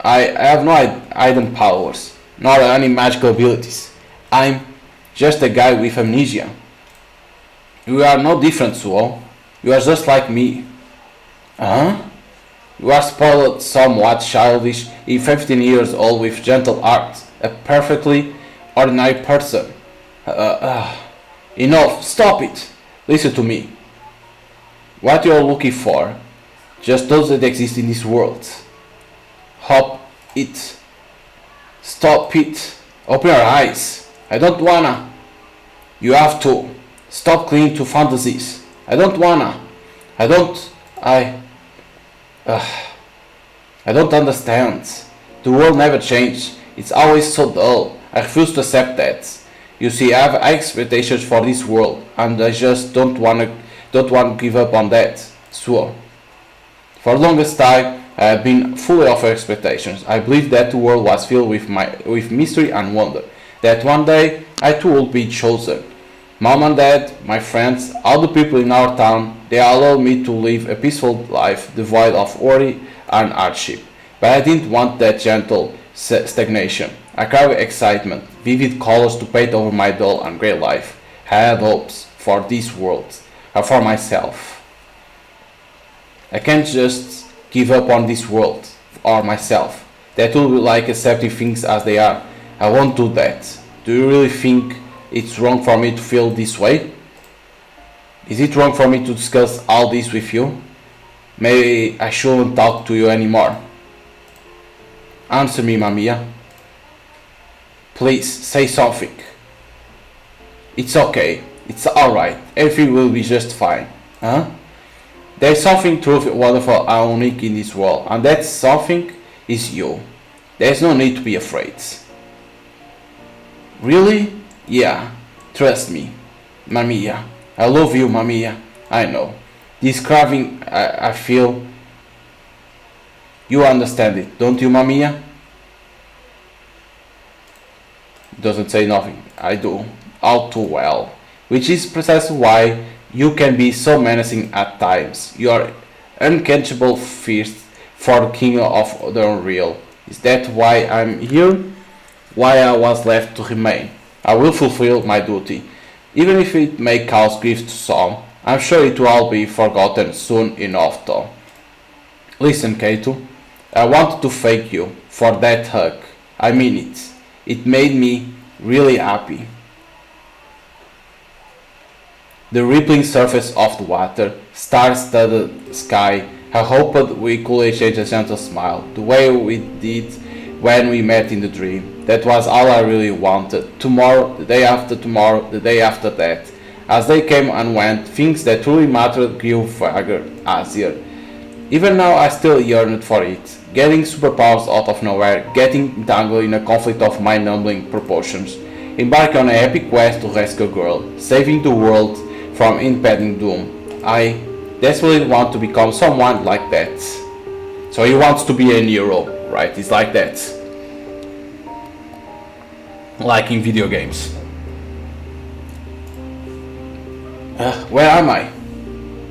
I have no hidden powers, nor any magical abilities. I'm just a guy with amnesia. You are no different, Suo. You are just like me. Huh? You are spoiled, somewhat childish, 15 years old with gentle heart, a perfectly ordinary person. Enough, stop it. Listen to me. What you are looking for just doesn't exist in this world. Hop it. Stop it. Open your eyes. I don't wanna. You have to. Stop clinging to fantasies. I don't wanna. I don't understand. The world never changed. It's always so dull. I refuse to accept that. You see, I have high expectations for this world, and I just don't want to give up on that. So, for the longest time, I have been full of expectations. I believed that the world was filled with mystery and wonder. That one day, I too would be chosen. Mom and Dad, my friends, all the people in our town, they allowed me to live a peaceful life devoid of worry and hardship. But I didn't want that gentle stagnation. I carried excitement, vivid colors to paint over my dull and grey life. I had hopes for this world, and for myself. I can't just give up on this world, or myself. That would be like accepting things as they are. I won't do that. Do you really think it's wrong for me to feel this way? Is it wrong for me to discuss all this with you? Maybe I shouldn't talk to you anymore. Answer me, Mamiya. Please, say something. It's okay. It's alright. Everything will be just fine. Huh? There's something truly wonderful and unique in this world, and that something is you. There's no need to be afraid. Really? Yeah. Trust me. Mamiya. I love you, Mamiya. I know. This craving I feel... You understand it, don't you, Mamiya? Doesn't say nothing. I do. All too well. Which is precisely why you can be so menacing at times. You are unquenchable fierce for the king of the unreal. Is that why I'm here? Why I was left to remain? I will fulfill my duty. Even if it may cause grief to some, I'm sure it will all be forgotten soon enough though. Listen, Kato. I wanted to thank you for that hug. I mean it. It made me really happy. The rippling surface of the water, star-studded sky. I hoped we could exchange a gentle smile, the way we did when we met in the dream. That was all I really wanted. Tomorrow, the day after tomorrow, the day after that. As they came and went, things that truly mattered grew vaguer, hazier. Even now I still yearned for it. Getting superpowers out of nowhere, getting entangled in a conflict of mind-numbing proportions. Embarking on an epic quest to rescue a girl, saving the world from impending doom. I desperately want to become someone like that. So he wants to be a hero, right? It's like that. Like in video games. Where am I?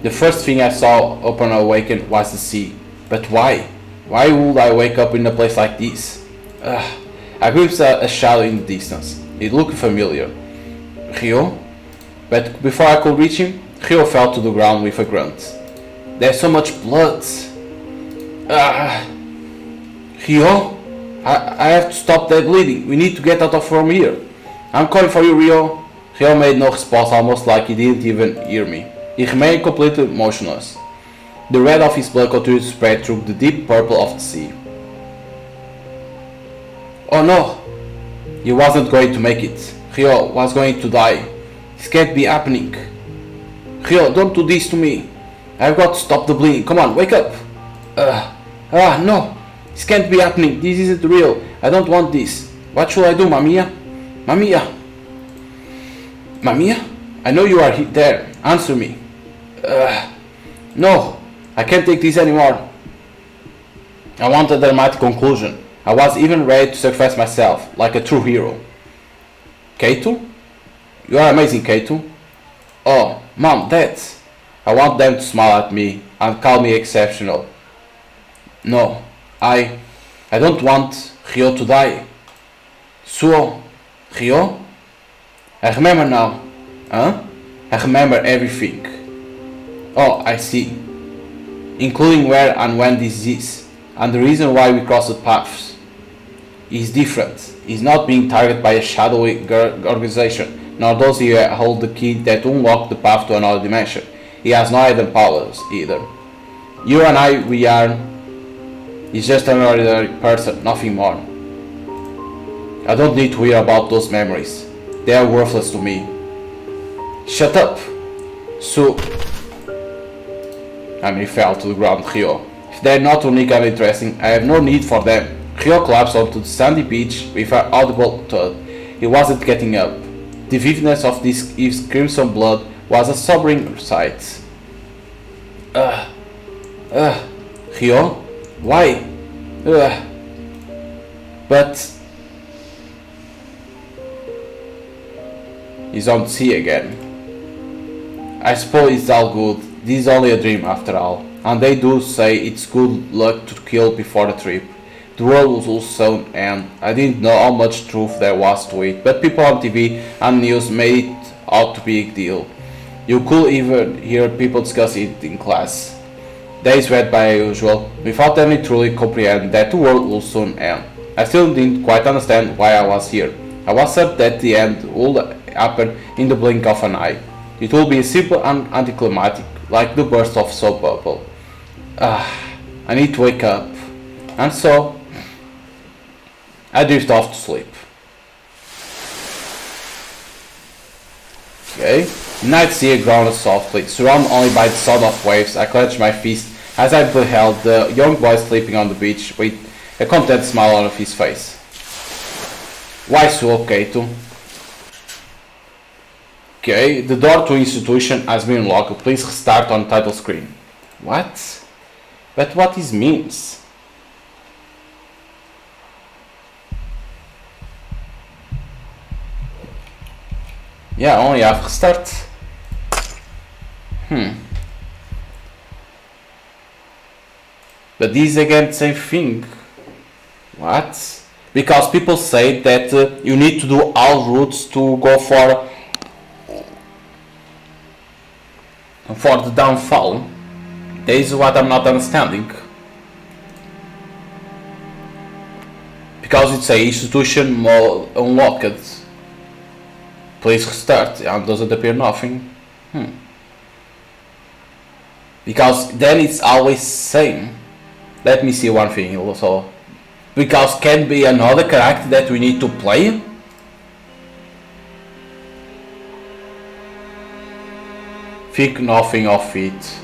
The first thing I saw upon awakening was the sea. But why? Why would I wake up in a place like this? I glimpsed a shadow in the distance. It looked familiar. Ryo? But before I could reach him, Ryo fell to the ground with a grunt. There's so much blood. Ryo? I have to stop that bleeding. We need to get out of from here. I'm calling for you, Ryo. Ryo made no response, almost like he didn't even hear me. He remained completely motionless. The red of his blood continued to spread through the deep purple of the sea. Oh no! He wasn't going to make it. Ryo was going to die. This can't be happening. Ryo, don't do this to me. I've got to stop the bleeding. Come on, wake up! No! This can't be happening. This isn't real. I don't want this. What should I do, Mamiya? Mamiya! Mamiya? I know you are there. Answer me. No! I can't take this anymore. I want a dramatic conclusion. I was even ready to sacrifice myself, like a true hero. Kato? You are amazing, Kato. Oh, Mom, Dad. I want them to smile at me and call me exceptional. No, I don't want Ryo to die. So, Ryo? I remember now. Huh? I remember everything. Oh, I see. Including where and when this is, and the reason why we crossed paths. He's different. He's not being targeted by a shadowy organization, nor does he hold the key that unlocks the path to another dimension. He has no hidden powers either. You and I, we are... He's just an ordinary person, nothing more. I don't need to hear about those memories. They are worthless to me. Shut up! So... And he fell to the ground. Ryo. If they're not unique and interesting, I have no need for them. Ryo collapsed onto the sandy beach with an audible thud. He wasn't getting up. The vividness of this Eve's crimson blood was a sobering sight. Ryo? Why? But... He's on the sea again. I suppose it's all good. This is only a dream after all, and they do say it's good luck to kill before the trip. The world will soon end. I didn't know how much truth there was to it, but people on TV and news made it out to be a big deal. You could even hear people discuss it in class. Days went by as usual, without any truly comprehend that the world will soon end. I still didn't quite understand why I was here. I was certain that the end would happen in the blink of an eye. It will be simple and anticlimactic, like the burst of soap bubble. I need to wake up. And so, I drift off to sleep. Okay. The night sea grounded softly, surrounded only by the sound of waves. I clenched my fist as I beheld the young boy sleeping on the beach with a content smile on his face. Why so, Kato? Okay, the door to institution has been locked. Please restart on title screen. What? But what this means? Yeah, only have restart. But this again the same thing. What? Because people say that you need to do all routes to go for the downfall. That is what I'm not understanding. Because it's a institution mode unlocked. Please restart and doesn't appear nothing. Because then it's always same. Let me see one thing also. Because can be another character that we need to play. Think nothing of it.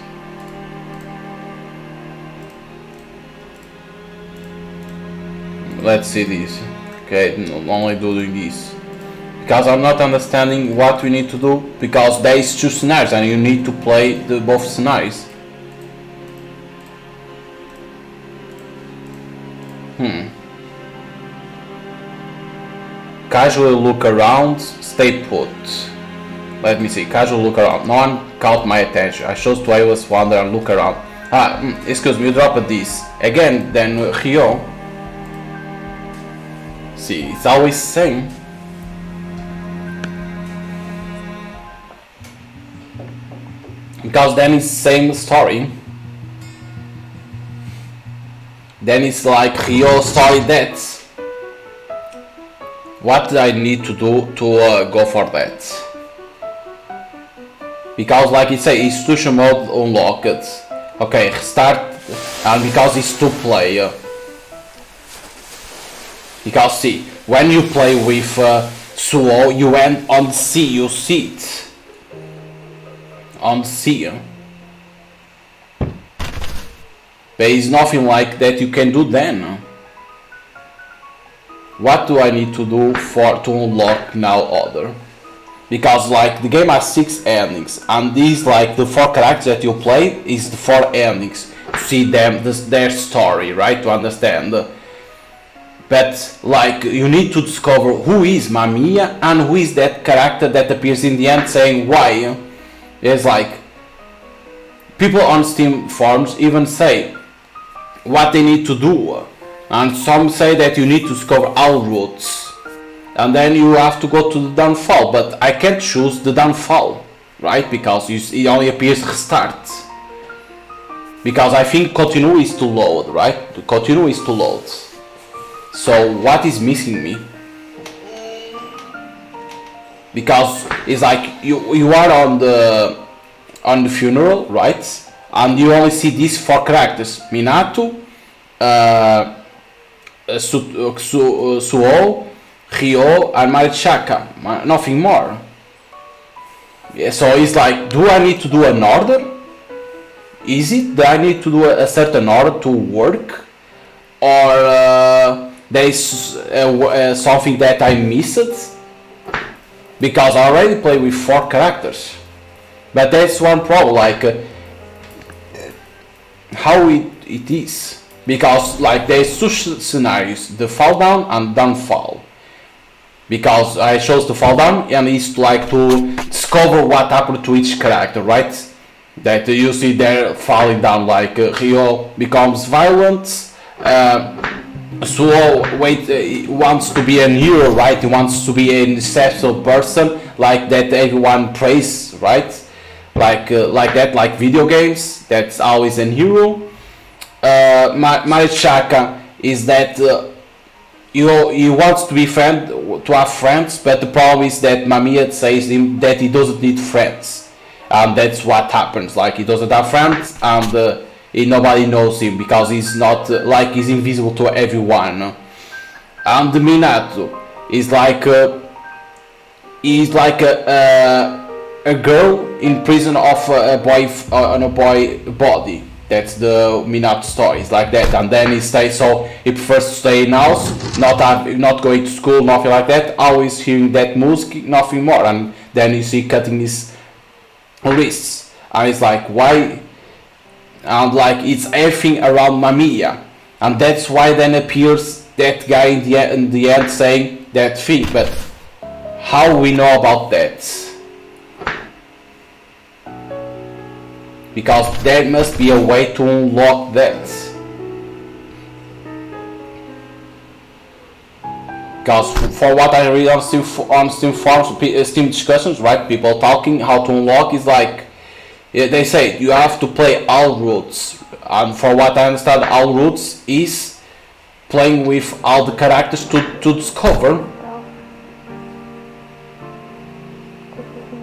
Let's see this. Okay, only doing this. Because I'm not understanding what we need to do. Because there is 2 scenarios and you need to play both scenarios. Casually look around, stay put. Let me see, casual look around. No one caught my attention. I chose to aimless wander and look around. Excuse me, you dropped this. Again, then Ryo. See, it's always the same. Because then it's same story. Then it's like Ryo story that. What do I need to do to go for that? Because like it say, institution mode unlocked. Okay, start, and because it's 2 player. Because see, when you play with Suo, you went on C, you see it. On C. There is nothing like that you can do then. What do I need to do to unlock now other? Because like the game has 6 endings, and these like the 4 characters that you play is the 4 endings to see them their story, right? To understand. But like you need to discover who is MAMIYA and who is that character that appears in the end saying why. It's like people on Steam forums even say what they need to do. And some say that you need to discover all routes. And then you have to go to the downfall. But I can't choose the downfall, right? Because it only appears restart. Because I think continue is to load, right? Continue is to load. So what is missing me? Because it's like you are on the funeral, right? And you only see these 4 characters: Minato, Suo, Ryo, and Marichaka. Nothing more. Yeah, so it's like, do I need to do an order? Is it that I need to do a certain order to work? Or there is something that I missed? Because I already play with 4 characters. But that's one problem, like how it is. Because like there's 2 scenarios, the fall down and downfall. Because I chose the fall down and it's like to discover what happened to each character, right? That you see they're falling down, like Ryo becomes violent, Suo wants to be a hero, right? He wants to be an exceptional person, like that everyone praise, right? Like that, like video games, that's always a hero. Marichaka is that he wants to be to have friends, but the problem is that MAMIYA says him that he doesn't need friends, and that's what happens. Like he doesn't have friends, and nobody knows him because he's not like he's invisible to everyone. And Minato is like he's like a girl in prison of a boy on a boy body. That's the Minato story. It's like that, and then he stays. So he prefers to stay in house, not going to school, nothing like that. Always hearing that music, nothing more. And then you see cutting his wrists, and it's like why? And like it's everything around MAMIYA, and that's why then appears that guy in the end saying that thing. But how we know about that? because there must be a way to unlock that. Because for what I read on Steam forums, Steam discussions, right, people talking how to unlock is like, they say you have to play all routes, and for what I understand, all routes is playing with all the characters to discover.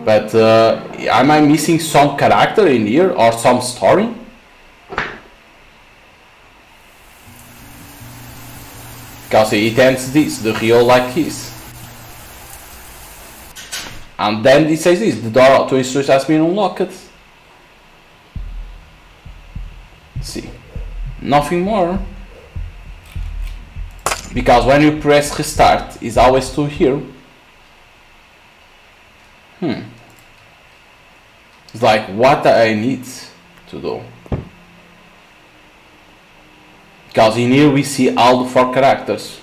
But am I missing some character in here or some story? Because it ends this, the real like this. And then it says this, the door to instructions has been unlocked. See, nothing more. Because when you press restart, it's always to here. It's like what I need to do. Because in here we see all the 4 characters.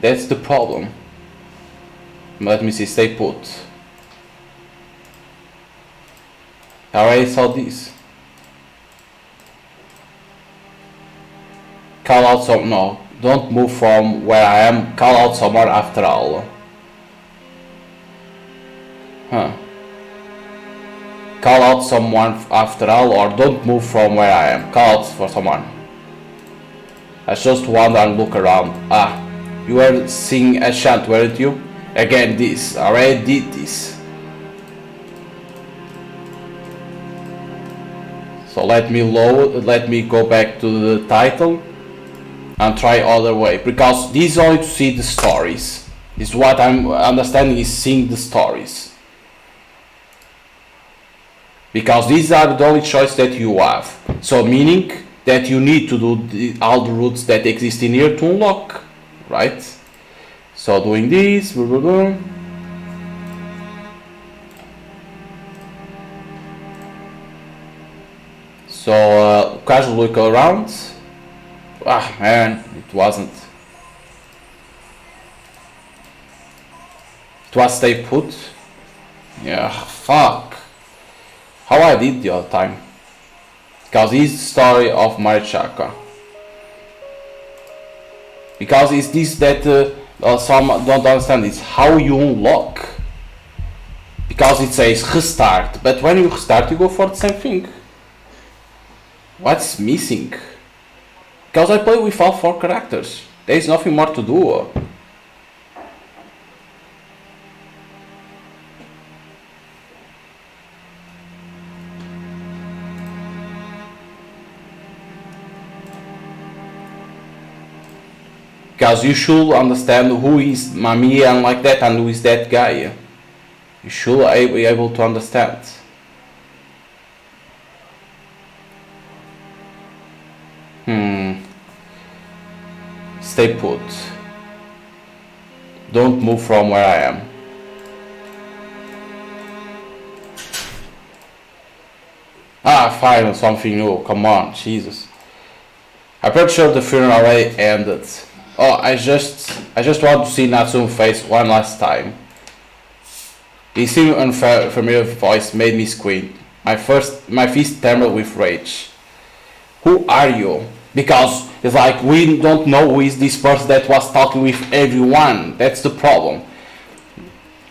That's the problem. Let me see, stay put. I already saw this. Call out some, no, don't move from where I am, call out somewhere after all. Call out someone after all, or don't move from where I am, call out for someone. I just wander and look around. Ah, you were singing a chant, weren't you? Again this, I already did this. So let me go back to the title and try other way, because this is only to see the stories. This is what I'm understanding, is seeing the stories. Because these are the only choice that you have. So meaning that you need to do all the routes that exist in here to unlock, right? So doing this, blah, blah, blah. So casual look around. Ah man, it wasn't. It was stay put. Yeah, fuck. How I did the other time. Because it's the story of Marichaka. Because it's this that some don't understand, is how you unlock. Because it says restart, but when you restart you go for the same thing. What's missing? Because I play with all 4 characters. There is nothing more to do. Because you should understand who is MAMIYA and like that, and who is that guy. You should be able to understand. Stay put. Don't move from where I am. Ah, fine, something new. Come on, Jesus. I'm pretty sure the funeral already ended. Oh, I just want to see Natsume's face one last time. His seeming unfamiliar voice made me squint. My fist trembled with rage. Who are you? Because it's like we don't know who is this person that was talking with everyone. That's the problem.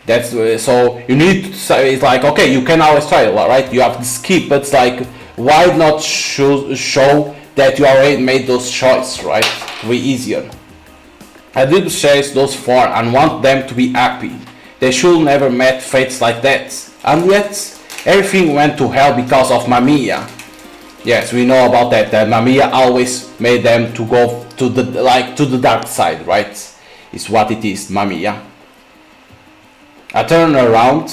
That's so you need to say, it's like, okay, you can always try it, right? You have to skip, but it's like, why not show that you already made those choices, right? Way easier. I did chase those 4 and want them to be happy. They should never met fates like that. And yet, everything went to hell because of MAMIYA. Yes, we know about that. MAMIYA always made them to go to the dark side, right? It's what it is, MAMIYA. I turned around.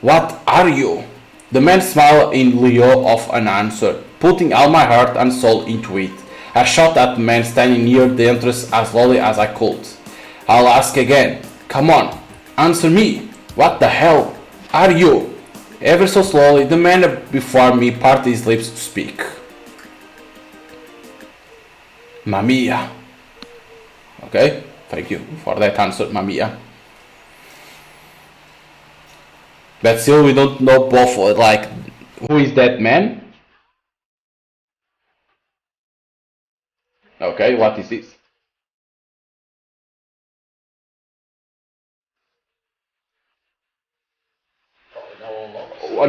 What are you? The man smiled in lieu of an answer, putting all my heart and soul into it. I shot at the man standing near the entrance as slowly as I could. I'll ask again. Come on, answer me. What the hell are you? Ever so slowly, the man before me parted his lips to speak. MAMIYA. Okay, Thank you for that answer, Mamiya. But still, we don't know both, like, who is that man? Okay, what is this?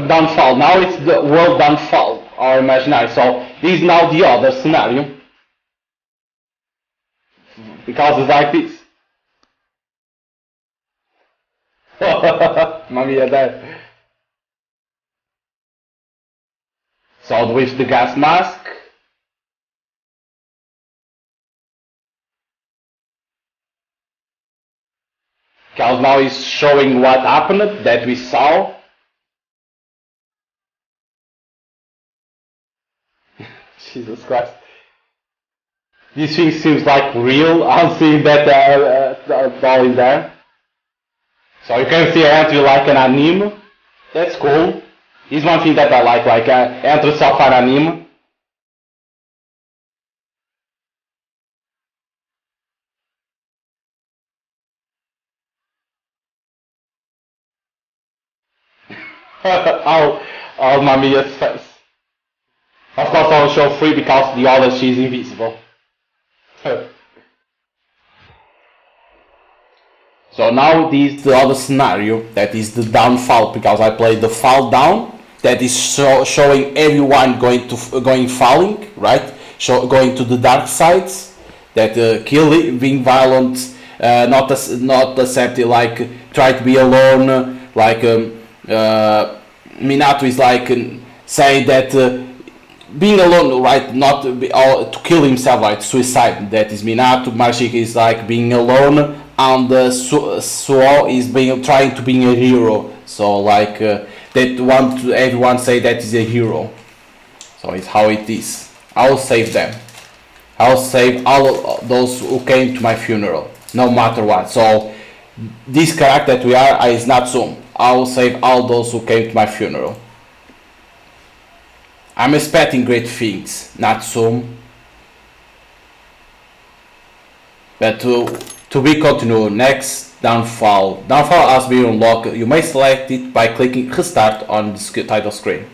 Downfall. Now it's the world downfall, or imaginary. So this is now the other scenario. Because it's like this. Mamiya there. So with the gas mask. Because now he's showing what happened that we saw. Jesus Christ. This thing seems like real. I'm seeing that ball in there. So you can see entry like an anime. That's cool. This is one thing that I like entry of an anime. all Mamiya's face. Of course I will show free because the other she's invisible. So now this is the other scenario, that is the downfall, because I played the fall down, that is showing everyone going falling, right? Going to the dark sides, that killing, being violent, not accepted, like try to be alone, like Minato is like saying that being alone, right, not to kill himself, right, suicide, that is Minato. Mashika is like being alone, and Suo is trying to be a hero, so like that want to everyone say that is a hero. So it's how it is. I'll save them. I'll save all those who came to my funeral, no matter what. So this character that we are is Natsume. I will save all those who came to my funeral. I'm expecting great things, Natsume. But to be continued, next downfall. Downfall has been unlocked. You may select it by clicking restart on the title screen.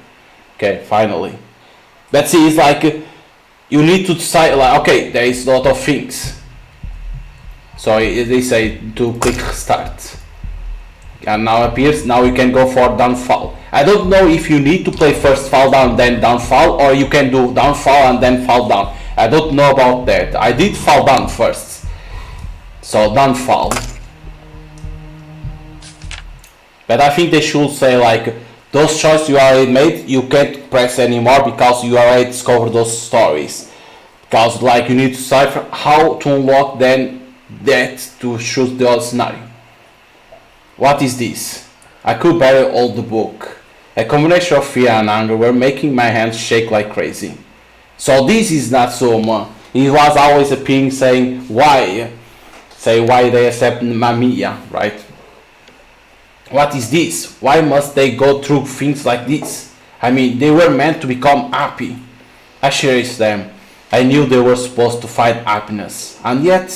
Okay, finally. But see, it's like you need to decide, like, okay, there is a lot of things. So they say to click restart. And now appears, now you can go for downfall. I don't know if you need to play first fall down then downfall, or you can do downfall and then fall down. I don't know about that. I did fall down first. So downfall. But I think they should say like those choices you already made, you can't press anymore because you already discovered those stories. Because like you need to decipher how to unlock then that to choose the other scenario. What is this? I could barely hold the book. A combination of fear and anger were making my hands shake like crazy. So this is Natsume. He was always appearing saying why. Say why they accept MAMIYA, right? What is this? Why must they go through things like this? I mean, they were meant to become happy. I cherished them. I knew they were supposed to find happiness. And yet,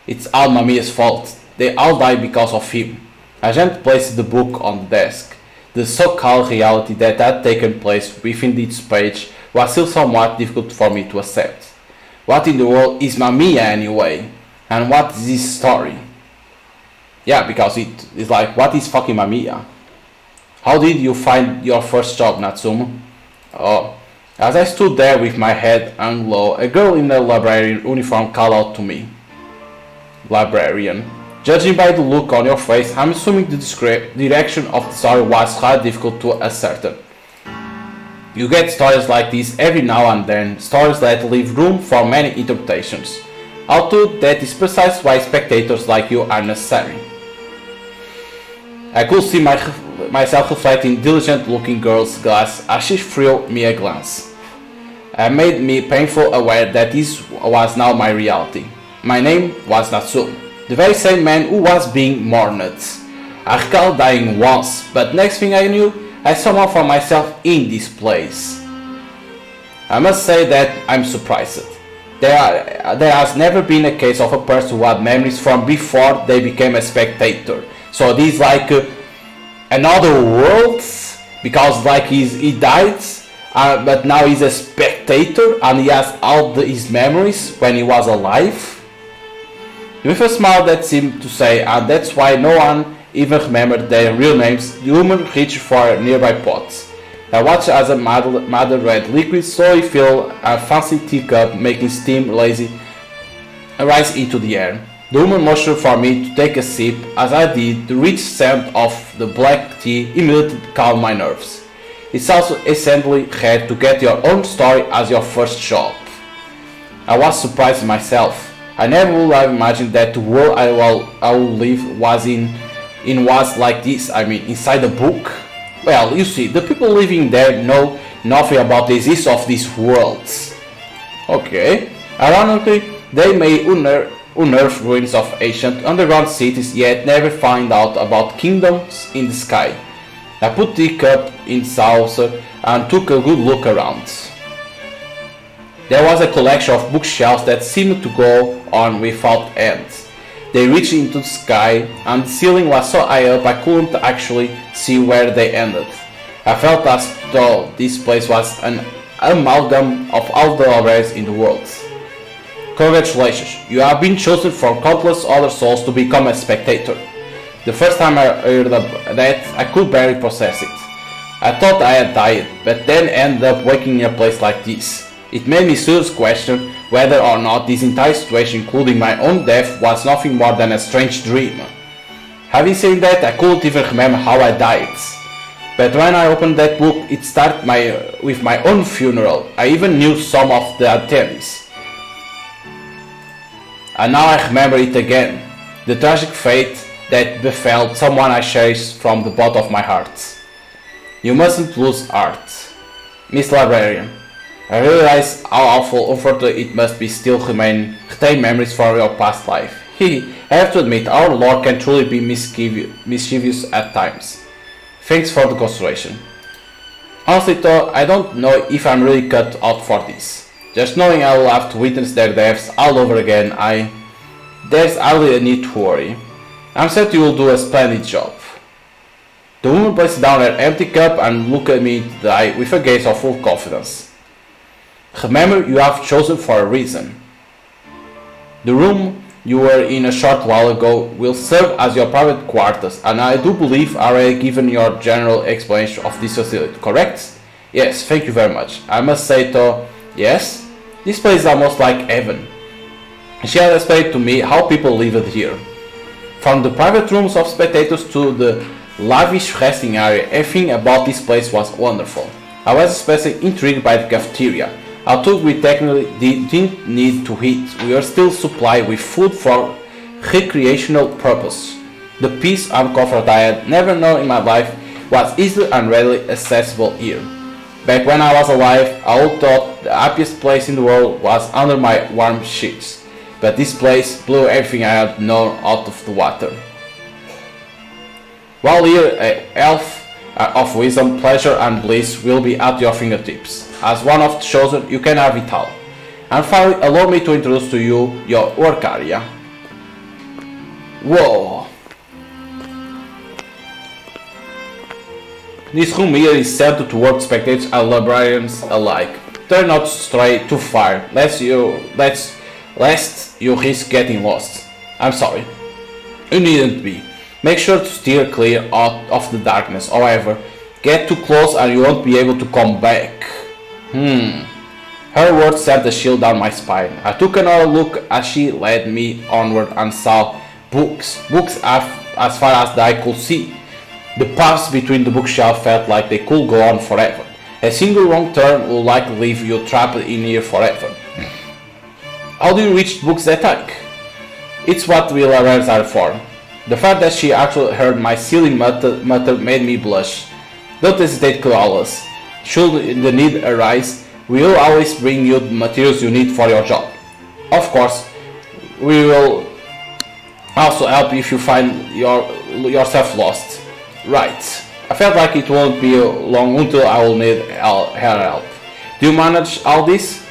it's all MAMIYA's fault. They all died because of him. I gently placed the book on the desk. The so-called reality that had taken place within each page was still somewhat difficult for me to accept. What in the world is MAMIYA anyway? And what is this story? Yeah, because it is like, what is fucking MAMIYA? How did you find your first job, Natsume? Oh, as I stood there with my head hung low, a girl in a librarian uniform called out to me. Librarian. Judging by the look on your face, I'm assuming the direction of the story was quite difficult to ascertain. You get stories like this every now and then, stories that leave room for many interpretations. Although that is precisely why spectators like you are necessary. I could see myself reflecting diligent-looking girl's glass as she threw me a glance. It made me painfully aware that this was now my reality. My name was Natsume, the very same man who was being mourned. I recall dying once, but next thing I knew, I somehow found myself in this place. I must say that I'm surprised. There has never been a case of a person who had memories from before they became a spectator. So this like another world, because like he died, but now he's a spectator and he has all his memories when he was alive. With a smile that seemed to say, and that's why no one even remembered their real names, the woman reached for a nearby pot. I watched as a mother red liquid slowly fill a fancy teacup, making steam lazy rise into the air. The woman motioned for me to take a sip. As I did, the rich scent of the black tea immediately calmed my nerves. It's also essentially rare to get your own story as your first job. I was surprised myself. I never would have imagined that the world I will live was was like this. I mean, inside a book. Well, you see, the people living there know nothing about the existence of these worlds. Okay. Ironically, they may unearth ruins of ancient underground cities, yet never find out about kingdoms in the sky. I put the cup in saucer and took a good look around. There was a collection of bookshelves that seemed to go on without end. They reached into the sky, and the ceiling was so high up I couldn't actually see where they ended. I felt as though this place was an amalgam of all the libraries in the world. Congratulations, you have been chosen from countless other souls to become a spectator. The first time I heard that, I could barely process it. I thought I had died, but then ended up waking in a place like this. It made me seriously question whether or not this entire situation, including my own death, was nothing more than a strange dream. Having said that, I couldn't even remember how I died. But when I opened that book, it started with my own funeral. I even knew some of the attendees. And now I remember it again. The tragic fate that befell someone I cherish from the bottom of my heart. You mustn't lose heart. Miss Librarian, I realize how awful unfortunate it must be still retain memories from your past life. I have to admit, our lore can truly be mischievous at times. Thanks for the consideration. Honestly though, I don't know if I'm really cut out for this. Just knowing I will have to witness their deaths all over again, there's hardly a need to worry. I'm certain you will do a splendid job. The woman placed down her empty cup and looked at me in the eye with a gaze of full confidence. Remember, you have chosen for a reason. The room you were in a short while ago will serve as your private quarters, and I do believe I already given your general explanation of this facility, correct? Yes, thank you very much. I must say though, yes, this place is almost like heaven. She had explained to me how people lived here. From the private rooms of spectators to the lavish resting area, everything about this place was wonderful. I was especially intrigued by the cafeteria. Although we technically didn't need to eat, we were still supplied with food for recreational purpose. The peace and comfort I had never known in my life was easily and readily accessible here. Back when I was alive, I would thought the happiest place in the world was under my warm sheets, but this place blew everything I had known out of the water. While here, a health of wisdom, pleasure and bliss will be at your fingertips. As one of the chosen, you can have it all. And finally, allow me to introduce to you your work area. Whoa! This room here is set to work spectators and librarians alike. Try not to stray too far, lest you risk getting lost. I'm sorry. You needn't be. Make sure to steer clear out of the darkness. However, get too close and you won't be able to come back. Her words sent a chill down my spine. I took another look as she led me onward and saw books as far as the eye could see. The paths between the bookshelves felt like they could go on forever. A single wrong turn will likely leave you trapped in here forever. How do you reach books that high? It's what real librarians are for. The fact that she actually heard my silly mutter made me blush. Don't hesitate, Clawless. Should the need arise, we will always bring you the materials you need for your job. Of course, we will also help if you find yourself lost. Right. I felt like it won't be long until I will need her help. Do you manage all this?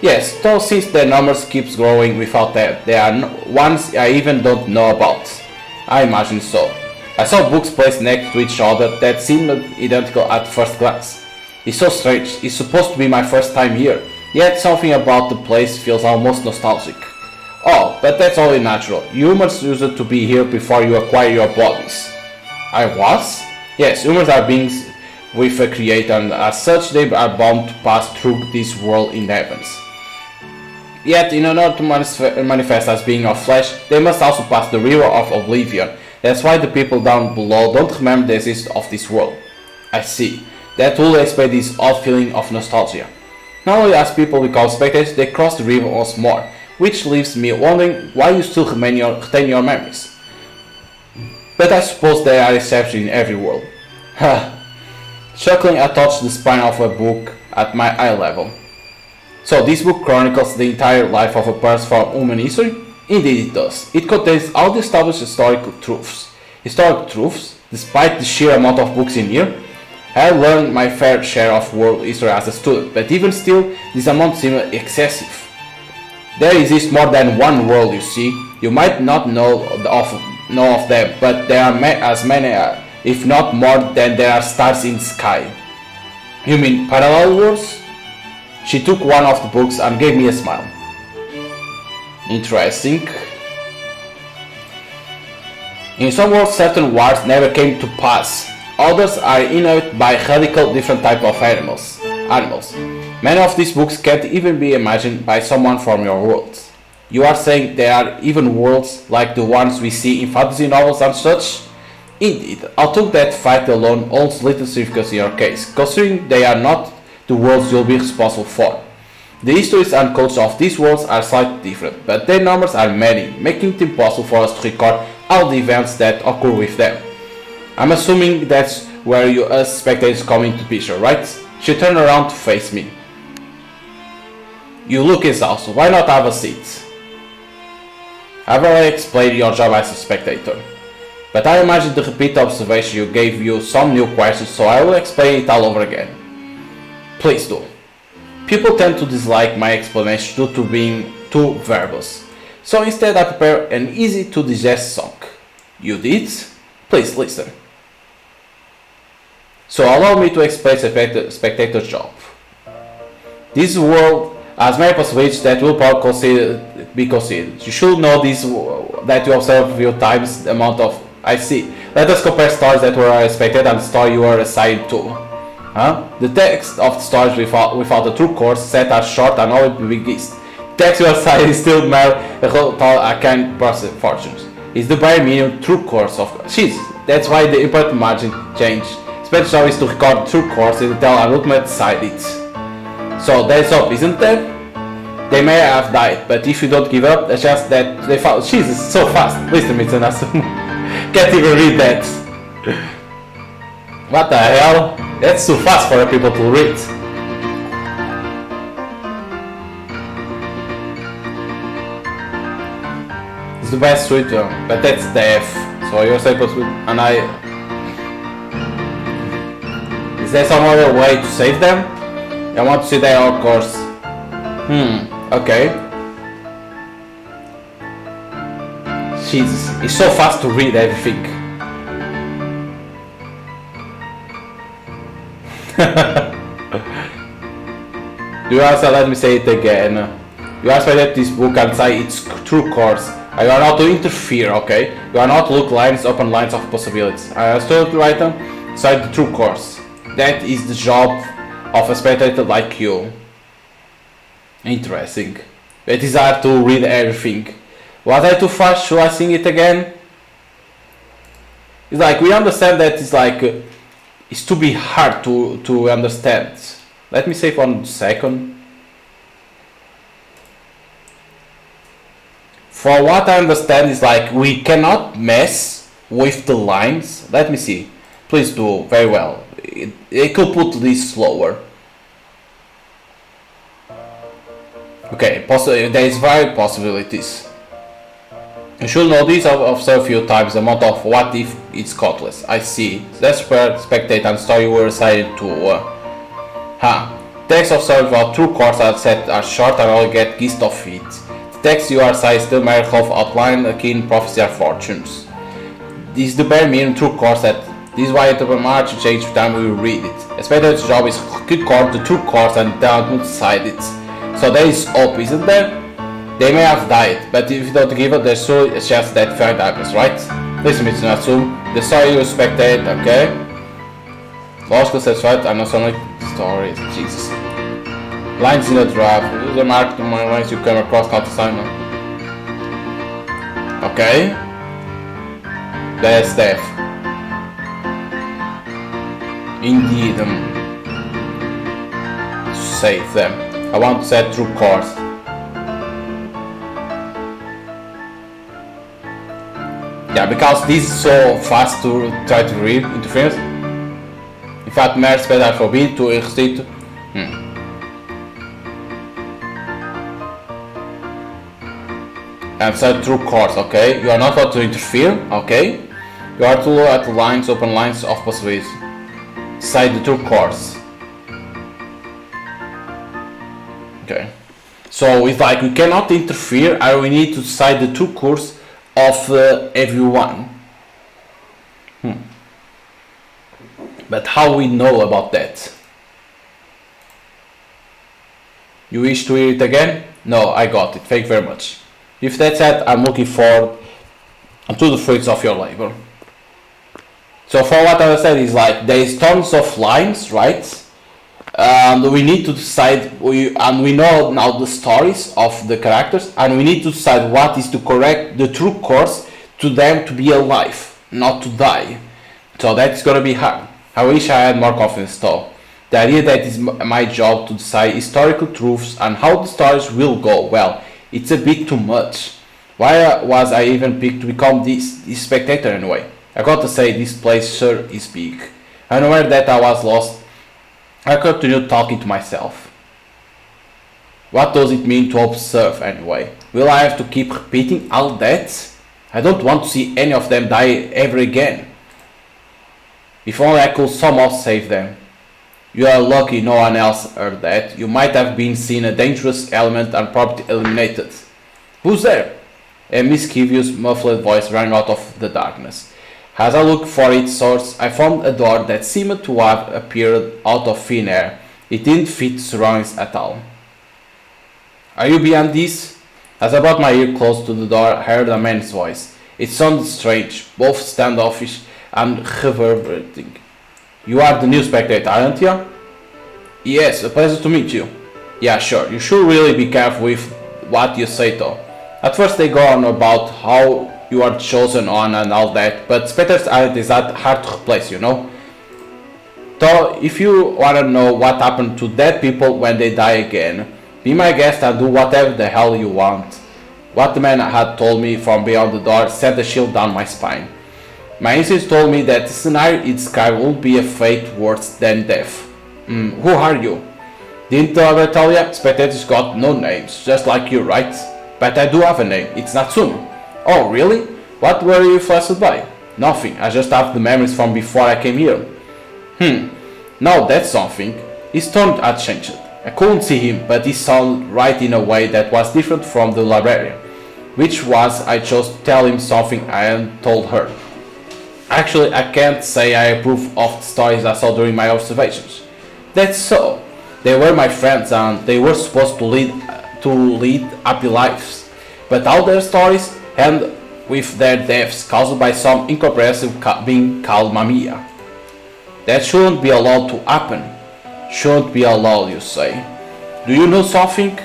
Yes, though since the numbers keeps growing without that, there are ones I even don't know about. I imagine so. I saw books placed next to each other that seemed identical at first glance. It's so strange, it's supposed to be my first time here, yet something about the place feels almost nostalgic. Oh, but that's only natural. Humans used to be here before you acquire your bodies. I was? Yes, humans are beings with a creator, and as such they are bound to pass through this world in the heavens. Yet, in order to manifest as being of flesh, they must also pass the river of oblivion. That's why the people down below don't remember the existence of this world. I see. That will explain this odd feeling of nostalgia. Not only as people become spectators, they cross the river once more, which leaves me wondering why you still retain your memories. But I suppose there are exceptions in every world. Chuckling, I touched the spine of a book at my eye level. So this book chronicles the entire life of a person from human history? Indeed it does. It contains all the established historical truths. Despite the sheer amount of books in here, I learned my fair share of world history as a student, but even still, this amount seems excessive. There exists more than one world, you see. You might not know of them, but there are as many, if not more, than there are stars in the sky. You mean parallel worlds? She took one of the books and gave me a smile. Interesting. In some worlds, certain wars never came to pass. Others are inhabited by radical different types of animals. Many of these books can't even be imagined by someone from your world. You are saying there are even worlds like the ones we see in fantasy novels and such? Indeed, although that fact alone holds little significance in your case, considering they are not the worlds you'll be responsible for. The histories and cultures of these worlds are slightly different, but their numbers are many, making it impossible for us to record all the events that occur with them. I'm assuming that's where you as spectators come into picture, right? She turned around to face me. You look exhausted, why not have a seat? I've already explained your job as a spectator, but I imagine the repeated observation you gave you some new questions, so I will explain it all over again. Please do. People tend to dislike my explanation due to being too verbose, so instead I prepare an easy to digest song. You did? Please listen. So allow me to explain spectator's job. This world has many possibilities that will probably be considered. You should know this that you observe a few times the amount of I see. Let us compare stories that were expected and the story you are assigned to. The text of the stories without a true course set are short and only begins. Text you are assigned is still mere arcane fortunes. It's the bare minimum true course of jeez. That's why the important margin change. Special job is to record true course and tell an ultimate side it. So that's up, isn't there? They may have died, but if you don't give up, the chance that they found Jesus so fast. Listen, it's an Natsume. Can't even read that. What the hell? That's too fast for people to read. It's the best sweet one, but that's the F. So you're supposed to, and is there some other way to save them? I want to see their own course. Okay. Jesus, it's so fast to read everything. You also let me say it again. You asked me that this book and say its true course. You are not to interfere, okay? You are not to look lines, open lines of possibilities. I still to write them. Say the true course. That is the job of a spectator like you. Interesting. It is hard to read everything. Was I too fast? Should I sing it again? It's like we understand that it's like it's to be hard to understand. Let me save 1 second. For what I understand is like we cannot mess with the lines. Let me see. Please do very well. It could put this slower. Okay, there is various possibilities. You should know this. I've observed a few times the amount of what if it's cauteless. I see. That's where spectate and story were assigned to. Text of several true courses are set are short and all get gist of it. The text you are sized the mere half outline, a keen prophecy or fortunes. This is the bare minimum true course that this is why it will march to change time we read it. Especially its job is to record the true course and don't decide it. So there is hope, isn't there? They may have died, but if you don't give up, there's still a chance that find happens, right? Listen, Mr. Natsume, the story you spectate, okay? Logical satisfied, I'm not so like stories, Jesus. Lines in the draft, use the mark to my lines you come across counter assignment. Okay. That's death. Indeed, to save them. I want to set true course. Yeah, because this is so fast to try to read interference. In fact, mere spell are forbidden to exceed. And set true course, okay? You are not allowed to interfere, okay? You are to look at the lines, open lines of possibilities. Decide the true course. Okay. So it's like we cannot interfere and we need to decide the true course of everyone. But how we know about that? You wish to hear it again? No, I got it. Thank you very much. If that's it, I'm looking forward to the fruits of your labor. So for what I said is like there is tons of lines, right? And we need to decide, and we know now the stories of the characters, and we need to decide what is to correct the true course to them to be alive, not to die. So that's gonna be hard. I wish I had more confidence though. The idea that it's my job to decide historical truths and how the stories will go, well, it's a bit too much. Why was I even picked to become this spectator anyway? I got to say, this place sure is big. Unaware that I was lost, I continued talking to myself. What does it mean to observe anyway? Will I have to keep repeating all that? I don't want to see any of them die ever again. If only I could somehow save them. You are lucky no one else heard that. You might have been seen a dangerous element and probably eliminated. Who's there? A mischievous, muffled voice rang out of the darkness. As I looked for its source, I found a door that seemed to have appeared out of thin air. It didn't fit the surroundings at all. Are you beyond this? As I brought my ear close to the door, I heard a man's voice. It sounded strange, both standoffish and reverberating. You are the new spectator, aren't you? Yes, a pleasure to meet you. Yeah, sure. You should really be careful with what you say though. At first they go on about how you are chosen on and all that, but spectators aren't that hard to replace, you know? So if you wanna know what happened to dead people when they die again, be my guest and do whatever the hell you want. What the man had told me from beyond the door sent a chill down my spine. My instincts told me that the scenario it described would be a fate worse than death. Who are you? Didn't I ever tell you? Spectators got no names, just like you, right? But I do have a name, it's Natsume. Oh, really? What were you flashed by? Nothing, I just have the memories from before I came here. Now that's something. His tone had changed. I couldn't see him, but he sounded right in a way that was different from the librarian, which was I chose to tell him something I hadn't told her. Actually, I can't say I approve of the stories I saw during my observations. That's so. They were my friends and they were supposed to lead happy lives. But all their stories end with their deaths caused by some incomprehensible being called MAMIYA. That shouldn't be allowed to happen. Shouldn't be allowed, you say. Do you know something?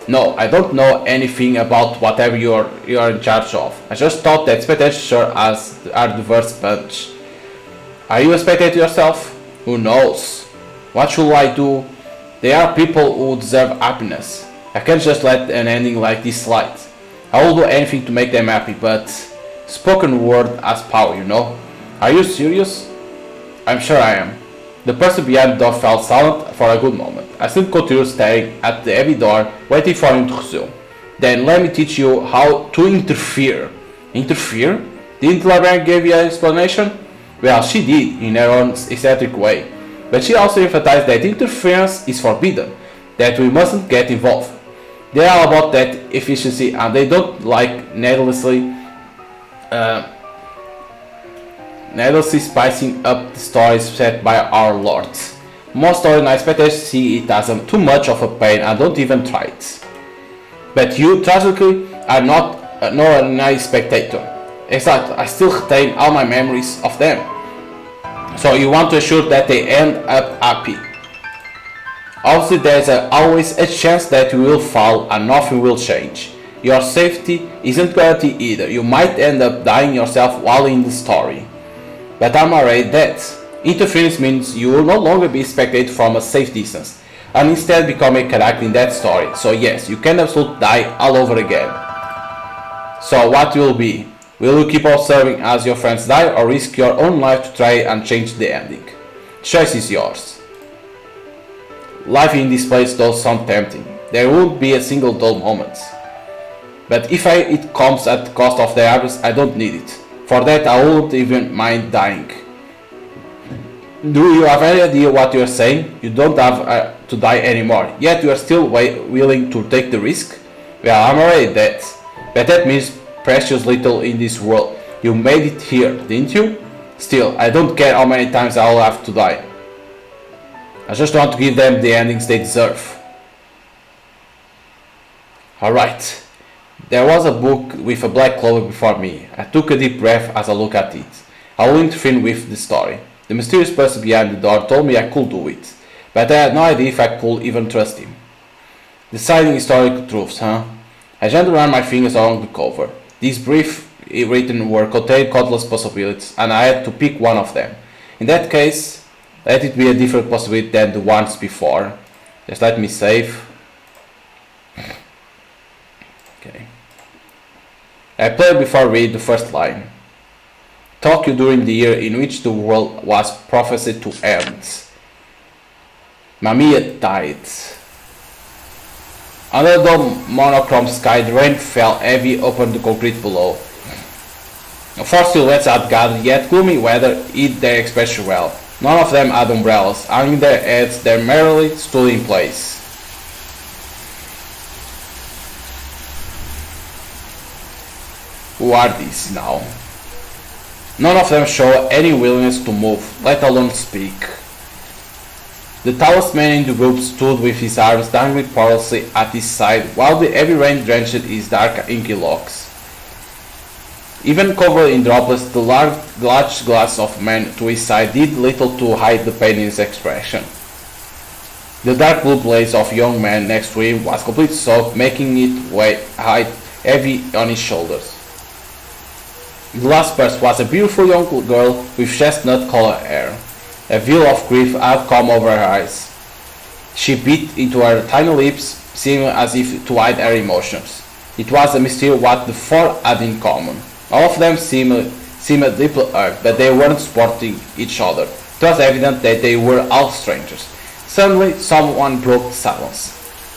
No, I don't know anything about whatever you're in charge of. I just thought that spectators are the worst bunch. Are you a spectator yourself? Who knows? What should I do? There are people who deserve happiness. I can't just let an ending like this slide. I will do anything to make them happy, but spoken word has power, you know. Are you serious? I'm sure I am. The person behind the door fell silent for a good moment. I still continued staring at the heavy door, waiting for him to resume. Then let me teach you how to interfere. Interfere? Didn't the librarian give you an explanation? Well, she did, in her own eccentric way. but she also emphasized that interference is forbidden, that we mustn't get involved. They are about that efficiency and they don't like needlessly spicing up the stories set by our lords. Most story spectators see it as too much of a pain and don't even try it. But you, tragically, are not a nice spectator. Exactly, I still retain all my memories of them. So you want to ensure that they end up happy. Obviously there's always a chance that you will fall and nothing will change. Your safety isn't guaranteed either. You might end up dying yourself while in the story. But I'm already dead. Interference means you will no longer be spectated from a safe distance, and instead become a character in that story. So yes, you can absolutely die all over again. So what will be? Will you keep observing as your friends die, or risk your own life to try and change the ending? The choice is yours. Life in this place does sound tempting. There won't be a single dull moment. But if it comes at the cost of the others, I don't need it. For that I won't even mind dying. Do you have any idea what you are saying? You don't have to die anymore, yet you are still willing to take the risk? Well, I'm already dead. But that means precious little in this world. You made it here, didn't you? Still, I don't care how many times I'll have to die. I just want to give them the endings they deserve. Alright. There was a book with a black clover before me. I took a deep breath as I looked at it. I will interfere with the story. The mysterious person behind the door told me I could do it, but I had no idea if I could even trust him. Deciding historical truths, huh? I gently ran my fingers along the cover. These brief written words contained countless possibilities, and I had to pick one of them. In that case, let it be a different possibility than the ones before. Just let me save. Okay. I played before read the first line. Tokyo during the year in which the world was prophesied to end. Mamiya died. Under the monochrome sky, the rain fell heavy upon the concrete below. Four silhouettes had gathered, yet gloomy weather hid their expression well. None of them had umbrellas. Hanging their heads, they merely stood in place. Who are these now? None of them showed any willingness to move, let alone speak. The tallest man in the group stood with his arms dangling perilously at his side, while the heavy rain drenched his dark inky locks. Even covered in droplets, the large glass of man to his side did little to hide the pain in his expression. The dark blue blaze of young man next to him was completely soaked, making it weigh heavy on his shoulders. The last person was a beautiful young girl with chestnut-colored hair. A veil of grief had come over her eyes. She bit into her tiny lips, seeming as if to hide her emotions. It was a mystery what the four had in common. All of them seemed deeply hurt, but they weren't supporting each other. It was evident that they were all strangers. Suddenly, someone broke the silence.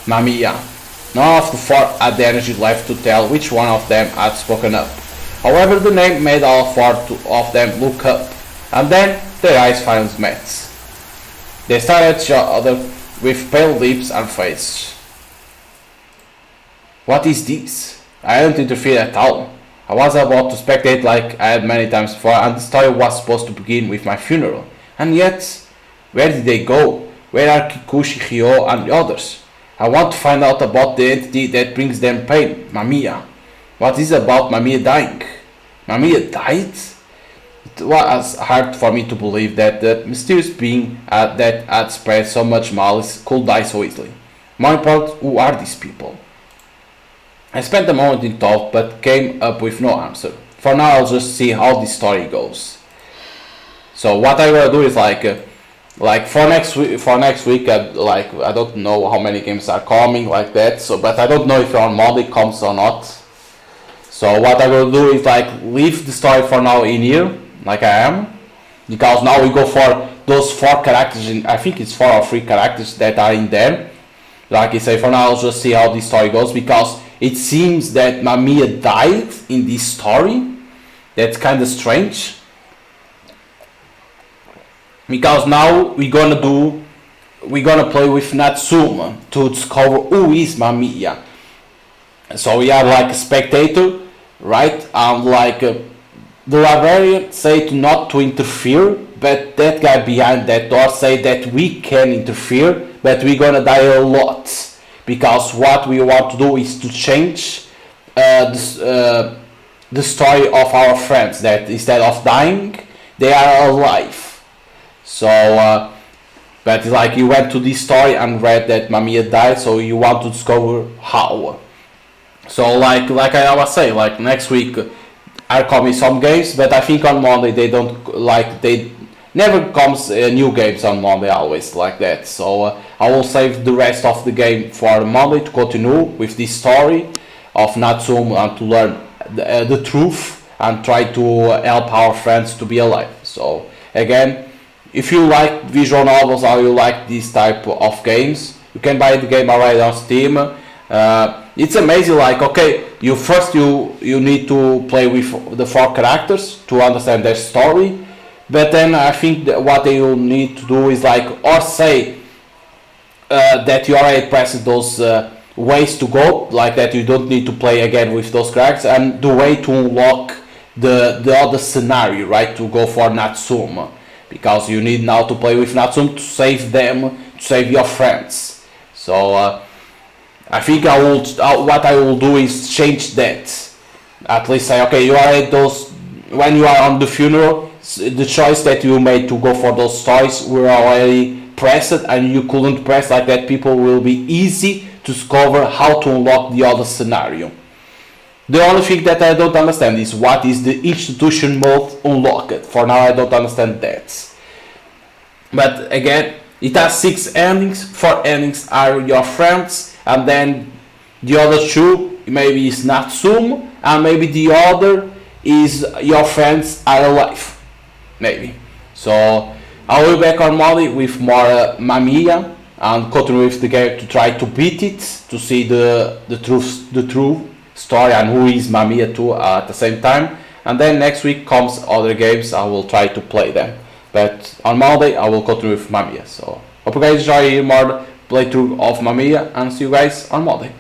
Mamiya. None of the four had the energy left to tell which one of them had spoken up. However, the name made all four of them look up, and then their eyes finally met. They stared at each other with pale lips and faces. What is this? I didn't interfere at all. I was about to spectate like I had many times before, and the story was supposed to begin with my funeral. And yet, where did they go? Where are Kikuchi, Hyo, and the others? I want to find out about the entity that brings them pain, Mamiya. What is about Mamiya dying? Mamiya died? It was hard for me to believe that the mysterious being that had spread so much malice could die so easily. More important, who are these people? I spent a moment in thought, but came up with no answer. For now, I'll just see how this story goes. So what I'm gonna do is like for next week, I don't know how many games are coming like that. So, but I don't know if on Monday comes or not. So what I'm gonna do is leave the story for now in here, like I am, because now we go for those four characters. I think it's 4 or 3 characters that are in there. Like I say, for now I'll just see how this story goes, because it seems that Mamiya died in this story. That's kind of strange. because now we're gonna play with Natsume to discover who is MAMIYA. So we are like a spectator, right? And like the librarian say not to interfere, but that guy behind that door say that we can interfere, but we're gonna die a lot, because what we want to do is to change the story of our friends, that instead of dying they are alive. So but like you went to this story and read that MAMIYA died, so you want to discover how. So like I was saying, like next week are coming some games, but I think on Monday they don't, like they never comes new games on Monday, always like that. So I will save the rest of the game for Monday to continue with this story of Natsume and to learn the truth and try to help our friends to be alive. So again, if you like visual novels or you like this type of games, you can buy the game already on Steam. It's amazing, like okay, you need to play with the 4 characters to understand their story, but then I think that what you need to do is like, or say that you already pressed those ways to go, like that you don't need to play again with those characters, and the way to unlock the other scenario, right, to go for Natsume, because you need now to play with Natsume to save them, to save your friends. So I think what I will do is change that. At least say, okay, you are at those, when you are on the funeral, the choice that you made to go for those stories were already pressed, and you couldn't press like that. People will be easy to discover how to unlock the other scenario. The only thing that I don't understand is what is the institution mode unlocked. For now I don't understand that. But again, it has 6 endings. 4 endings are your friends, and then the other 2 maybe is Natsume, and maybe the other is your friends are alive, maybe. So I will be back on Monday with more MAMIYA and continue with the game to try to beat it, to see the true story and who is MAMIYA too at the same time. And then next week comes other games, I will try to play them. But on Monday I will continue with MAMIYA. So hope you guys enjoy more playthrough of MAMIYA, and see you guys on Monday.